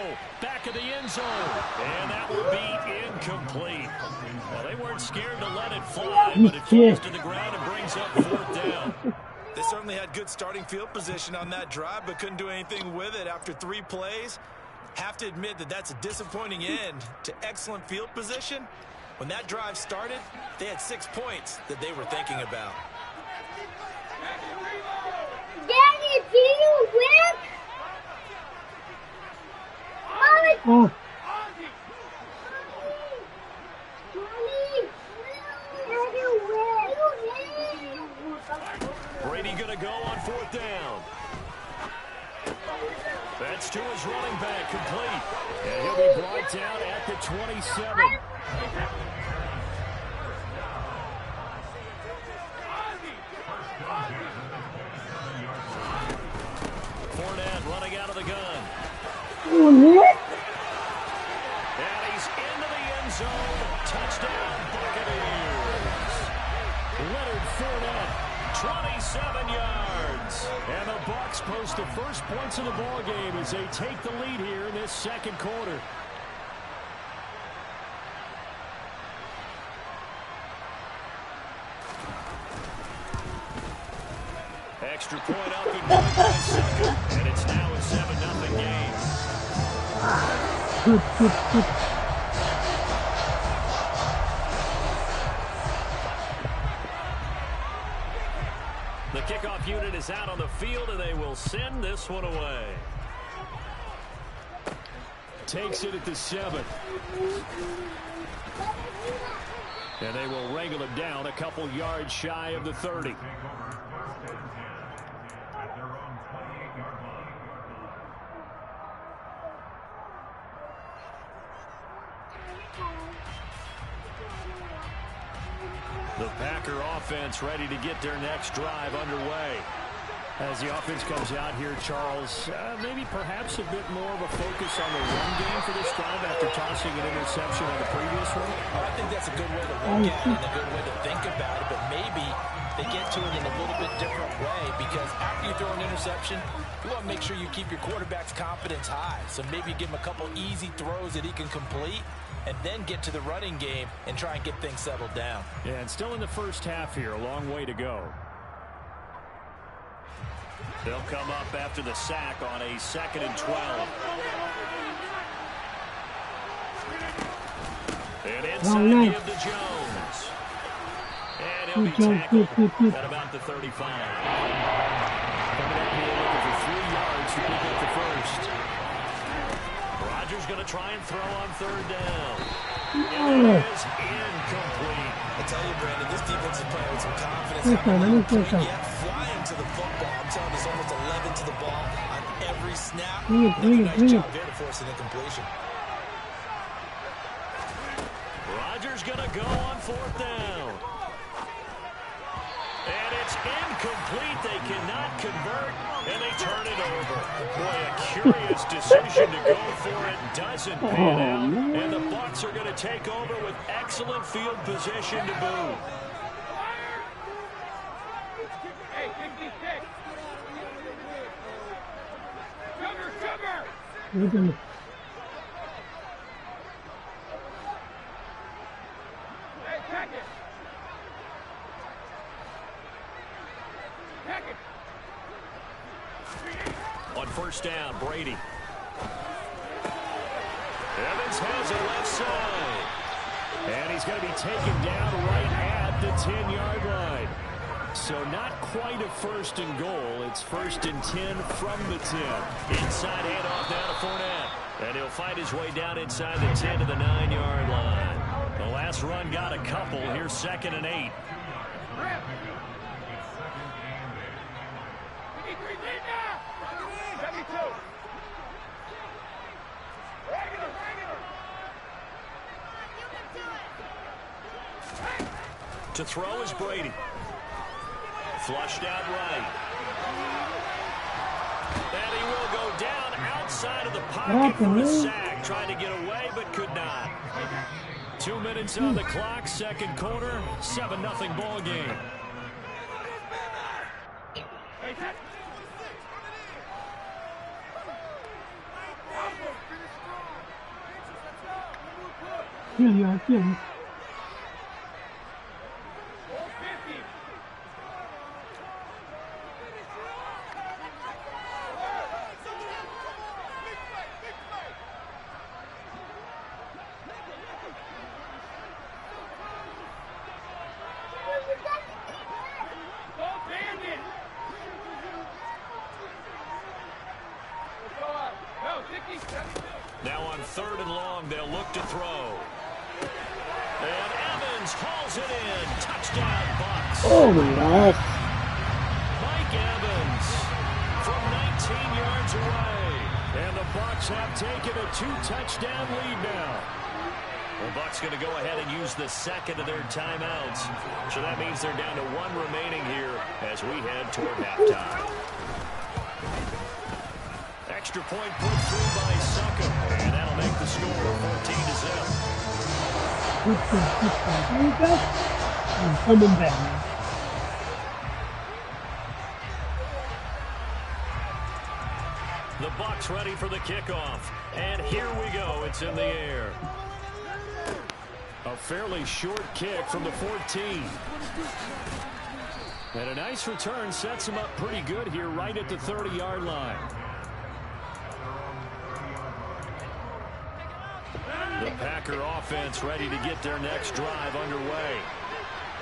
[SPEAKER 3] Back of the end zone. And that will be incomplete. Well, they weren't scared to let it fly, but it falls to the ground and brings up 4th down.
[SPEAKER 7] They certainly had good starting field position on that drive, but couldn't do anything with it after 3 plays. Have to admit that that's a disappointing end to excellent field position. When that drive started, they had 6 points that they were thinking about.
[SPEAKER 8] Daddy, do you whip?
[SPEAKER 5] Oh.
[SPEAKER 3] Brady going to go on 4th down. That's to his running back, complete. And he'll be brought down at the 27. Fournette running out of the gun.
[SPEAKER 5] What?
[SPEAKER 3] And he's into the end zone. Touchdown, Buccaneers. Leonard Fournette, 27 yards. And the Bucs post the first points of the ball game as they take the lead here in this 2nd quarter. Extra point up and good by Sucker. And it's now a 7-0 game.
[SPEAKER 5] Good.
[SPEAKER 3] The kickoff unit is out on the field, and they will send this one away. Takes it at the 7. And they will wrangle him down a couple yards shy of the 30. The Packer offense ready to get their next drive underway. As the offense comes out here, Charles, maybe perhaps a bit more of a focus on the run game for this drive after tossing an interception on the previous one?
[SPEAKER 7] I think that's a good way to look at it and a good way to think about it, but maybe they get to it in a little bit different way because after you throw an interception, you want to make sure you keep your quarterback's confidence high. So maybe give him a couple easy throws that he can complete and then get to the running game and try and get things settled down.
[SPEAKER 3] Yeah, and still in the first half here, a long way to go. They'll come up after the sack on a 2nd and 12. And inside give to Jones. And he'll be tackled at about the 35. Coming up here looking for 3 yards to pick up the first. Rodgers going to try and throw on 3rd down. And it is incomplete.
[SPEAKER 7] I tell you, Brandon, this defense is playing with some confidence. Flying to the football. I'm telling you, there's almost 11 to the ball on every snap. Nice job there to force an incompletion.
[SPEAKER 3] Rodgers going to go on 4th down. And it's incomplete. They cannot convert, and they turn it over. Boy, a curious decision to go for it. Doesn't pan out, and the Bucs are going to take over with excellent field position to boot.
[SPEAKER 5] Sugar.
[SPEAKER 3] On 1st down, Brady. Evans has it left side. And he's going to be taken down right at the 10-yard line. So not quite a 1st and goal. It's 1st and 10 from the 10. Inside handoff down to Fournette. And he'll fight his way down inside the 10 to the 9-yard line. The last run got a couple. Here's 2nd and 8. To throw is Brady. Flushed out right. And he will go down outside of the pocket for a sack. Trying to get away, but could not. 2 minutes on the clock, second quarter, 7-0 ball game.
[SPEAKER 5] Here you are, here.
[SPEAKER 3] Now on 3rd and long, they'll look to throw. And Evans hauls it in. Touchdown, Bucks.
[SPEAKER 5] Oh my gosh.
[SPEAKER 3] Mike Evans from 19 yards away. And the Bucks have taken a 2-touchdown lead now. The Bucks going to go ahead and use the second of their timeouts. So that means they're down to 1 remaining here as we head toward halftime. Extra point put through by Suckum, and that'll make the score 14-0.
[SPEAKER 5] There you go. I'm coming back.
[SPEAKER 3] The Bucks ready for the kickoff, and here we go. It's in the air. A fairly short kick from the 14. And a nice return sets him up pretty good here right at the 30-yard line. The Packer offense ready to get their next drive underway.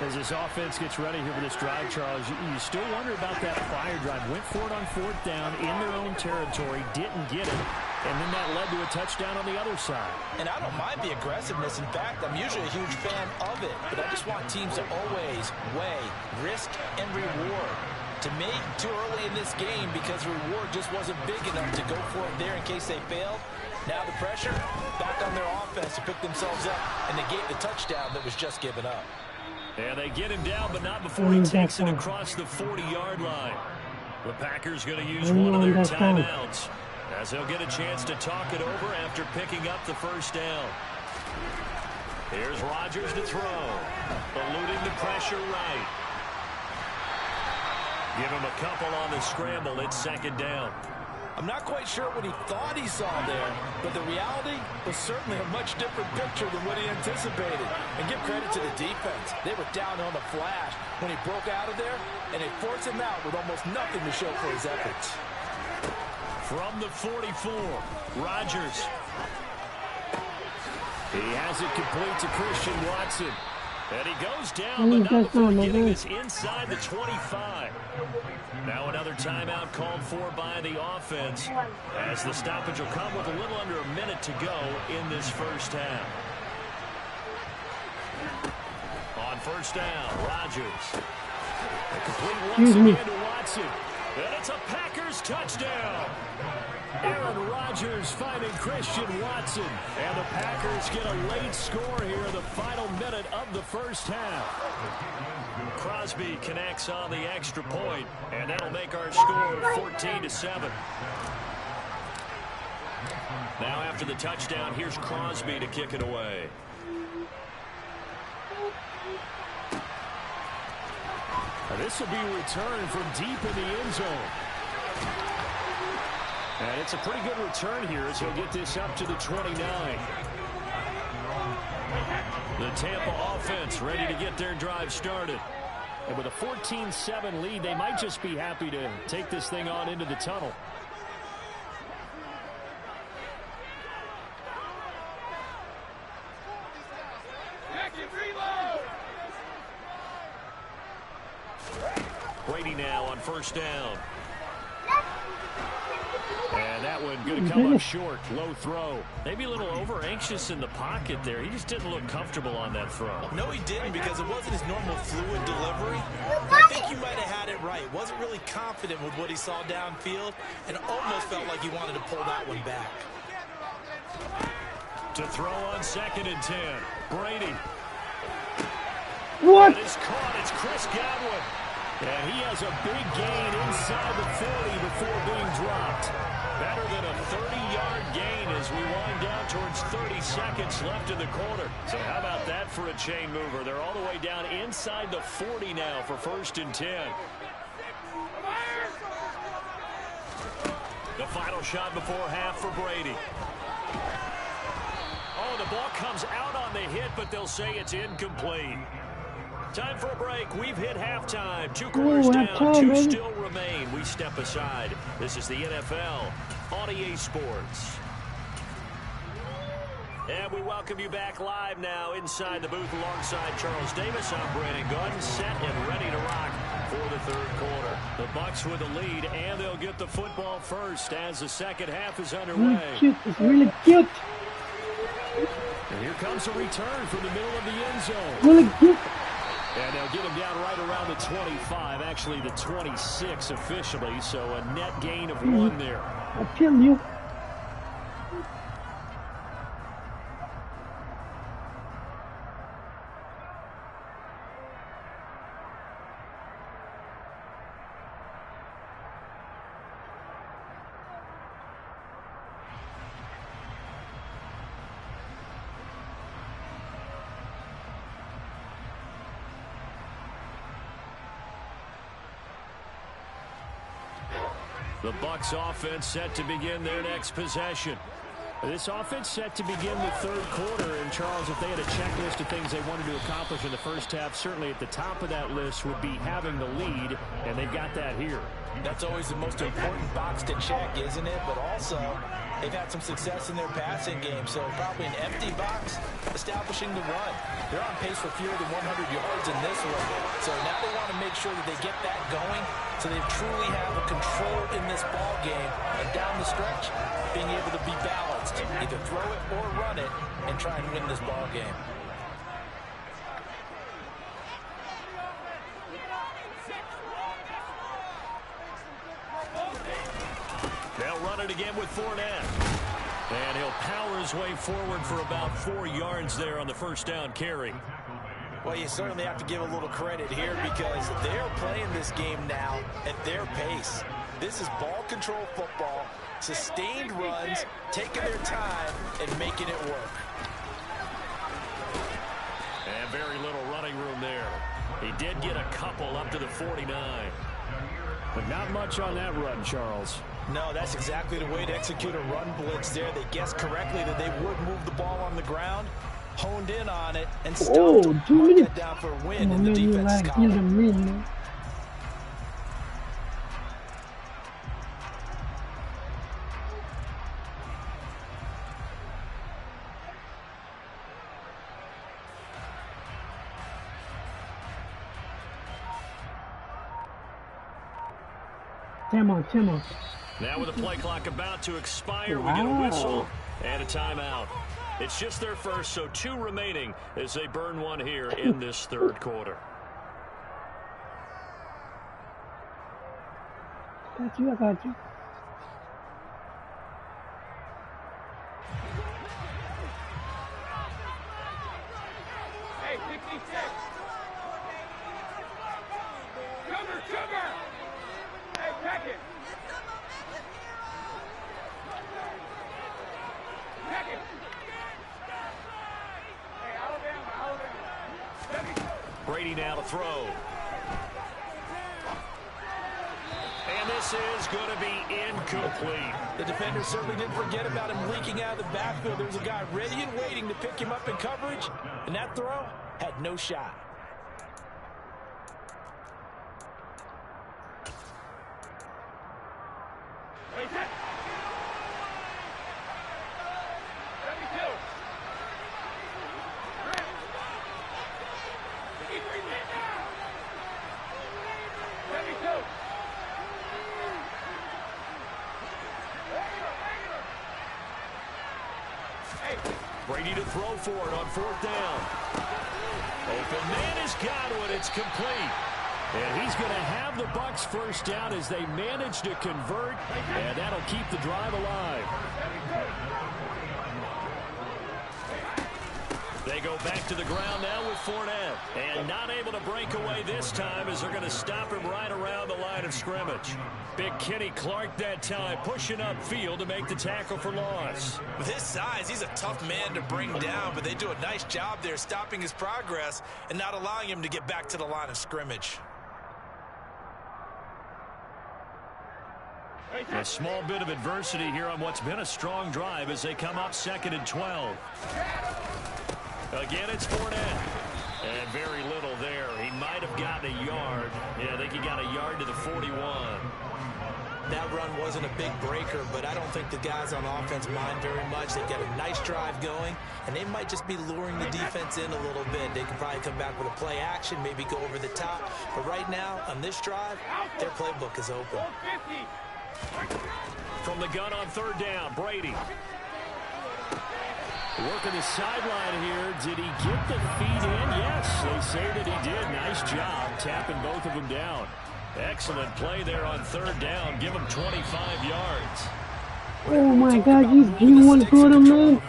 [SPEAKER 4] As this offense gets ready here for this drive, Charles, you still wonder about that fire drive. Went for it on 4th down in their own territory, didn't get it, and then that led to a touchdown on the other side.
[SPEAKER 7] And I don't mind the aggressiveness. In fact, I'm usually a huge fan of it, but I just want teams to always weigh risk and reward. To me, too early in this game because reward just wasn't big enough to go for it there in case they failed. Now the pressure back on their offense to pick themselves up and negate the touchdown that was just given up.
[SPEAKER 3] And they get him down, but not before he takes it across the 40-yard line. The Packers going to use one of their timeouts as they'll get a chance to talk it over after picking up the first down. Here's Rodgers to throw, eluding the pressure right. Give him a couple on the scramble. It's 2nd down.
[SPEAKER 7] I'm not quite sure what he thought he saw there, but the reality was certainly a much different picture than what he anticipated. And give credit to the defense. They were down on the flash when he broke out of there, and they forced him out with almost nothing to show for his efforts.
[SPEAKER 3] From the 44, Rodgers. He has it complete to Christian Watson. And he goes down, but not before getting us inside the 25. Now another timeout called for by the offense as the stoppage will come with a little under a minute to go in this first half. On 1st down, Rodgers. A complete once again to Watson. And it's a Packers touchdown. Aaron Rodgers finding Christian Watson. And the Packers get a late score here in the final minute of the first half. Crosby connects on the extra point, and that'll make our score 14-7. Now after the touchdown, here's Crosby to kick it away.
[SPEAKER 4] This will be returned from deep in the end zone. And it's a pretty good return here as he'll get this up to the 29.
[SPEAKER 3] The Tampa offense ready to get their drive started.
[SPEAKER 4] And with a 14-7 lead, they might just be happy to take this thing on into the tunnel.
[SPEAKER 3] Brady now on 1st down. And that one going to come up short. Low throw. Maybe a little over-anxious in the pocket there. He just didn't look comfortable on that throw.
[SPEAKER 7] No, he didn't because it wasn't his normal fluid delivery. I think you might have had it right. Wasn't really confident with what he saw downfield and almost felt like he wanted to pull that one back.
[SPEAKER 3] To throw on 2nd and 10. Brady.
[SPEAKER 5] What?
[SPEAKER 3] That is caught. It's Chris Godwin. And he has a big gain inside the 40 before being dropped. Better than a 30-yard gain as we wind down towards 30 seconds left in the quarter. So how about that for a chain mover? They're all the way down inside the 40 now for 1st and 10. The final shot before half for Brady. Oh, the ball comes out on the hit, but they'll say it's incomplete. Time for a break. We've hit halftime. 2 quarters down, 2 still remain. We step aside. This is the NFL on EA Sports. And we welcome you back live now inside the booth alongside Charles Davis. I'm Brandon Gordon, set and ready to rock for the 3rd quarter. The Bucs with the lead, and they'll get the football first as the second half is underway.
[SPEAKER 5] Really cute. It's really cute.
[SPEAKER 3] And here comes a return from the middle of the end zone.
[SPEAKER 5] Really cute.
[SPEAKER 3] And they'll get him down right around the 25, actually the 26 officially, so a net gain of 1 there.
[SPEAKER 5] I'll kill you.
[SPEAKER 3] The Bucs offense set to begin their next possession. This offense set to begin the 3rd quarter. And, Charles, if they had a checklist of things they wanted to accomplish in the first half, certainly at the top of that list would be having the lead, and they've got that here.
[SPEAKER 7] That's always the most important box to check, isn't it? But also, they've had some success in their passing game, so probably an empty box establishing the run. They're on pace for fewer than 100 yards in this one. So now they want to make sure that they get that going so they truly have a control in this ball game. And down the stretch, being able to be balanced, either throw it or run it, and try and win this ball game.
[SPEAKER 3] They'll run it again with Fournette. And he'll power his way forward for about 4 yards there on the first down carry.
[SPEAKER 7] Well, you certainly have to give a little credit here because they're playing this game now at their pace. This is ball control football, sustained runs, taking their time, and making it work.
[SPEAKER 3] And very little running room there. He did get a couple up to the 49.
[SPEAKER 4] But not much on that run, Charles.
[SPEAKER 7] No, that's exactly the way to execute a run blitz there. They guessed correctly that they would move the ball on the ground, honed in on it, and stopped to mark that down for a win in the defense's column.
[SPEAKER 5] Come on.
[SPEAKER 3] Now with the play clock about to expire, we get a whistle and a timeout. It's just their first, so 2 remaining as they burn 1 here in this 3rd quarter.
[SPEAKER 5] I got you.
[SPEAKER 1] Hey, 56! Cover! Hey, pack it! Hey, Alabama!
[SPEAKER 3] Brady now to throw. And this is going to be incomplete.
[SPEAKER 7] The defender certainly didn't forget about him leaking out of the backfield. There was a guy ready and waiting to pick him up in coverage, and that throw had no shot.
[SPEAKER 3] Brady to throw for it on 4th down. Open man is Godwin. It's complete. And he's going to have the Bucs first down as they manage to convert, and that'll keep the drive alive. They go back to the ground now with Fournette. And not able to break away this time as they're going to stop him right around the line of scrimmage. Big Kenny Clark that time pushing upfield to make the tackle for loss.
[SPEAKER 7] With his size, he's a tough man to bring down, but they do a nice job there stopping his progress and not allowing him to get back to the line of scrimmage.
[SPEAKER 3] A small bit of adversity here on what's been a strong drive as they come up 2nd and 12. Again, it's Fournette. And very little there. He might have gotten a yard. Yeah, I think he got a yard to the 41.
[SPEAKER 7] That run wasn't a big breaker, but I don't think the guys on offense mind very much. They've got a nice drive going, and they might just be luring the defense in a little bit. They could probably come back with a play action, maybe go over the top. But right now, on this drive, their playbook is open.
[SPEAKER 3] From the gun on 3rd down, Brady. Working the sideline here. Did he get the feet in? Yes, they say that he did. Nice job tapping both of them down. Excellent play there on 3rd down. Give him 25 yards.
[SPEAKER 5] Oh my God, you want to go to man?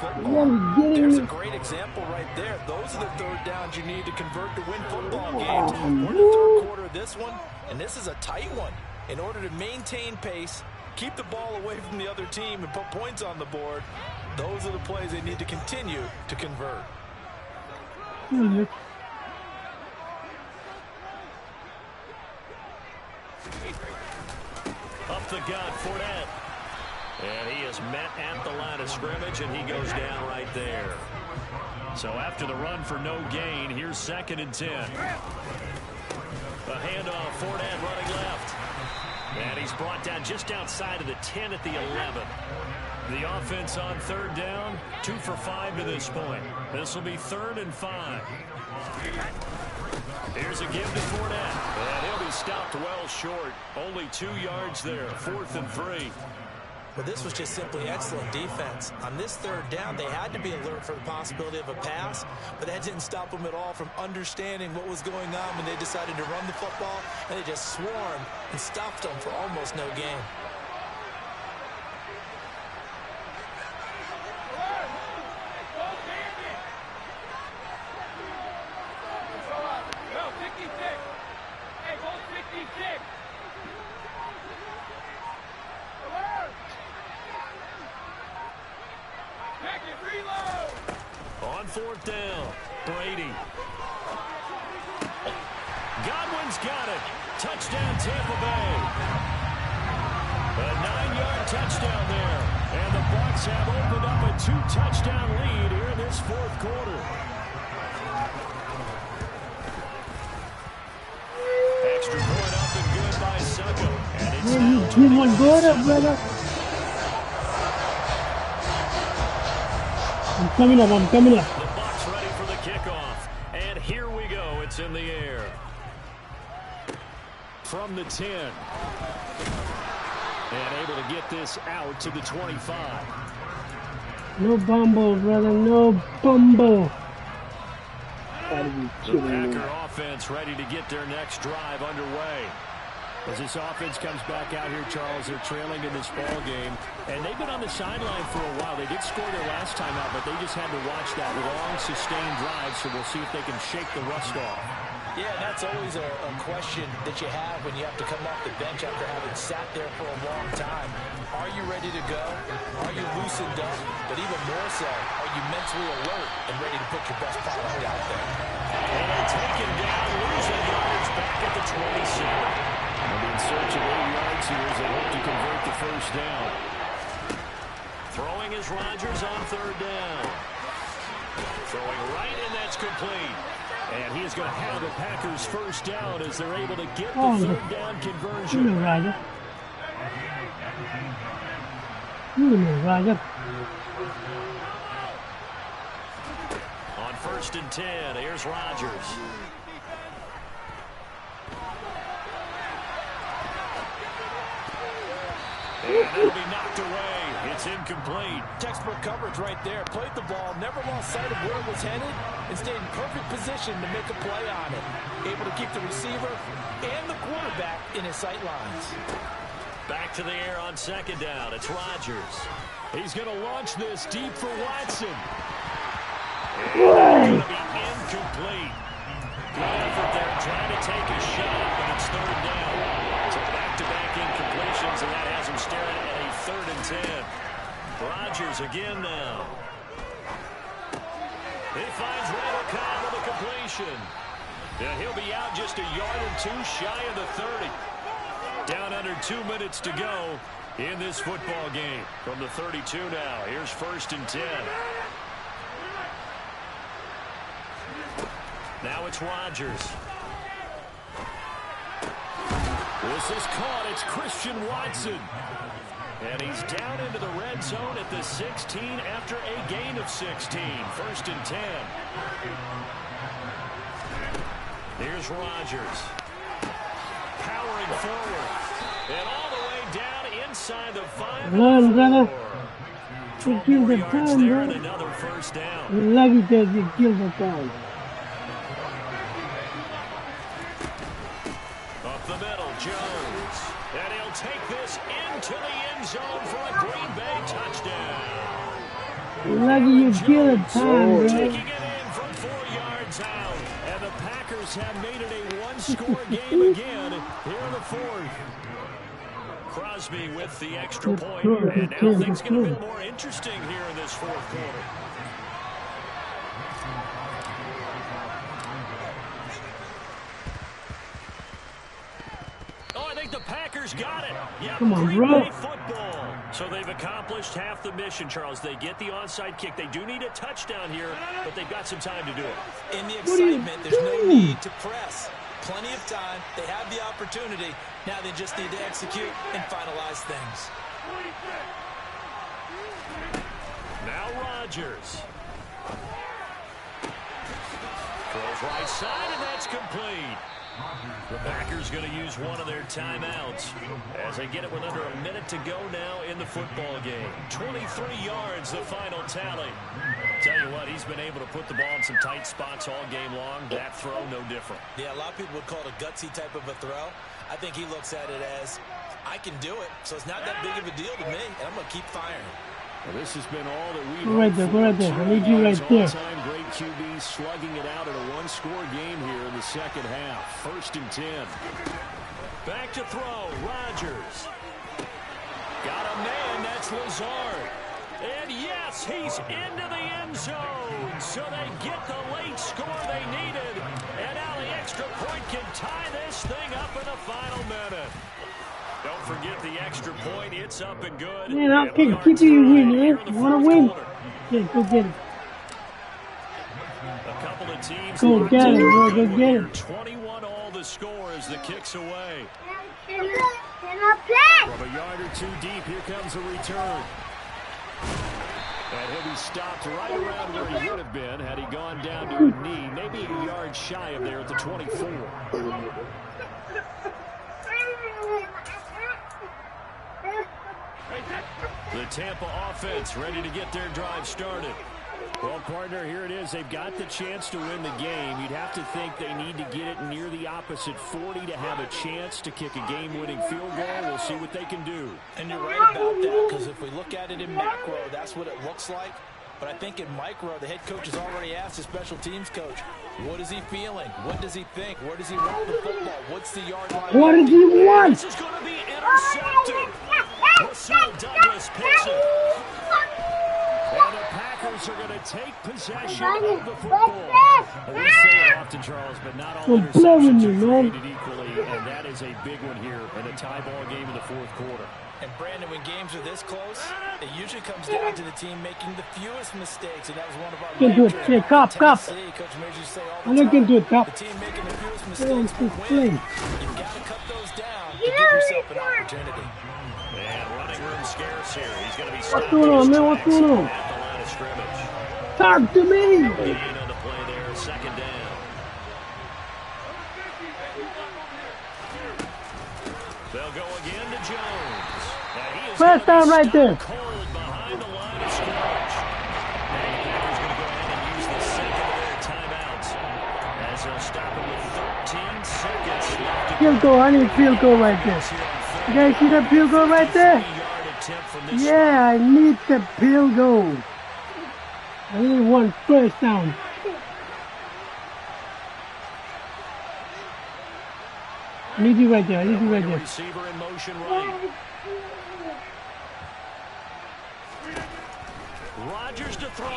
[SPEAKER 7] There's a great example right there. Those are the 3rd downs you need to convert to win football games. We're in the 3rd quarter of this one, and this is a tight one. In order to maintain pace, keep the ball away from the other team, and put points on the board, those are the plays they need to continue to convert.
[SPEAKER 3] Up the gut, Fournette. And he is met at the line of scrimmage, and he goes down right there. So after the run for no gain, here's 2nd and 10. A handoff, Fournette running left. And he's brought down just outside of the 10 at the 11. The offense on 3rd down, 2 for 5 to this point. This will be 3rd and 5. Here's a give to Fournette. And he'll be stopped well short. Only 2 yards there, 4th and 3.
[SPEAKER 7] But this was just simply excellent defense. On this 3rd down, they had to be alert for the possibility of a pass, but that didn't stop them at all from understanding what was going on when they decided to run the football, and they just swarmed and stopped them for almost no gain.
[SPEAKER 3] On 4th down, Brady. Godwin's got it. Touchdown, Tampa Bay. A 9-yard touchdown there. And the Bucs have opened up a 2-touchdown lead here in this 4th quarter. Extra point up and good by Succo. And it's now
[SPEAKER 5] 21 good up, brother. I'm coming up.
[SPEAKER 3] The Bucs ready for the kickoff. And here we go. It's in the air. From the 10. And able to get this out to the 25.
[SPEAKER 5] No bumble, brother. No bumble.
[SPEAKER 3] The Packer offense ready to get their next drive underway. As this offense comes back out here, Charles, they're trailing in this ball game, and they've been on the sideline for a while. They did score their last time out, but they just had to watch that long, sustained drive, so we'll see if they can shake the rust off.
[SPEAKER 7] Yeah, that's always a question that you have when you have to come off the bench after having sat there for a long time. Are you ready to go? Are you loosened up? But even more so, are you mentally alert and ready to put your best product out there?
[SPEAKER 3] And taken down, losing yards back at the 27. They'll be in search of 8 yards here as they hope to convert the 1st down. Throwing is Rodgers on 3rd down. Throwing right, and that's complete. And he is going to have the Packers' 1st down as they're able to get the 3rd down conversion.
[SPEAKER 5] Roger.
[SPEAKER 3] On 1st and 10, here's Rodgers. And it'll be knocked away. It's incomplete.
[SPEAKER 7] Textbook coverage right there. Played the ball, never lost sight of where it was headed, and stayed in perfect position to make a play on it. Able to keep the receiver and the quarterback in his sight lines.
[SPEAKER 3] Back to the air on 2nd down. It's Rodgers. He's going to launch this deep for Watson. And incomplete. Good effort there, trying to take a shot, but it's third down. So back-to-back incompletions, and that has him staring at a 3rd and 10. Rodgers again now. He finds Randall Cobb with a completion. And he'll be out just a yard or two shy of the 30. Down under 2 minutes to go in this football game. From the 32 now, here's 1st and 10. Now it's Rodgers. This is caught. It's Christian Watson. And he's down into the red zone at the 16 after a gain of 16. 1st and 10. Here's Rodgers. Powering forward. And all the way down inside the 5.
[SPEAKER 5] Run.
[SPEAKER 3] 4 yards there and another 1st down.
[SPEAKER 5] Lucky that you killed the time.
[SPEAKER 3] Up the middle, Jones. And he'll take this into the end zone for a Green Bay touchdown.
[SPEAKER 5] Lucky you killed the time, bro.
[SPEAKER 3] Taking it in from 4 yards out. And the Packers have made it a one-score game again here in the 4th. Crosby with the extra point. And now things get a bit more interesting here in this 4th quarter. The Packers got it. Yeah,
[SPEAKER 5] come on,
[SPEAKER 3] Green
[SPEAKER 5] bro.
[SPEAKER 3] Bay football. So they've accomplished half the mission, Charles. They get the onside kick. They do need a touchdown here, but they've got some time to do it.
[SPEAKER 7] In the excitement, there's no need to press. Plenty of time. They have the opportunity. Now they just need to execute and finalize things.
[SPEAKER 3] Now Rodgers. Throws right side, and that's complete. The Packers going to use one of their timeouts as they get it with under a minute to go now in the football game. 23 yards, the final tally. Tell you what, he's been able to put the ball in some tight spots all game long. That throw, no different.
[SPEAKER 7] Yeah, a lot of people would call it a gutsy type of a throw. I think he looks at it as, I can do it, so it's not that big of a deal to me, and I'm going to keep firing.
[SPEAKER 3] Well, this has been all that we've
[SPEAKER 5] right there. I need you right there.
[SPEAKER 3] All-time great QB slugging it out in a one-score game here in the second half. 1st and 10. Back to throw. Rodgers. Got a man. That's Lazard. And yes, he's into the end zone. So they get the late score they needed. And now the extra point can tie this thing up in the final minute. Don't forget the extra point. It's up and good.
[SPEAKER 5] Man, I'll keep you win, man. You want to win? Yeah, go get it.
[SPEAKER 3] A couple of teams.
[SPEAKER 5] Go get it, bro. Go get it.
[SPEAKER 3] 21 all the score as the kick's away.
[SPEAKER 8] Can I play?
[SPEAKER 3] From a yard or two deep, here comes a return. And he'll be stopped right around where he would have been had he gone down to a knee. Maybe a yard shy of there at the 24. The Tampa offense ready to get their drive started. Well, partner, here it is. They've got the chance to win the game. You'd have to think they need to get it near the opposite 40 to have a chance to kick a game-winning field goal. We'll see what they can do.
[SPEAKER 7] And you're right about that, because if we look at it in macro, that's what it looks like. But I think in micro, the head coach has already asked the special teams coach, what is he feeling? What does he think? Where does he want the football? What's the yard line?
[SPEAKER 5] What does he want?
[SPEAKER 3] This is going to be intercepted. Russell Douglas picks it. And the Packers are going to take possession of the football. We say it often, Charles, but not all interceptions are created equally, and that is a big one here in a tie ball game in the 4th quarter.
[SPEAKER 7] And Brandon, when games are this close, it usually comes down to the team making the fewest mistakes, and that was one of our
[SPEAKER 5] Can do it. Yeah, cop.
[SPEAKER 7] Coach Major say all the
[SPEAKER 5] I'm not going to do it,
[SPEAKER 7] time,
[SPEAKER 5] cop.
[SPEAKER 7] the team making the fewest mistakes will win. You've got to cut those down to give yourself an opportunity.
[SPEAKER 3] And running room scarce here. He's going to be stopped.
[SPEAKER 5] What's going on, man? What's going on?
[SPEAKER 3] At the line of scrimmage.
[SPEAKER 5] Talk to me.
[SPEAKER 3] Gain on the play there, 2nd down. They'll go again to Jones.
[SPEAKER 5] First down right there.
[SPEAKER 3] Cold behind the line of scrimmage. And the Packers going to go ahead and use the second of their timeouts as they'll stop it with 13 seconds left to go.
[SPEAKER 5] Field goal. I need a field goal right there. You guys see that field goal right there? Yeah, I need the field goal. I need one first down. I need you right there. I need you right there.
[SPEAKER 3] Receiver in motion right. Rodgers to throw.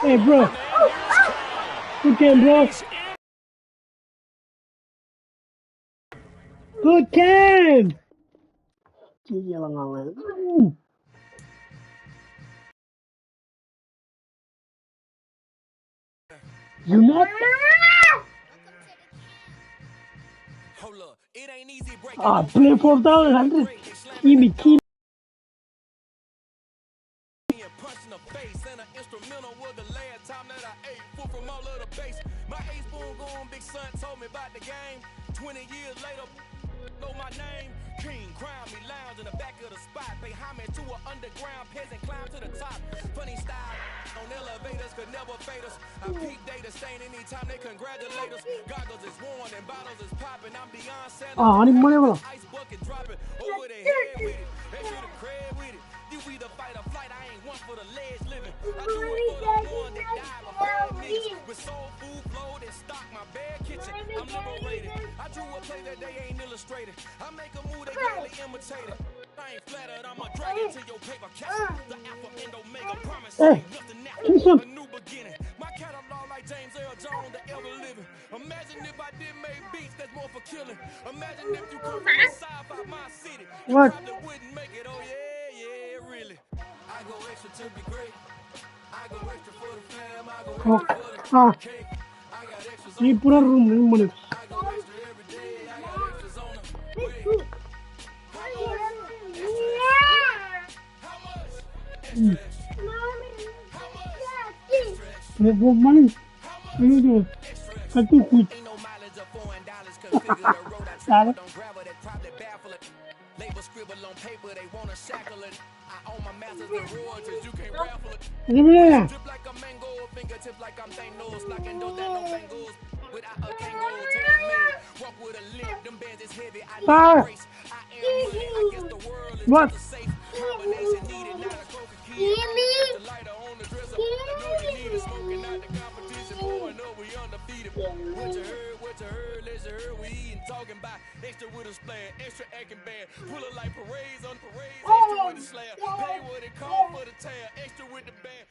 [SPEAKER 5] Hey, bro. Good game, bro. Good game. You not? Ah, play $4,100. Give me.
[SPEAKER 2] Punched in the face and an instrumental was the last time that I ate food from all of the base. My ace spoon going big son told me about the game. 20 years later, know my name. King crown me lounge in the back of the spot. Pay homage to an underground peasant, climb to the top. Funny style on elevators could never fade us. I peep data stain anytime they congratulate us. Goggles is worn and bottles is popping. I'm beyond Santa.
[SPEAKER 5] Ah, any money, bro?
[SPEAKER 2] Ice bucket dropping over the head with it. They should have cred with it. You either fight or flight, I ain't one for the ledge living. I do it for the one that died before niggas. With soul food flowed and stock my bare kitchen. I'm liberated. I drew a play that they ain't illustrated. I make a move they gladly imitated. I ain't flattered, I'm a dragon to your paper castle. The alpha and omega promise ain't nothing now. A new beginning. My catalog like James Earl Jones, the ever living. Imagine if I didn't make beats that's more for killing. Imagine if you come from the south out my city. You probably wouldn't make it, oh yeah, really. I go extra to be great. I go extra for the fam. I go extra for the cake. I got extras on the
[SPEAKER 5] room.
[SPEAKER 2] I go extra every day. I got extras on the way.
[SPEAKER 5] Money.
[SPEAKER 2] Label scribble on paper, they wanna shackle it. I own my masters and royalties, you can't raffle it. Drip like a mango, fingertips like I'm Thanos, knocking those down no bangles. Without a Kango, tailor-made, walk with a limp, them bands is heavy, I need a brace. I am money, I guess the world is just a safe combination needed, not a coca key. The lighter on the dresser, I know you need it, smoking out the competition, pouring up, we undefeated. What you heard, let's hear, we eating, talking about extra with a splash, extra acting bad, pull it like parades on parades, extra with the slab, pay what it cost for the tail, extra with the band.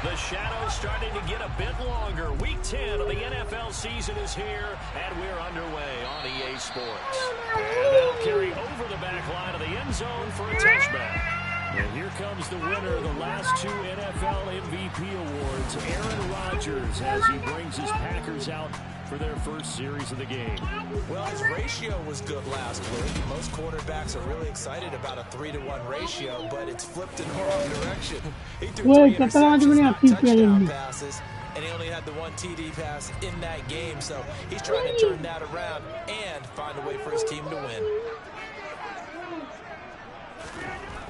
[SPEAKER 3] The shadow's starting to get a bit longer. Week 10 of the NFL season is here, and we're underway on EA Sports. And that'll carry over the back line of the end zone for a touchback. And here comes the winner of the last two NFL MVP awards, Aaron Rodgers, as he brings his Packers out for their first series of the game.
[SPEAKER 7] Well, his ratio was good last week. Most quarterbacks are really excited about a 3-to-1 ratio, but it's flipped in the wrong direction. He threw 3 interceptions, not touchdown passes, and he only had the 1 TD pass in that game, so he's trying to turn that around and find a way for his team to win.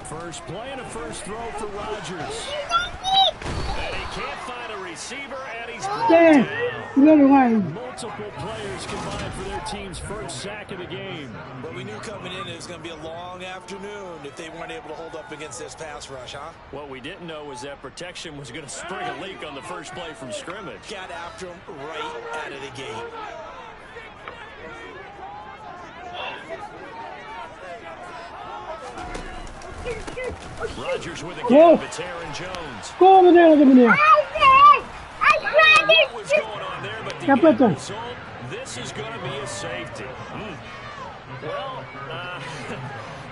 [SPEAKER 3] First play and a first throw for Rodgers. And he can't find a receiver, and he's down. Multiple players combined for their team's first sack of the game.
[SPEAKER 7] Well, we knew coming in it was going to be a long afternoon if they weren't able to hold up against this pass rush, huh?
[SPEAKER 3] What we didn't know was that protection was going to spring a leak on the first play from scrimmage.
[SPEAKER 7] Got after him right out of the gate.
[SPEAKER 3] Rodgers with a give. It's Aaron Jones.
[SPEAKER 5] Go over there,
[SPEAKER 3] what was going on there, but the end result, this is going to be a safety. Well,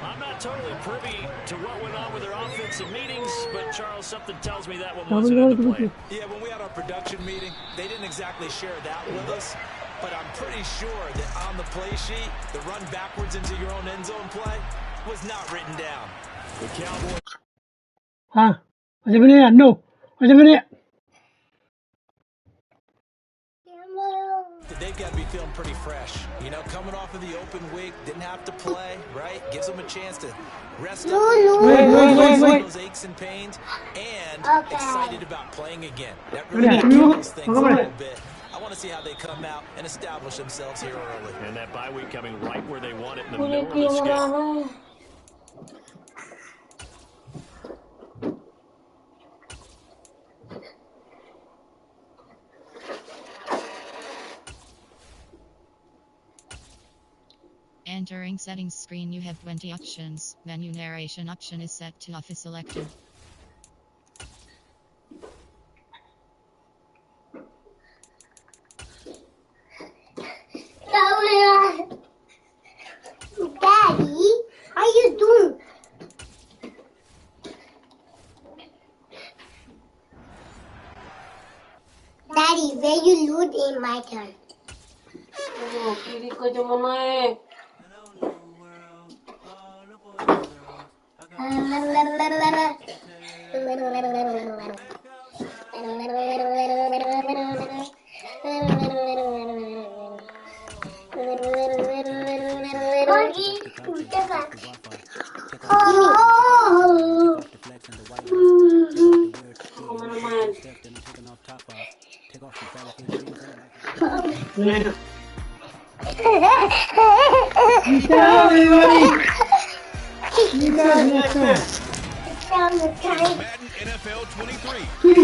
[SPEAKER 3] I'm not totally privy to what went on with their offensive meetings, but Charles, something tells me that one wasn't in the play.
[SPEAKER 7] Yeah, when we had our production meeting, they didn't exactly share that with us, but I'm pretty sure that on the play sheet, the run backwards into your own end zone play was not written down.
[SPEAKER 3] The Cowboys.
[SPEAKER 5] What's happening? No. What's happening?
[SPEAKER 7] They've got to be feeling pretty fresh. You know, coming off of the open week, didn't have to play, right? Gives them a chance to rest up.
[SPEAKER 5] Wait.
[SPEAKER 7] Those aches and pains, and excited about playing again. That really things a little bit. I want to see how they come out and establish themselves here early.
[SPEAKER 3] And that bye week coming right where they want it in the middle of the schedule.
[SPEAKER 9] Entering settings screen, you have 20 options. Menu narration option is set to off is selected.
[SPEAKER 8] Daddy, how you doing? Daddy, where you load in my turn?
[SPEAKER 1] Madden NFL 23.